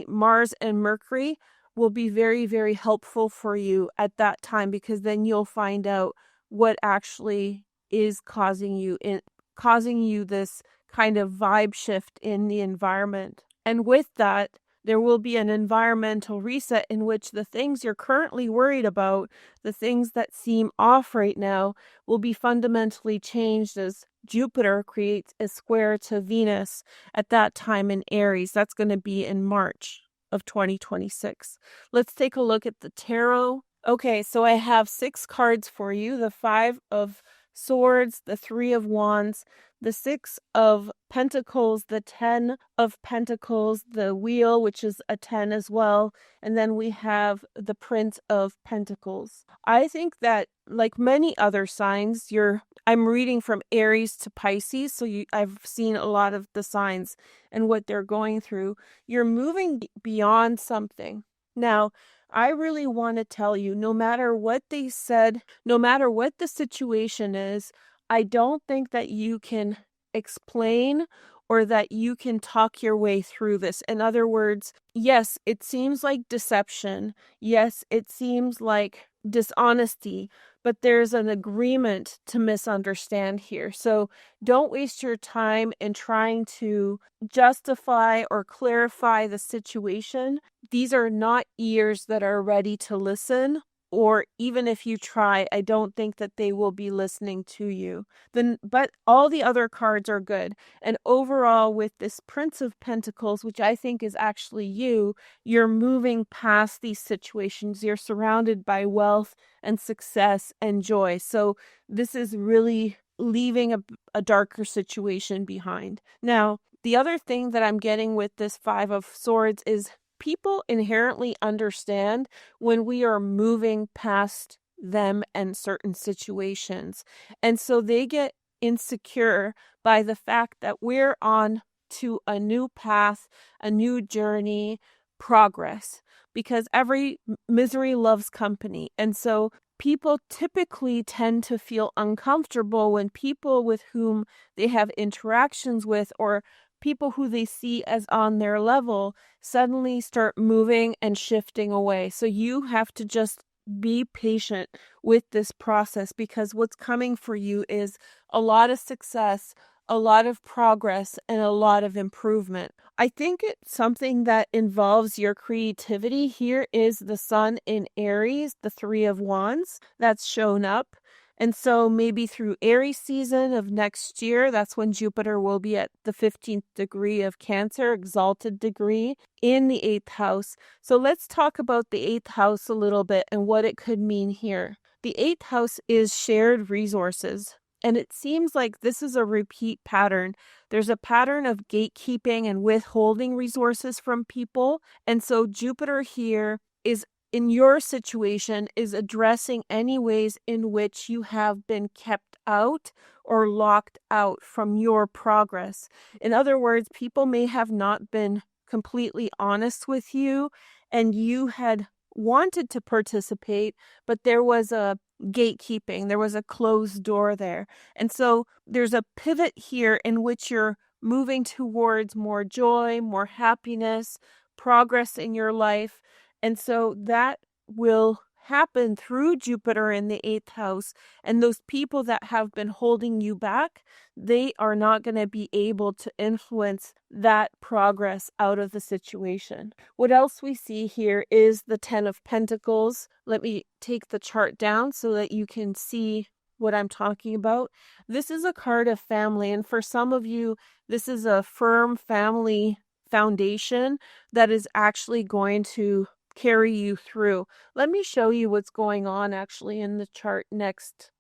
S1: Mars and Mercury will be very, very helpful for you at that time, because then you'll find out what actually is causing you this kind of vibe shift in the environment. And with that, there will be an environmental reset in which the things you're currently worried about, the things that seem off right now, will be fundamentally changed as Jupiter creates a square to Venus at that time in Aries. That's going to be in March of 2026. Let's take a look at the tarot. Okay, so I have 6 cards for you: the 5 of Swords, the 3 of Wands, the 6 of Pentacles, the 10 of Pentacles, the Wheel, which is a 10 as well, and then we have the Prince of Pentacles. I think that, like many other signs, I'm reading from Aries to Pisces, so I've seen a lot of the signs and what they're going through. You're moving beyond something. Now, I really want to tell you, no matter what they said, no matter what the situation is, I don't think that you can explain or that you can talk your way through this. In other words, yes, it seems like deception. Yes, it seems like dishonesty, but there's an agreement to misunderstand here. So don't waste your time in trying to justify or clarify the situation. These are not ears that are ready to listen, or even if you try, I don't think that they will be listening to you. But all the other cards are good. And overall, with this Prince of Pentacles, which I think is actually you're moving past these situations. You're surrounded by wealth and success and joy. So this is really leaving a darker situation behind. Now, the other thing that I'm getting with this 5 of Swords is people inherently understand when we are moving past them and certain situations. And so they get insecure by the fact that we're on to a new path, a new journey, progress, because every misery loves company. And so people typically tend to feel uncomfortable when people with whom they have interactions with or people who they see as on their level suddenly start moving and shifting away. So you have to just be patient with this process, because what's coming for you is a lot of success, a lot of progress, and a lot of improvement. I think it's something that involves your creativity. Here is the sun in Aries, the Three of Wands that's shown up. And so maybe through Aries season of next year, that's when Jupiter will be at the 15th degree of Cancer, exalted degree in the 8th house. So let's talk about the 8th house a little bit and what it could mean here. The 8th house is shared resources. And it seems like this is a repeat pattern. There's a pattern of gatekeeping and withholding resources from people. And so Jupiter here is, in your situation, is addressing any ways in which you have been kept out or locked out from your progress. In other words, people may have not been completely honest with you, and you had wanted to participate, but there was a gatekeeping, there was a closed door there. And so there's a pivot here in which you're moving towards more joy, more happiness, progress in your life. And so that will happen through Jupiter in the 8th house. And those people that have been holding you back, they are not going to be able to influence that progress out of the situation. What else we see here is the 10 of Pentacles. Let me take the chart down so that you can see what I'm talking about. This is a card of family. And for some of you, this is a firm family foundation that is actually going to carry you through. Let me show you what's going on actually in the chart next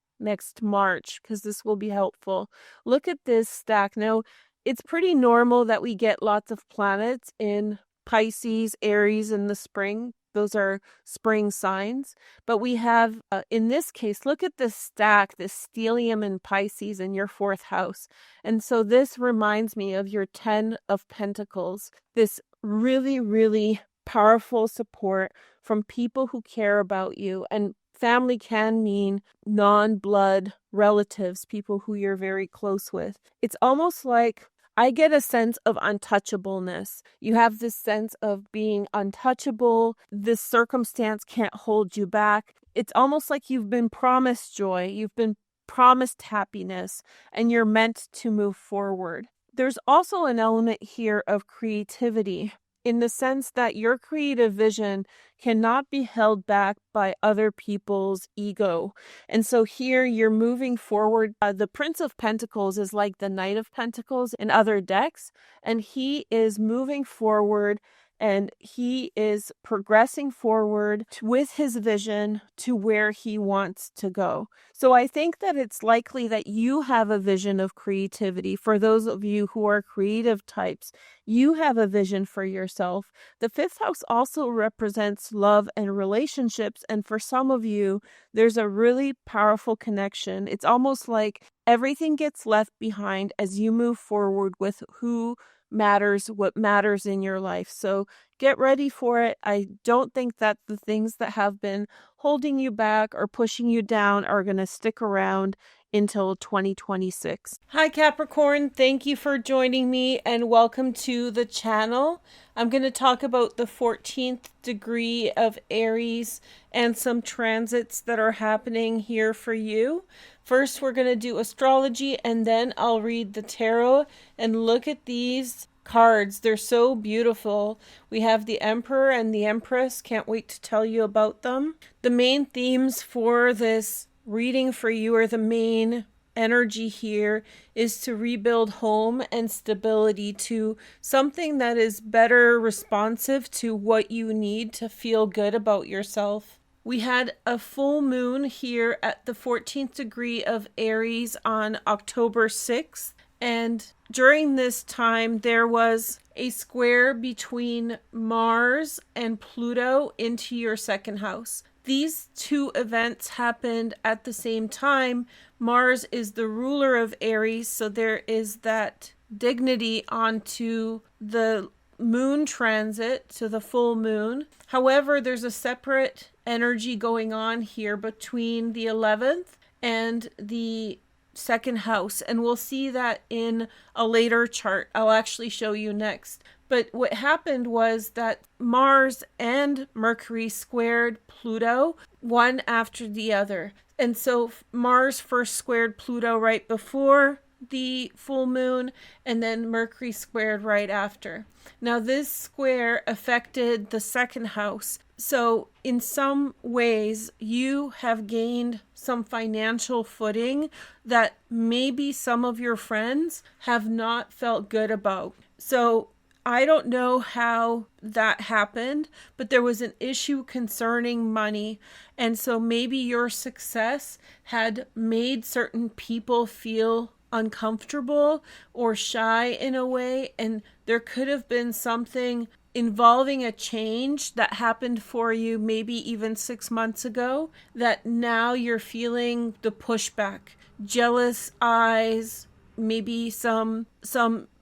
S1: March, because this will be helpful. Look at this stack. Now, it's pretty normal that we get lots of planets in Pisces, Aries in the spring. Those are spring signs. But we have, in this case, look at this stack, this stellium in Pisces in your 4th house. And so this reminds me of your 10 of Pentacles, this really, really powerful support from people who care about you. And family can mean non-blood relatives, people who you're very close with. It's almost like I get a sense of untouchableness. You have this sense of being untouchable. This circumstance can't hold you back. It's almost like you've been promised joy. You've been promised happiness, and you're meant to move forward. There's also an element here of creativity, in the sense that your creative vision cannot be held back by other people's ego. And so here you're moving forward. The Prince of Pentacles is like the Knight of Pentacles in other decks, and he is moving forward, and he is progressing forward with his vision to where he wants to go. So I think that it's likely that you have a vision of creativity. For those of you who are creative types, you have a vision for yourself. The 5th house also represents love and relationships. And for some of you, there's a really powerful connection. It's almost like everything gets left behind as you move forward with who matters, what matters in your life. So get ready for it. I don't think that the things that have been holding you back or pushing you down are going to stick around until 2026. Hi Capricorn, thank you for joining me and welcome to the channel. I'm going to talk about the 14th degree of Aries and some transits that are happening here for you. First, we're going to do astrology, and then I'll read the tarot. And look at these cards. They're so beautiful. We have the Emperor and the Empress. Can't wait to tell you about them. The main themes for this reading for you, or the main energy here, is to rebuild home and stability to something that is better responsive to what you need to feel good about yourself. We had a full moon here at the 14th degree of Aries on October 6th. And during this time, there was a square between Mars and Pluto into your 2nd house. These two events happened at the same time. Mars is the ruler of Aries, so there is that dignity onto the moon transit, to the full moon. However, there's a separate energy going on here between the 11th and the second house, and we'll see that in a later chart. I'll actually show you next. But what happened was that Mars and Mercury squared Pluto, one after the other. And so Mars first squared Pluto right before the full moon, and then Mercury squared right after. Now this square affected the second house. So in some ways you have gained some financial footing that maybe some of your friends have not felt good about. So I don't know how that happened, but there was an issue concerning money. And so maybe your success had made certain people feel uncomfortable or shy in a way. And there could have been something involving a change that happened for you maybe even 6 months ago that now you're feeling the pushback, jealous eyes, maybe some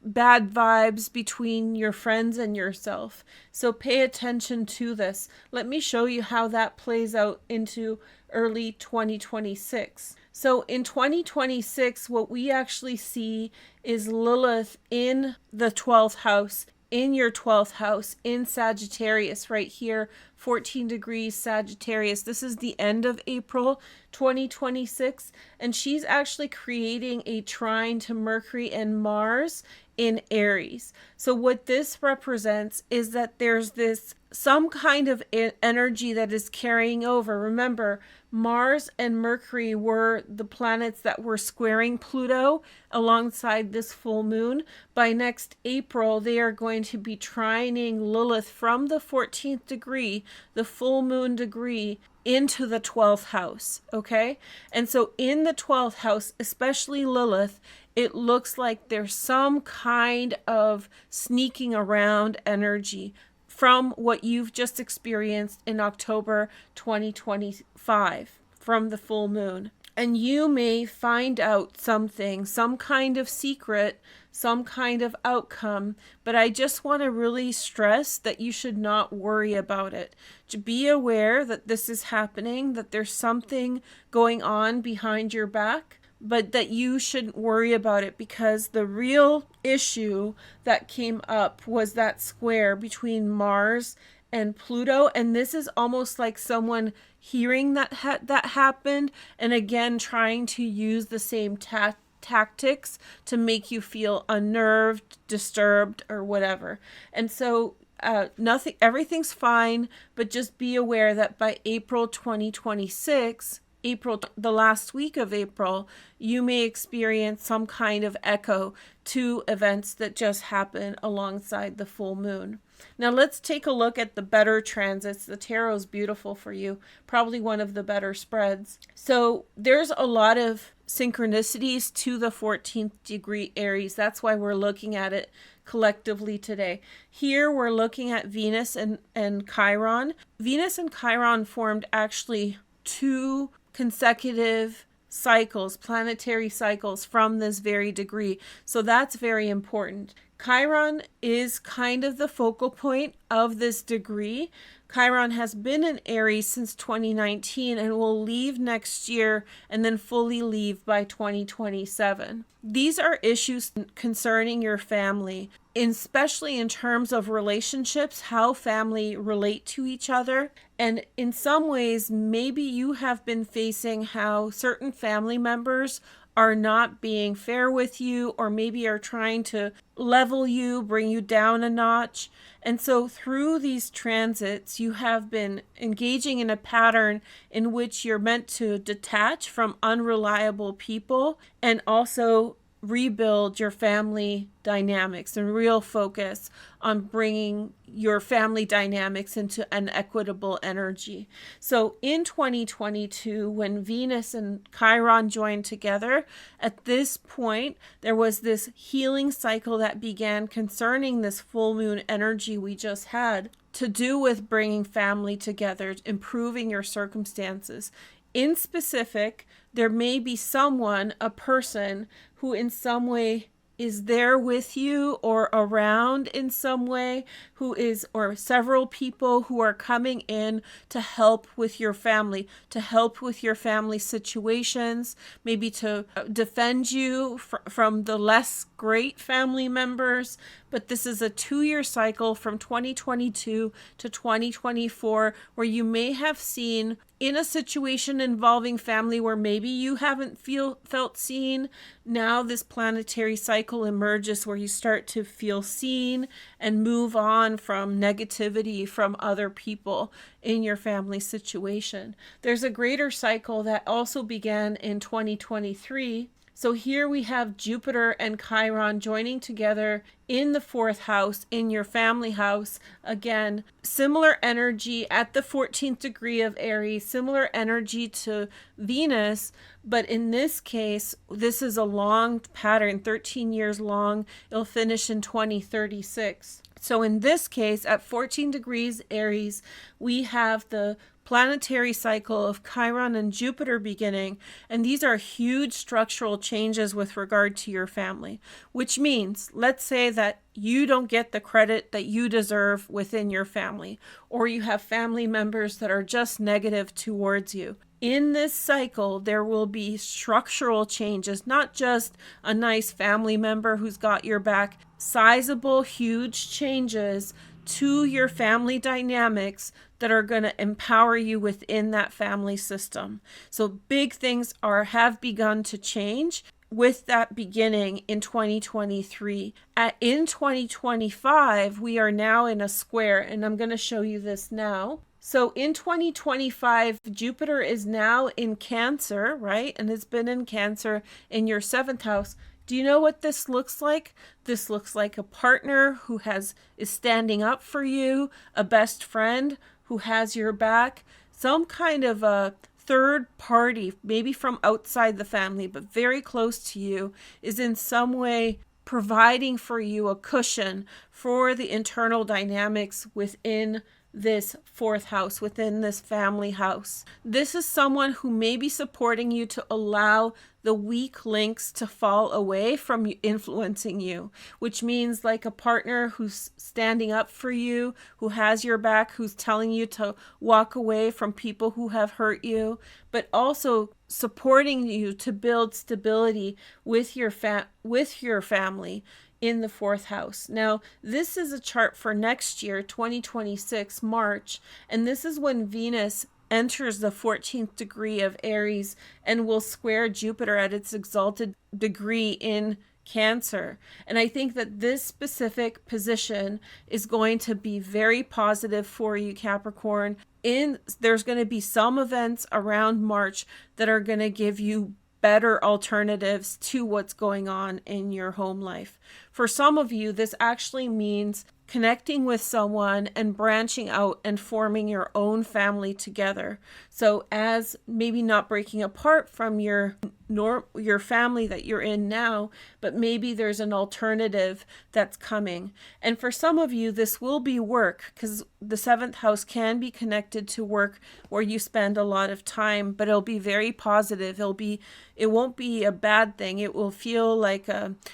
S1: bad vibes between your friends and yourself. So pay attention to this. Let me show you how that plays out into early 2026. So in 2026, what we actually see is Lilith in the 12th house, in your 12th house, in Sagittarius right here, 14 degrees Sagittarius. This is the end of April 2026, and she's actually creating a trine to Mercury and Mars in Eris. So what this represents is that there's some kind of energy that is carrying over. Remember, Mars and Mercury were the planets that were squaring Pluto alongside this full moon. By next April, they are going to be trining Lilith from the 14th degree, the full moon degree, into the 12th house, okay? And so in the 12th house, especially Lilith, it looks like there's some kind of sneaking around energy from what you've just experienced in October 2025 from the full moon. And you may find out something, some kind of secret, some kind of outcome, but I just want to really stress that you should not worry about it. To be aware that this is happening, that there's something going on behind your back, but that you shouldn't worry about it, because the real issue that came up was that square between Mars and Pluto. And this is almost like someone hearing that happened and again trying to use the same tactics to make you feel unnerved, disturbed, or whatever. And so everything's fine, but just be aware that by April 2026, the last week of April, you may experience some kind of echo to events that just happen alongside the full moon. Now let's take a look at the better transits. The tarot is beautiful for you, probably one of the better spreads. So there's a lot of synchronicities to the 14th degree Aries. That's why we're looking at it collectively today. Here we're looking at Venus and Chiron. Venus and Chiron formed actually 2 consecutive cycles, planetary cycles from this very degree. So that's very important. Chiron is kind of the focal point of this degree. Chiron has been in Aries since 2019 and will leave next year and then fully leave by 2027. These are issues concerning your family, especially in terms of relationships, how family relate to each other. And in some ways, maybe you have been facing how certain family members are not being fair with you, or maybe are trying to level you, bring you down a notch. And so through these transits, you have been engaging in a pattern in which you're meant to detach from unreliable people and also rebuild your family dynamics and real focus on bringing your family dynamics into an equitable energy. So in 2022, when Venus and Chiron joined together, at this point, there was this healing cycle that began concerning this full moon energy we just had, to do with bringing family together, improving your circumstances. In specific, there may be someone, a person, who in some way is there with you or around in some way, or several people who are coming in to help with your family, to help with your family situations, maybe to defend you from the less great family members. But this is a 2-year cycle from 2022 to 2024 where you may have seen in a situation involving family where maybe you haven't felt seen. Now this planetary cycle emerges where you start to feel seen and move on from negativity from other people in your family situation. There's a greater cycle that also began in 2023. So here we have Jupiter and Chiron joining together in the 4th house, in your family house. Again, similar energy at the 14th degree of Aries, similar energy to Venus, but in this case, this is a long pattern, 13 years long. It'll finish in 2036. So in this case, at 14 degrees Aries, we have the planetary cycle of Chiron and Jupiter beginning, and these are huge structural changes with regard to your family, which means, let's say that you don't get the credit that you deserve within your family, or you have family members that are just negative towards you. In this cycle, there will be structural changes, not just a nice family member who's got your back, sizable, huge changes to your family dynamics that are going to empower you within that family system. So big things have begun to change with that beginning in 2023. In 2025, we are now in a square, and I'm going to show you this now. So in 2025, Jupiter is now in Cancer, right? And it's been in Cancer in your 7th house. Do you know what this looks like? This looks like a partner who is standing up for you, a best friend who has your back, some kind of a third party, maybe from outside the family, but very close to you, is in some way providing for you a cushion for the internal dynamics within this 4th house, within this family house. This is someone who may be supporting you to allow the weak links to fall away from influencing you, which means like a partner who's standing up for you, who has your back, who's telling you to walk away from people who have hurt you, but also supporting you to build stability with your family in the 4th house. Now, this is a chart for next year, 2026, March, and this is when Venus enters the 14th degree of Aries and will square Jupiter at its exalted degree in Cancer. And I think that this specific position is going to be very positive for you, Capricorn. There's going to be some events around March that are going to give you better alternatives to what's going on in your home life. For some of you, this actually means connecting with someone and branching out and forming your own family together. So as maybe not breaking apart from your family that you're in now, but maybe there's an alternative that's coming. And for some of you, this will be work, because the 7th house can be connected to work where you spend a lot of time, but it'll be very positive. It won't be a bad thing. It will feel like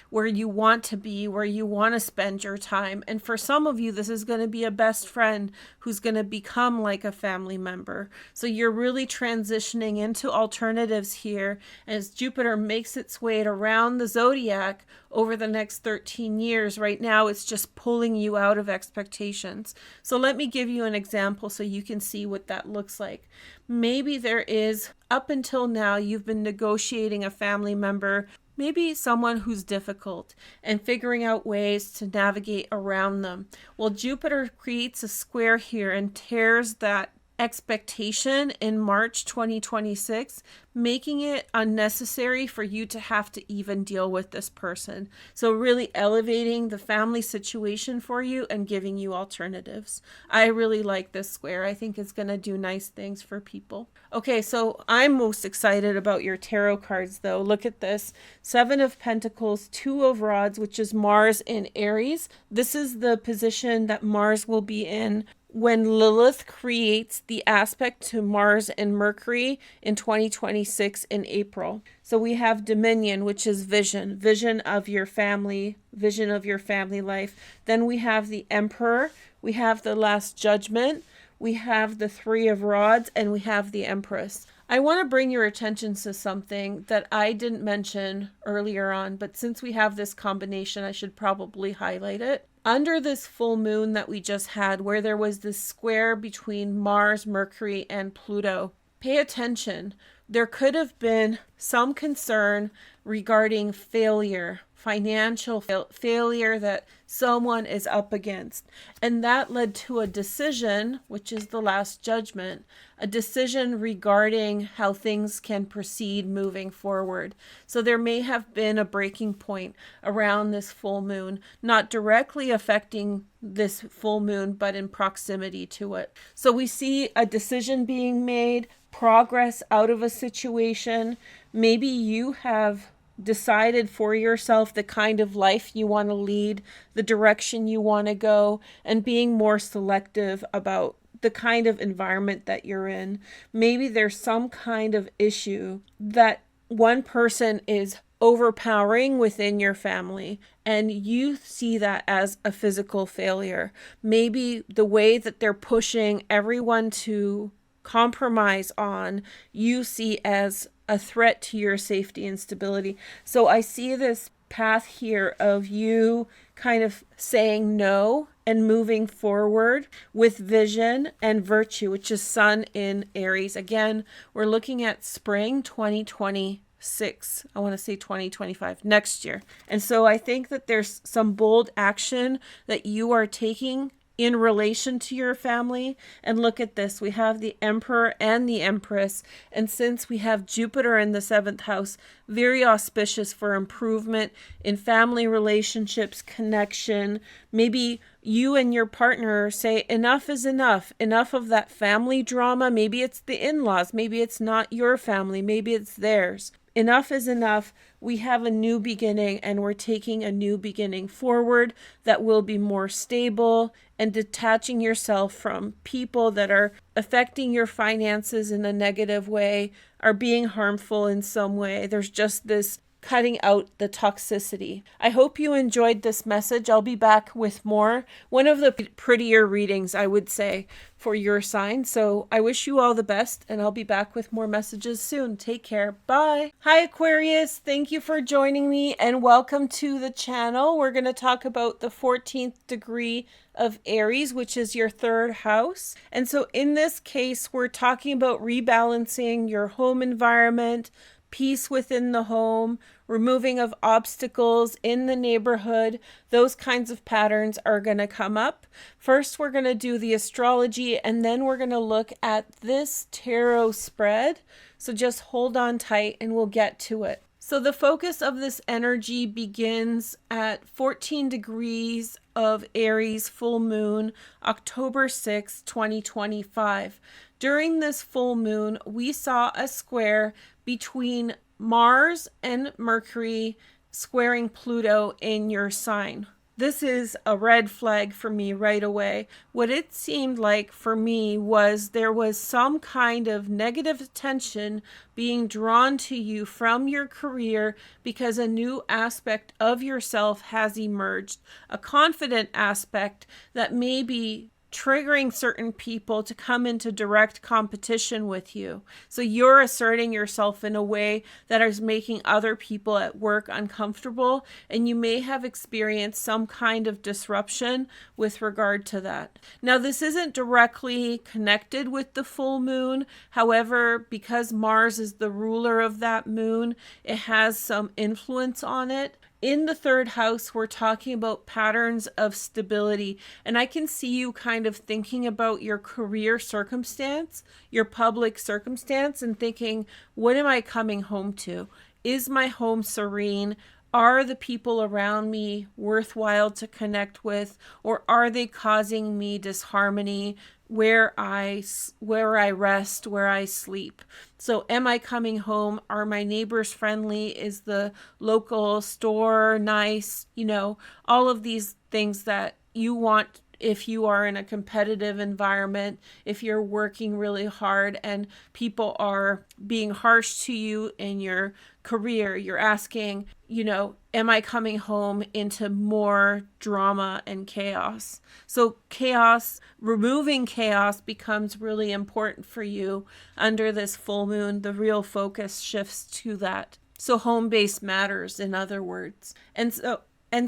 S1: where you want to be, where you want to spend your time. And for some of you, this is going to be a best friend who's going to become like a family member. So you're really transitioning into alternatives here as Jupiter makes its way around the Zodiac over the next 13 years. Right now, it's just pulling you out of expectations. So let me give you an example so you can see what that looks like. Maybe there is, up until now, you've been negotiating a family member, maybe someone who's difficult, and figuring out ways to navigate around them. Well, Jupiter creates a square here and tears that expectation in March 2026, making it unnecessary for you to have to even deal with this person. So really elevating the family situation for you and giving you alternatives. I really like this square. I think it's going to do nice things for people. Okay, so I'm most excited about your tarot cards though. Look at this. 7 of Pentacles, 2 of Rods, which is Mars in Aries. This is the position that Mars will be in when Lilith creates the aspect to Mars and Mercury in 2026 in April. So we have dominion, which is vision of your family, vision of your family life. Then we have the Emperor, we have the Last Judgment, we have the Three of Rods, and we have the Empress. I want to bring your attention to something that I didn't mention earlier on, but since we have this combination, I should probably highlight it. Under this full moon that we just had, where there was this square between Mars, Mercury, and Pluto, pay attention. There could have been some concern regarding failure, financial failure that someone is up against. And that led to a decision, which is the Last Judgment, a decision regarding how things can proceed moving forward. So there may have been a breaking point around this full moon, not directly affecting this full moon, but in proximity to it. So we see a decision being made, progress out of a situation. Maybe you have decided for yourself the kind of life you want to lead, the direction you want to go, and being more selective about the kind of environment that you're in. Maybe there's some kind of issue that one person is overpowering within your family, and you see that as a physical failure. Maybe the way that they're pushing everyone to compromise on, you see as a threat to your safety and stability. So I see this path here of you kind of saying no and moving forward with vision and virtue, which is Sun in Aries. Again, we're looking at spring 2026. I want to say 2025, next year. And so I think that there's some bold action that you are taking in relation to your family. And look at this, we have the Emperor and the Empress, and since we have Jupiter in the 7th house, very auspicious for improvement in family relationships, connection. Maybe you and your partner say enough is enough of that family drama. Maybe it's the in-laws, maybe it's not your family, maybe it's theirs. Enough is enough. We have a new beginning, and we're taking a new beginning forward that will be more stable, and detaching yourself from people that are affecting your finances in a negative way, are being harmful in some way. There's just this cutting out the toxicity. I hope you enjoyed this message. I'll be back with more. One of the prettier readings, I would say, for your sign. So I wish you all the best, and I'll be back with more messages soon. Take care. Bye. Hi, Aquarius. Thank you for joining me, and welcome to the channel. We're going to talk about the 14th degree of Aries, which is your 3rd house. And so in this case, we're talking about rebalancing your home environment, peace within the home, removing of obstacles in the neighborhood. Those kinds of patterns are going to come up. First, we're going to do the astrology, and then we're going to look at this tarot spread. So just hold on tight and we'll get to it. So the focus of this energy begins at 14 degrees of Aries full moon, October 6, 2025. During this full moon, we saw a square between Mars and Mercury squaring Pluto in your sign. This is a red flag for me right away. What it seemed like for me was there was some kind of negative attention being drawn to you from your career because a new aspect of yourself has emerged, a confident aspect that may be triggering certain people to come into direct competition with you. So you're asserting yourself in a way that is making other people at work uncomfortable, and you may have experienced some kind of disruption with regard to that. Now, this isn't directly connected with the full moon. However, because Mars is the ruler of that moon, it has some influence on it. In the 3rd house, we're talking about patterns of stability, and I can see you kind of thinking about your career circumstance, your public circumstance, and thinking, what am I coming home to? Is my home serene? Are the people around me worthwhile to connect with, or are they causing me disharmony where I rest, where I sleep? So am I coming home? Are my neighbors friendly? Is the local store nice? You know, all of these things that you want if you are in a competitive environment, if you're working really hard and people are being harsh to you in your career, you're asking, am I coming home into more drama and chaos? So removing chaos becomes really important for you under this full moon. The real focus shifts to that. So home base matters, in other words. And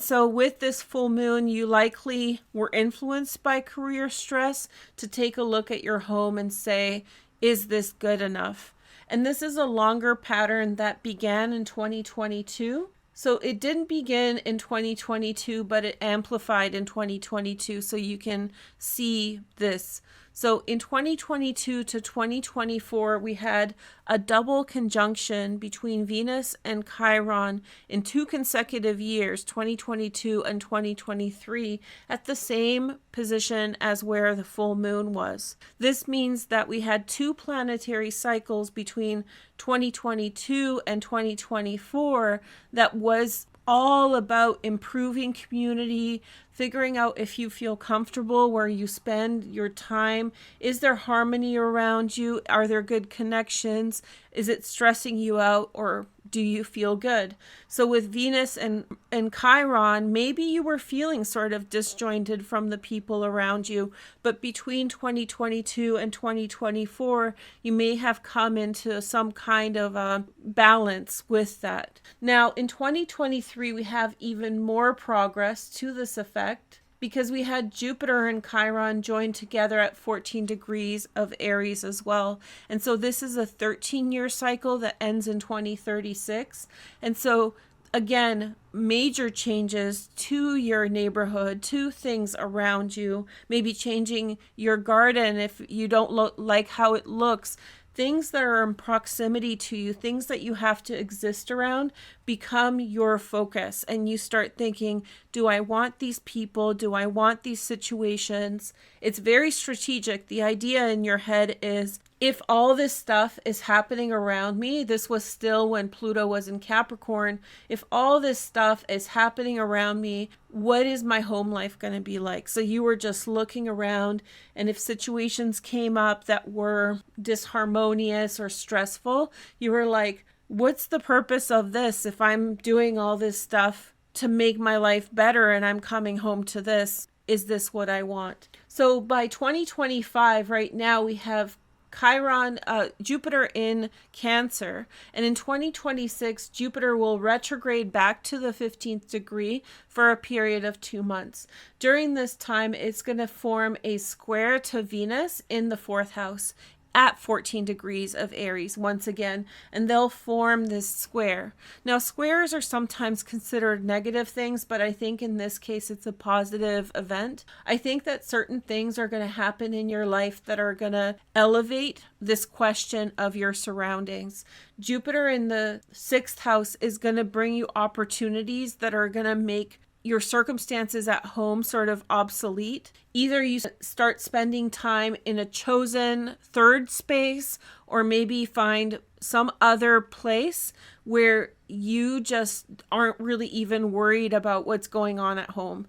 S1: so with this full moon, you likely were influenced by career stress to take a look at your home and say, is this good enough? And this is a longer pattern that began in 2022. So it didn't begin in 2022, but it amplified in 2022. So you can see this. So in 2022 to 2024, we had a double conjunction between Venus and Chiron in 2 consecutive years, 2022 and 2023, at the same position as where the full moon was. This means that we had 2 planetary cycles between 2022 and 2024 that was all about improving community, figuring out if you feel comfortable where you spend your time. Is there harmony around you? Are there good connections? Is it stressing you out, or do you feel good? So with Venus and Chiron, maybe you were feeling sort of disjointed from the people around you, but between 2022 and 2024, you may have come into some kind of a balance with that. Now, in 2023, we have even more progress to this effect, because we had Jupiter and Chiron join together at 14 degrees of Aries as well. And so this is a 13-year cycle that ends in 2036. And so again, major changes to your neighborhood, to things around you, maybe changing your garden if you don't like how it looks. Things that are in proximity to you, things that you have to exist around, become your focus. And you start thinking, do I want these people? Do I want these situations? It's very strategic. The idea in your head is, if all this stuff is happening around me, this was still when Pluto was in Capricorn, if all this stuff is happening around me, what is my home life going to be like? So you were just looking around, and if situations came up that were disharmonious or stressful, you were like, what's the purpose of this if I'm doing all this stuff to make my life better and I'm coming home to this? Is this what I want? So by 2025, right now, we have Jupiter in Cancer, and in 2026 Jupiter will retrograde back to the 15th degree for a period of 2 months. During this time, it's going to form a square to Venus in the 4th house at 14 degrees of Aries once again, and they'll form this square. Now, squares are sometimes considered negative things, but I think in this case it's a positive event. I think that certain things are going to happen in your life that are going to elevate this question of your surroundings. Jupiter in the 6th house is going to bring you opportunities that are going to make your circumstances at home sort of obsolete. Either you start spending time in a chosen third space, or maybe find some other place where you just aren't really even worried about what's going on at home,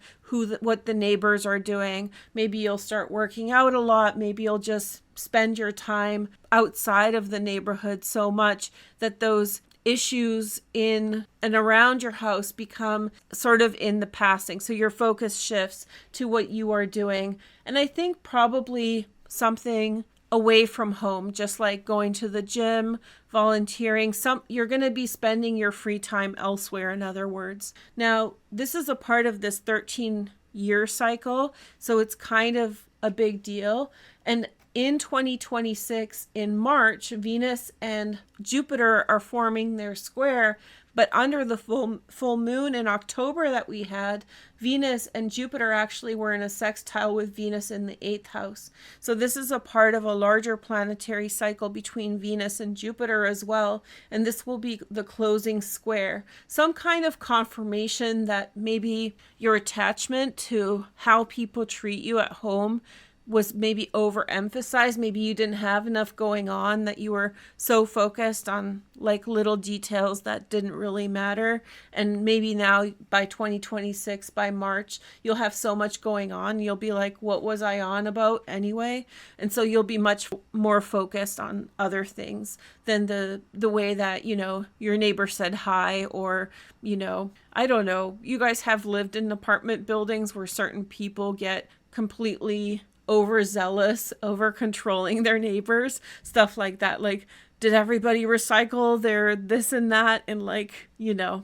S1: what the neighbors are doing. Maybe you'll start working out a lot. Maybe you'll just spend your time outside of the neighborhood so much that those issues in and around your house become sort of in the passing. So your focus shifts to what you are doing. And I think probably something away from home, just like going to the gym, volunteering. You're going to be spending your free time elsewhere, in other words. Now, this is a part of this 13-year cycle, so it's kind of a big deal. And in 2026, in March, Venus and Jupiter are forming their square, but under the full moon in October that we had, Venus and Jupiter actually were in a sextile with Venus in the 8th house. So this is a part of a larger planetary cycle between Venus and Jupiter as well, and this will be the closing square. Some kind of confirmation that maybe your attachment to how people treat you at home was maybe overemphasized. Maybe you didn't have enough going on, that you were so focused on like little details that didn't really matter. And maybe now by 2026, by March, you'll have so much going on. You'll be like, what was I on about anyway? And so you'll be much more focused on other things than the way that, you know, your neighbor said hi, or, you know, I don't know. You guys have lived in apartment buildings where certain people get completely overzealous, over controlling their neighbors, stuff like that. Like, did everybody recycle their this and that, and like, you know,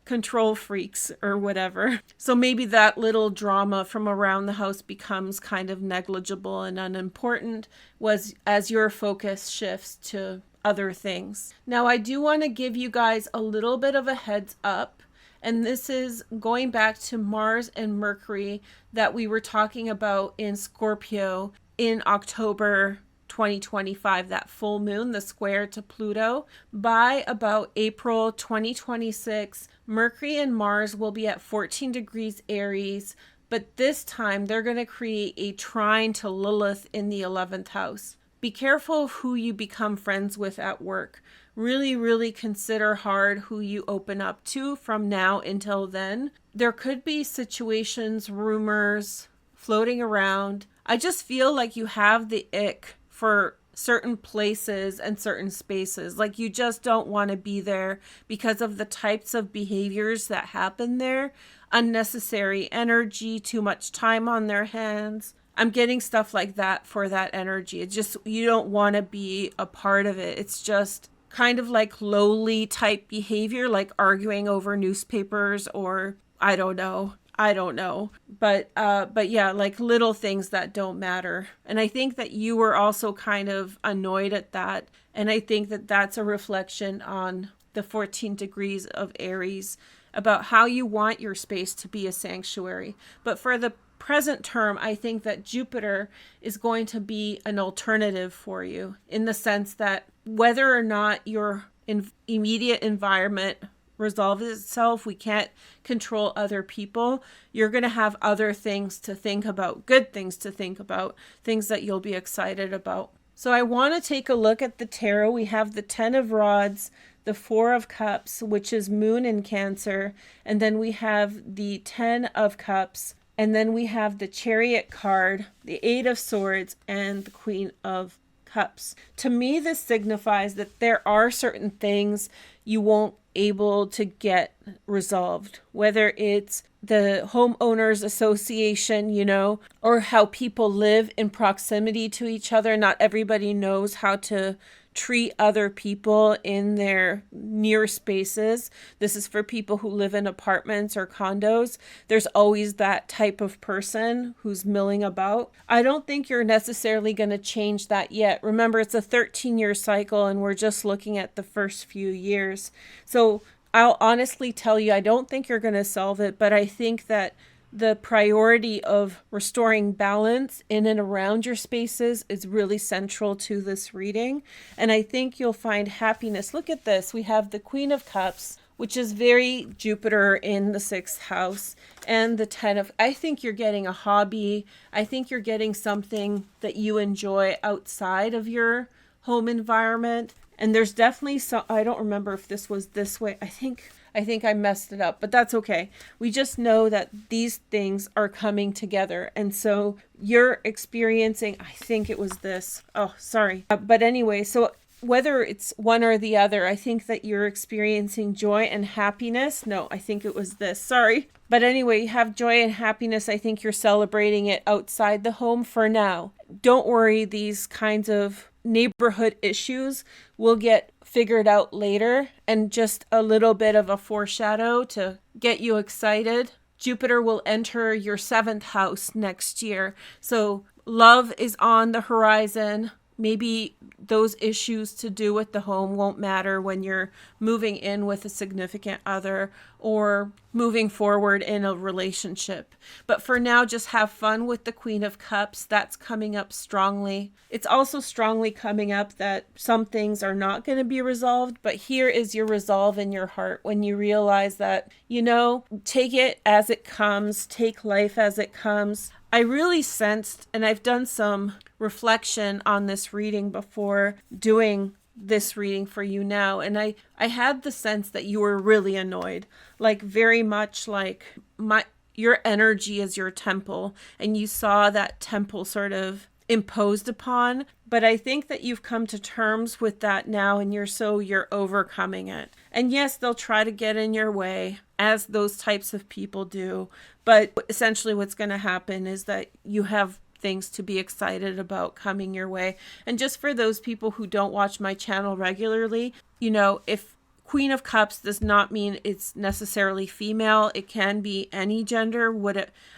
S1: control freaks or whatever. So maybe that little drama from around the house becomes kind of negligible and unimportant as your focus shifts to other things. Now, I do want to give you guys a little bit of a heads up. And this is going back to Mars and Mercury that we were talking about in Scorpio in October 2025, that full moon, the square to Pluto. By about April 2026, Mercury and Mars will be at 14 degrees Aries, but this time they're going to create a trine to Lilith in the 11th house. Be careful of who you become friends with at work. Really, really consider hard who you open up to from now until then. There could be situations, rumors floating around. I just feel like you have the ick for certain places and certain spaces. Like, you just don't want to be there because of the types of behaviors that happen there. Unnecessary energy, too much time on their hands. I'm getting stuff like that for that energy. It's just, you don't want to be a part of it. It's just kind of like lowly type behavior, like arguing over newspapers, or I don't know. But yeah, like little things that don't matter. And I think that you were also kind of annoyed at that. And I think that that's a reflection on the 14 degrees of Aries, about how you want your space to be a sanctuary. But for the present term, I think that Jupiter is going to be an alternative for you, in the sense that whether or not your immediate environment resolves itself, we can't control other people, you're going to have other things to think about, good things to think about, things that you'll be excited about. So I want to take a look at the tarot. We have the 10 of Rods, the 4 of Cups, which is Moon in Cancer, and then we have the 10 of Cups, and then we have the Chariot card, the 8 of Swords, and the Queen of Cups. To me, this signifies that there are certain things you won't able to get resolved, whether it's the homeowners association, you know, or how people live in proximity to each other. Not everybody knows how to treat other people in their near spaces. This is for people who live in apartments or condos. There's always that type of person who's milling about. I don't think you're necessarily going to change that yet. Remember, it's a 13-year cycle, and we're just looking at the first few years. So I'll honestly tell you, I don't think you're going to solve it, but I think that the priority of restoring balance in and around your spaces is really central to this reading. And I think you'll find happiness. Look at this. We have the Queen of Cups, which is very Jupiter in the 6th house, and the 10 of, I think you're getting a hobby. I think you're getting something that you enjoy outside of your home environment. And there's definitely some, I don't remember if this was this way. I think I messed it up, but that's okay. We just know that these things are coming together. And so you're experiencing, I think it was this. Oh, sorry. But anyway, so whether it's one or the other, I think that you're experiencing joy and happiness. No, I think it was this. Sorry. But anyway, you have joy and happiness. I think you're celebrating it outside the home for now. Don't worry, these kinds of neighborhood issues will get figured out later, and just a little bit of a foreshadow to get you excited. Jupiter will enter your 7th house next year. So love is on the horizon. Maybe those issues to do with the home won't matter when you're moving in with a significant other, or moving forward in a relationship. But for now, just have fun with the Queen of Cups. That's coming up strongly. It's also strongly coming up that some things are not going to be resolved, but here is your resolve in your heart when you realize that, you know, take it as it comes, take life as it comes. I really sensed, and I've done some reflection on this reading before doing this reading for you now, and I had the sense that you were really annoyed, like very much like your energy is your temple, and you saw that temple sort of imposed upon. But I think that you've come to terms with that now, and you're overcoming it. And yes, they'll try to get in your way, as those types of people do, but essentially what's going to happen is that you have things to be excited about coming your way. And just for those people who don't watch my channel regularly, you know, if Queen of Cups does not mean it's necessarily female, it can be any gender.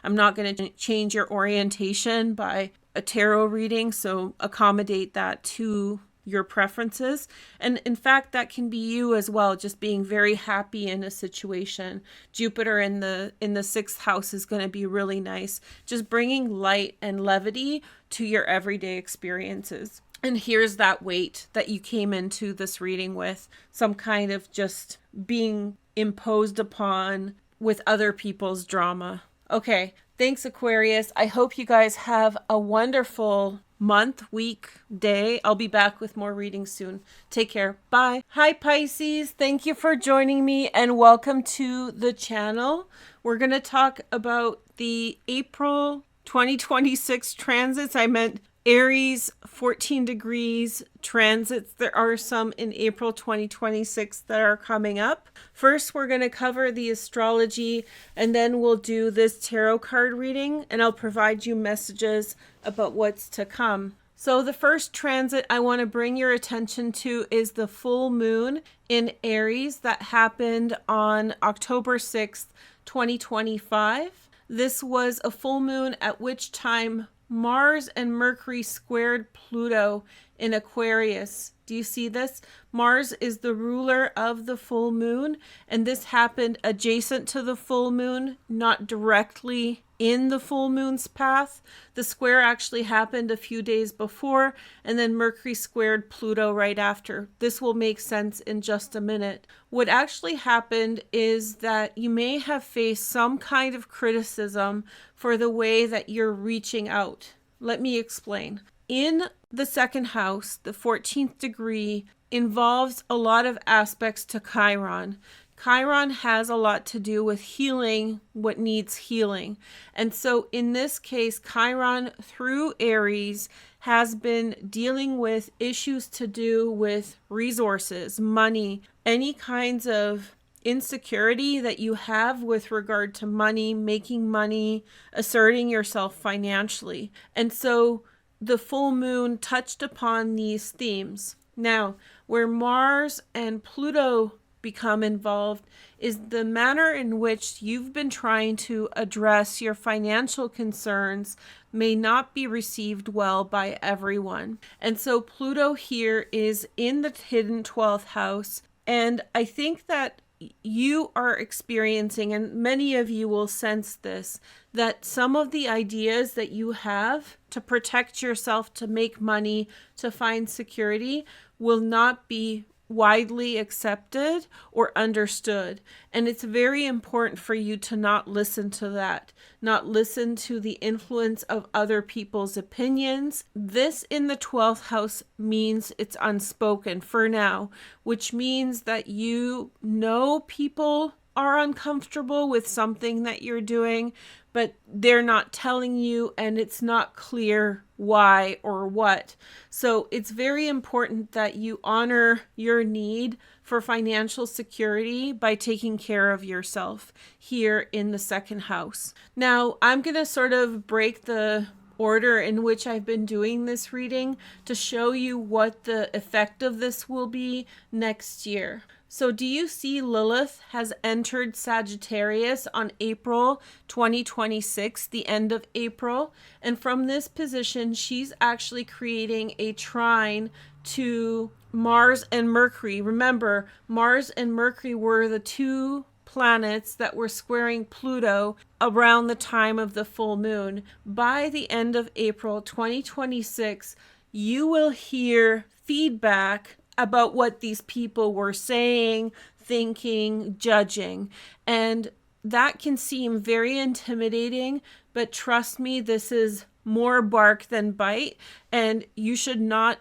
S1: I'm not going to change your orientation by a tarot reading, so accommodate that to your preferences. And in fact, that can be you as well, just being very happy in a situation. Jupiter in the sixth house is going to be really nice, just bringing light and levity to your everyday experiences. And here's that weight that you came into this reading with, some kind of just being imposed upon with other people's drama. Okay, thanks, Aquarius. I hope you guys have a wonderful month, week, day. I'll be back with more readings soon. Take care. Bye. Hi, Pisces. Thank you for joining me and welcome to the channel. We're going to talk about the April 2026 transits. I meant Aries 14 degrees transits. There are some in April 2026 that are coming up. First, we're going to cover the astrology, and then we'll do this tarot card reading, and I'll provide you messages about what's to come. So the first transit I want to bring your attention to is the full moon in Aries that happened on October 6th, 2025. This was a full moon at which time Mars and Mercury squared Pluto in Aquarius. Do you see this? Mars is the ruler of the full moon, and this happened adjacent to the full moon, not directly in the full moon's path. The square actually happened a few days before, and then Mercury squared Pluto right after. This will make sense in just a minute. What actually happened is that you may have faced some kind of criticism for the way that you're reaching out. Let me explain. In the second house, the 14th degree involves a lot of aspects to Chiron. Chiron has a lot to do with healing what needs healing. And so in this case, Chiron through Aries has been dealing with issues to do with resources, money, any kinds of insecurity that you have with regard to money, making money, asserting yourself financially. And so the full moon touched upon these themes. Now, where Mars and Pluto become involved is the manner in which you've been trying to address your financial concerns may not be received well by everyone. And so Pluto here is in the hidden 12th house. And I think that you are experiencing, and many of you will sense this, that some of the ideas that you have to protect yourself, to make money, to find security will not be widely accepted or understood. And it's very important for you to not listen to that, not listen to the influence of other people's opinions. This in the 12th house means it's unspoken for now, which means that you know people are uncomfortable with something that you're doing, but they're not telling you, and it's not clear why or what. So it's very important that you honor your need for financial security by taking care of yourself here in the second house. Now, I'm going to sort of break the order in which I've been doing this reading to show you what the effect of this will be next year. So do you see Lilith has entered Sagittarius on April 2026, the end of April? And from this position, she's actually creating a trine to Mars and Mercury. Remember, Mars and Mercury were the two planets that were squaring Pluto around the time of the full moon. By the end of April 2026, you will hear feedback about what these people were saying, thinking, judging. And that can seem very intimidating, but trust me, this is more bark than bite, and you should not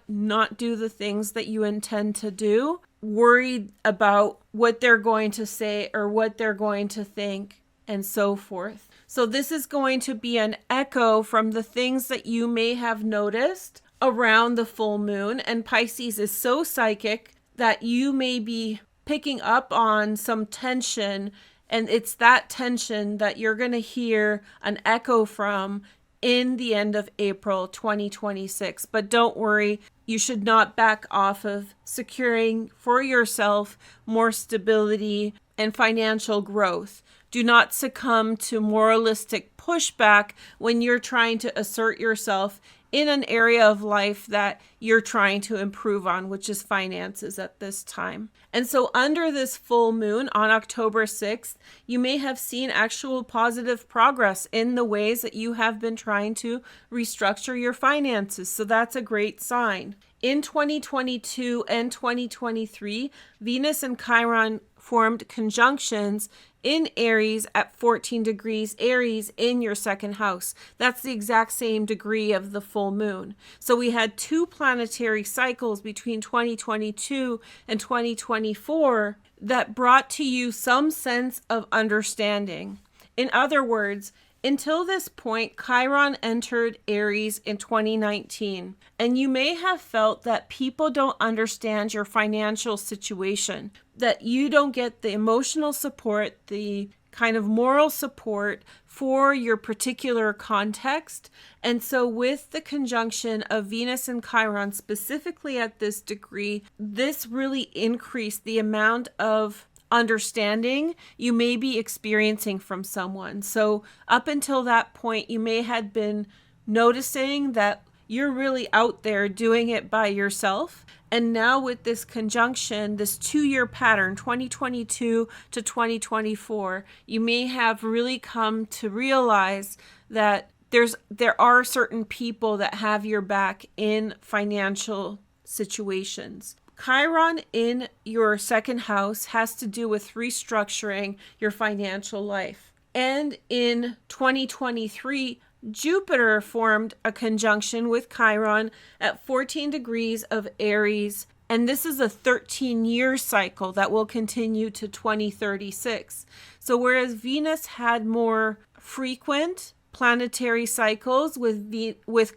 S1: do the things that you intend to do, worried about what they're going to say or what they're going to think and so forth. So this is going to be an echo from the things that you may have noticed around the full moon. And Pisces is so psychic that you may be picking up on some tension, and it's that tension that you're going to hear an echo from in the end of April 2026. But don't worry, you should not back off of securing for yourself more stability and financial growth. Do not succumb to moralistic pushback when you're trying to assert yourself in an area of life that you're trying to improve on, which is finances at this time. And so under this full moon on October 6th, you may have seen actual positive progress in the ways that you have been trying to restructure your finances. So that's a great sign. In 2022 and 2023, Venus and Chiron formed conjunctions in Aries at 14 degrees Aries in your second house. That's the exact same degree of the full moon. So we had two planetary cycles between 2022 and 2024 that brought to you some sense of understanding. In other words, until this point, Chiron entered Aries in 2019, and you may have felt that people don't understand your financial situation, that you don't get the emotional support, the kind of moral support for your particular context. And so with the conjunction of Venus and Chiron, specifically at this degree, this really increased the amount of understanding you may be experiencing from someone. So up until that point, you may have been noticing that you're really out there doing it by yourself. And now with this conjunction, this 2-year pattern, 2022 to 2024, you may have really come to realize that there are certain people that have your back in financial situations. Chiron in your second house has to do with restructuring your financial life. And in 2023, Jupiter formed a conjunction with Chiron at 14 degrees of Aries. And this is a 13-year cycle that will continue to 2036. So whereas Venus had more frequent planetary cycles with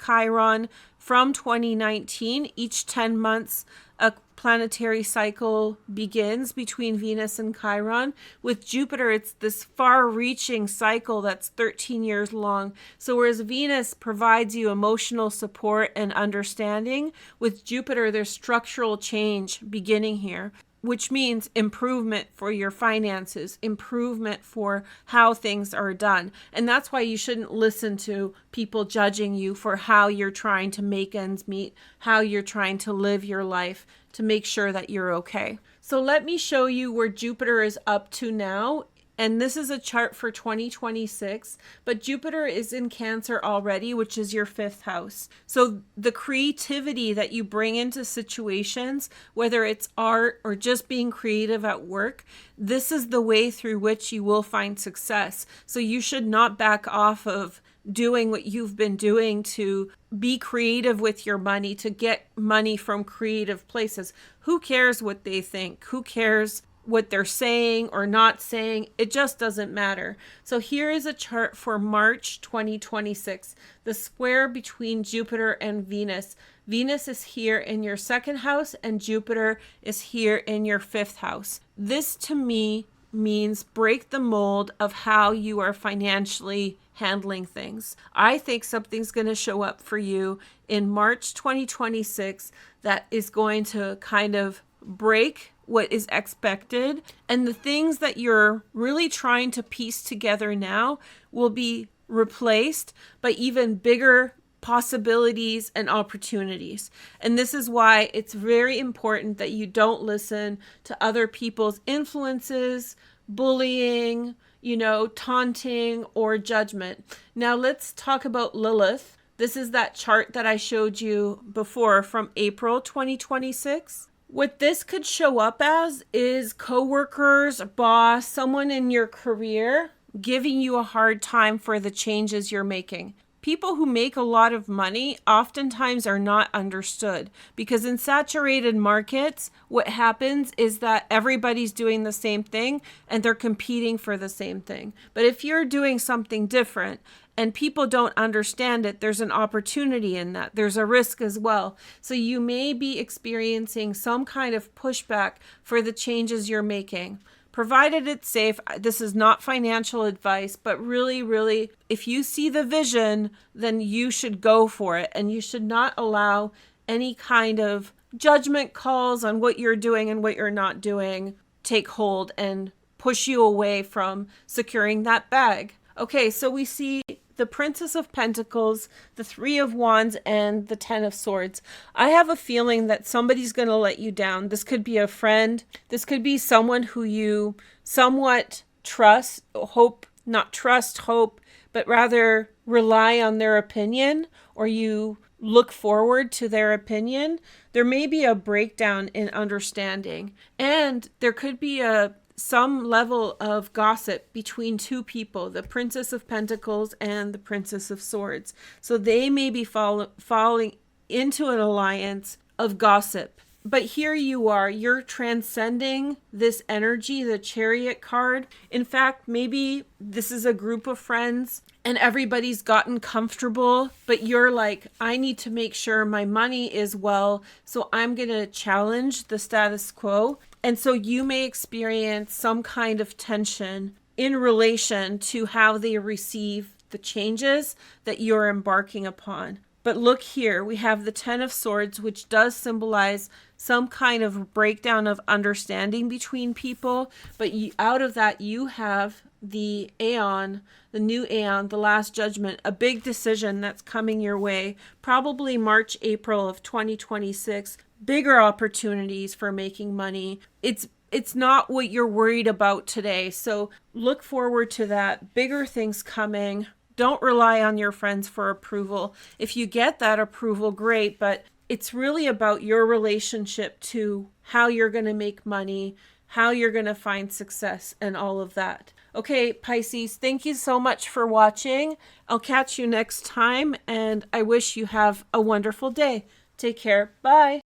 S1: Chiron from 2019, each 10 months, a planetary cycle begins between Venus and Chiron. With Jupiter, it's this far-reaching cycle that's 13 years long. So whereas Venus provides you emotional support and understanding, with Jupiter, there's structural change beginning here, which means improvement for your finances, improvement for how things are done. And that's why you shouldn't listen to people judging you for how you're trying to make ends meet, how you're trying to live your life to make sure that you're okay. So let me show you where Jupiter is up to now. And this is a chart for 2026, but Jupiter is in Cancer already, which is your 5th house. So the creativity that you bring into situations, whether it's art or just being creative at work, this is the way through which you will find success. So you should not back off of doing what you've been doing to be creative with your money, to get money from creative places. Who cares what they think? Who cares what they're saying or not saying? It just doesn't matter. So here is a chart for March 2026, the square between Jupiter and Venus. Venus is here in your 2nd house and Jupiter is here in your 5th house. This to me means break the mold of how you are financially handling things. I think something's going to show up for you in March 2026 that is going to kind of break what is expected, and the things that you're really trying to piece together now will be replaced by even bigger possibilities and opportunities. And this is why it's very important that you don't listen to other people's influences, bullying, taunting, or judgment. Now let's talk about Lilith. This is that chart that I showed you before from April 2026. What this could show up as is coworkers, boss, someone in your career giving you a hard time for the changes you're making. People who make a lot of money oftentimes are not understood, because in saturated markets, what happens is that everybody's doing the same thing and they're competing for the same thing. But if you're doing something different and people don't understand it, there's an opportunity in that. There's a risk as well. So you may be experiencing some kind of pushback for the changes you're making. Provided it's safe. This is not financial advice, but really, if you see the vision, then you should go for it. And you should not allow any kind of judgment calls on what you're doing and what you're not doing take hold and push you away from securing that bag. Okay, so we see the Princess of Pentacles, the Three of Wands, and the Ten of Swords. I have a feeling that somebody's going to let you down. This could be a friend. This could be someone who you somewhat trust, hope, but rather rely on their opinion, or you look forward to their opinion. There may be a breakdown in understanding, and there could be some level of gossip between two people, the Princess of Pentacles and the Princess of Swords. So they may be falling into an alliance of gossip. But here you are, you're transcending this energy, the Chariot card. In fact, maybe this is a group of friends and everybody's gotten comfortable, but you're like, I need to make sure my money is well, so I'm going to challenge the status quo. And so you may experience some kind of tension in relation to how they receive the changes that you're embarking upon. But look here, we have the Ten of Swords, which does symbolize some kind of breakdown of understanding between people. But out of that, you have the Aeon, the new Aeon, the Last Judgment, a big decision that's coming your way, probably March, April of 2026. Bigger opportunities for making money. It's not what you're worried about today. So look forward to that. Bigger things coming. Don't rely on your friends for approval. If you get that approval, great, but it's really about your relationship to how you're going to make money, how you're going to find success, and all of that. Okay, Pisces, thank you so much for watching. I'll catch you next time, and I wish you have a wonderful day. Take care. Bye.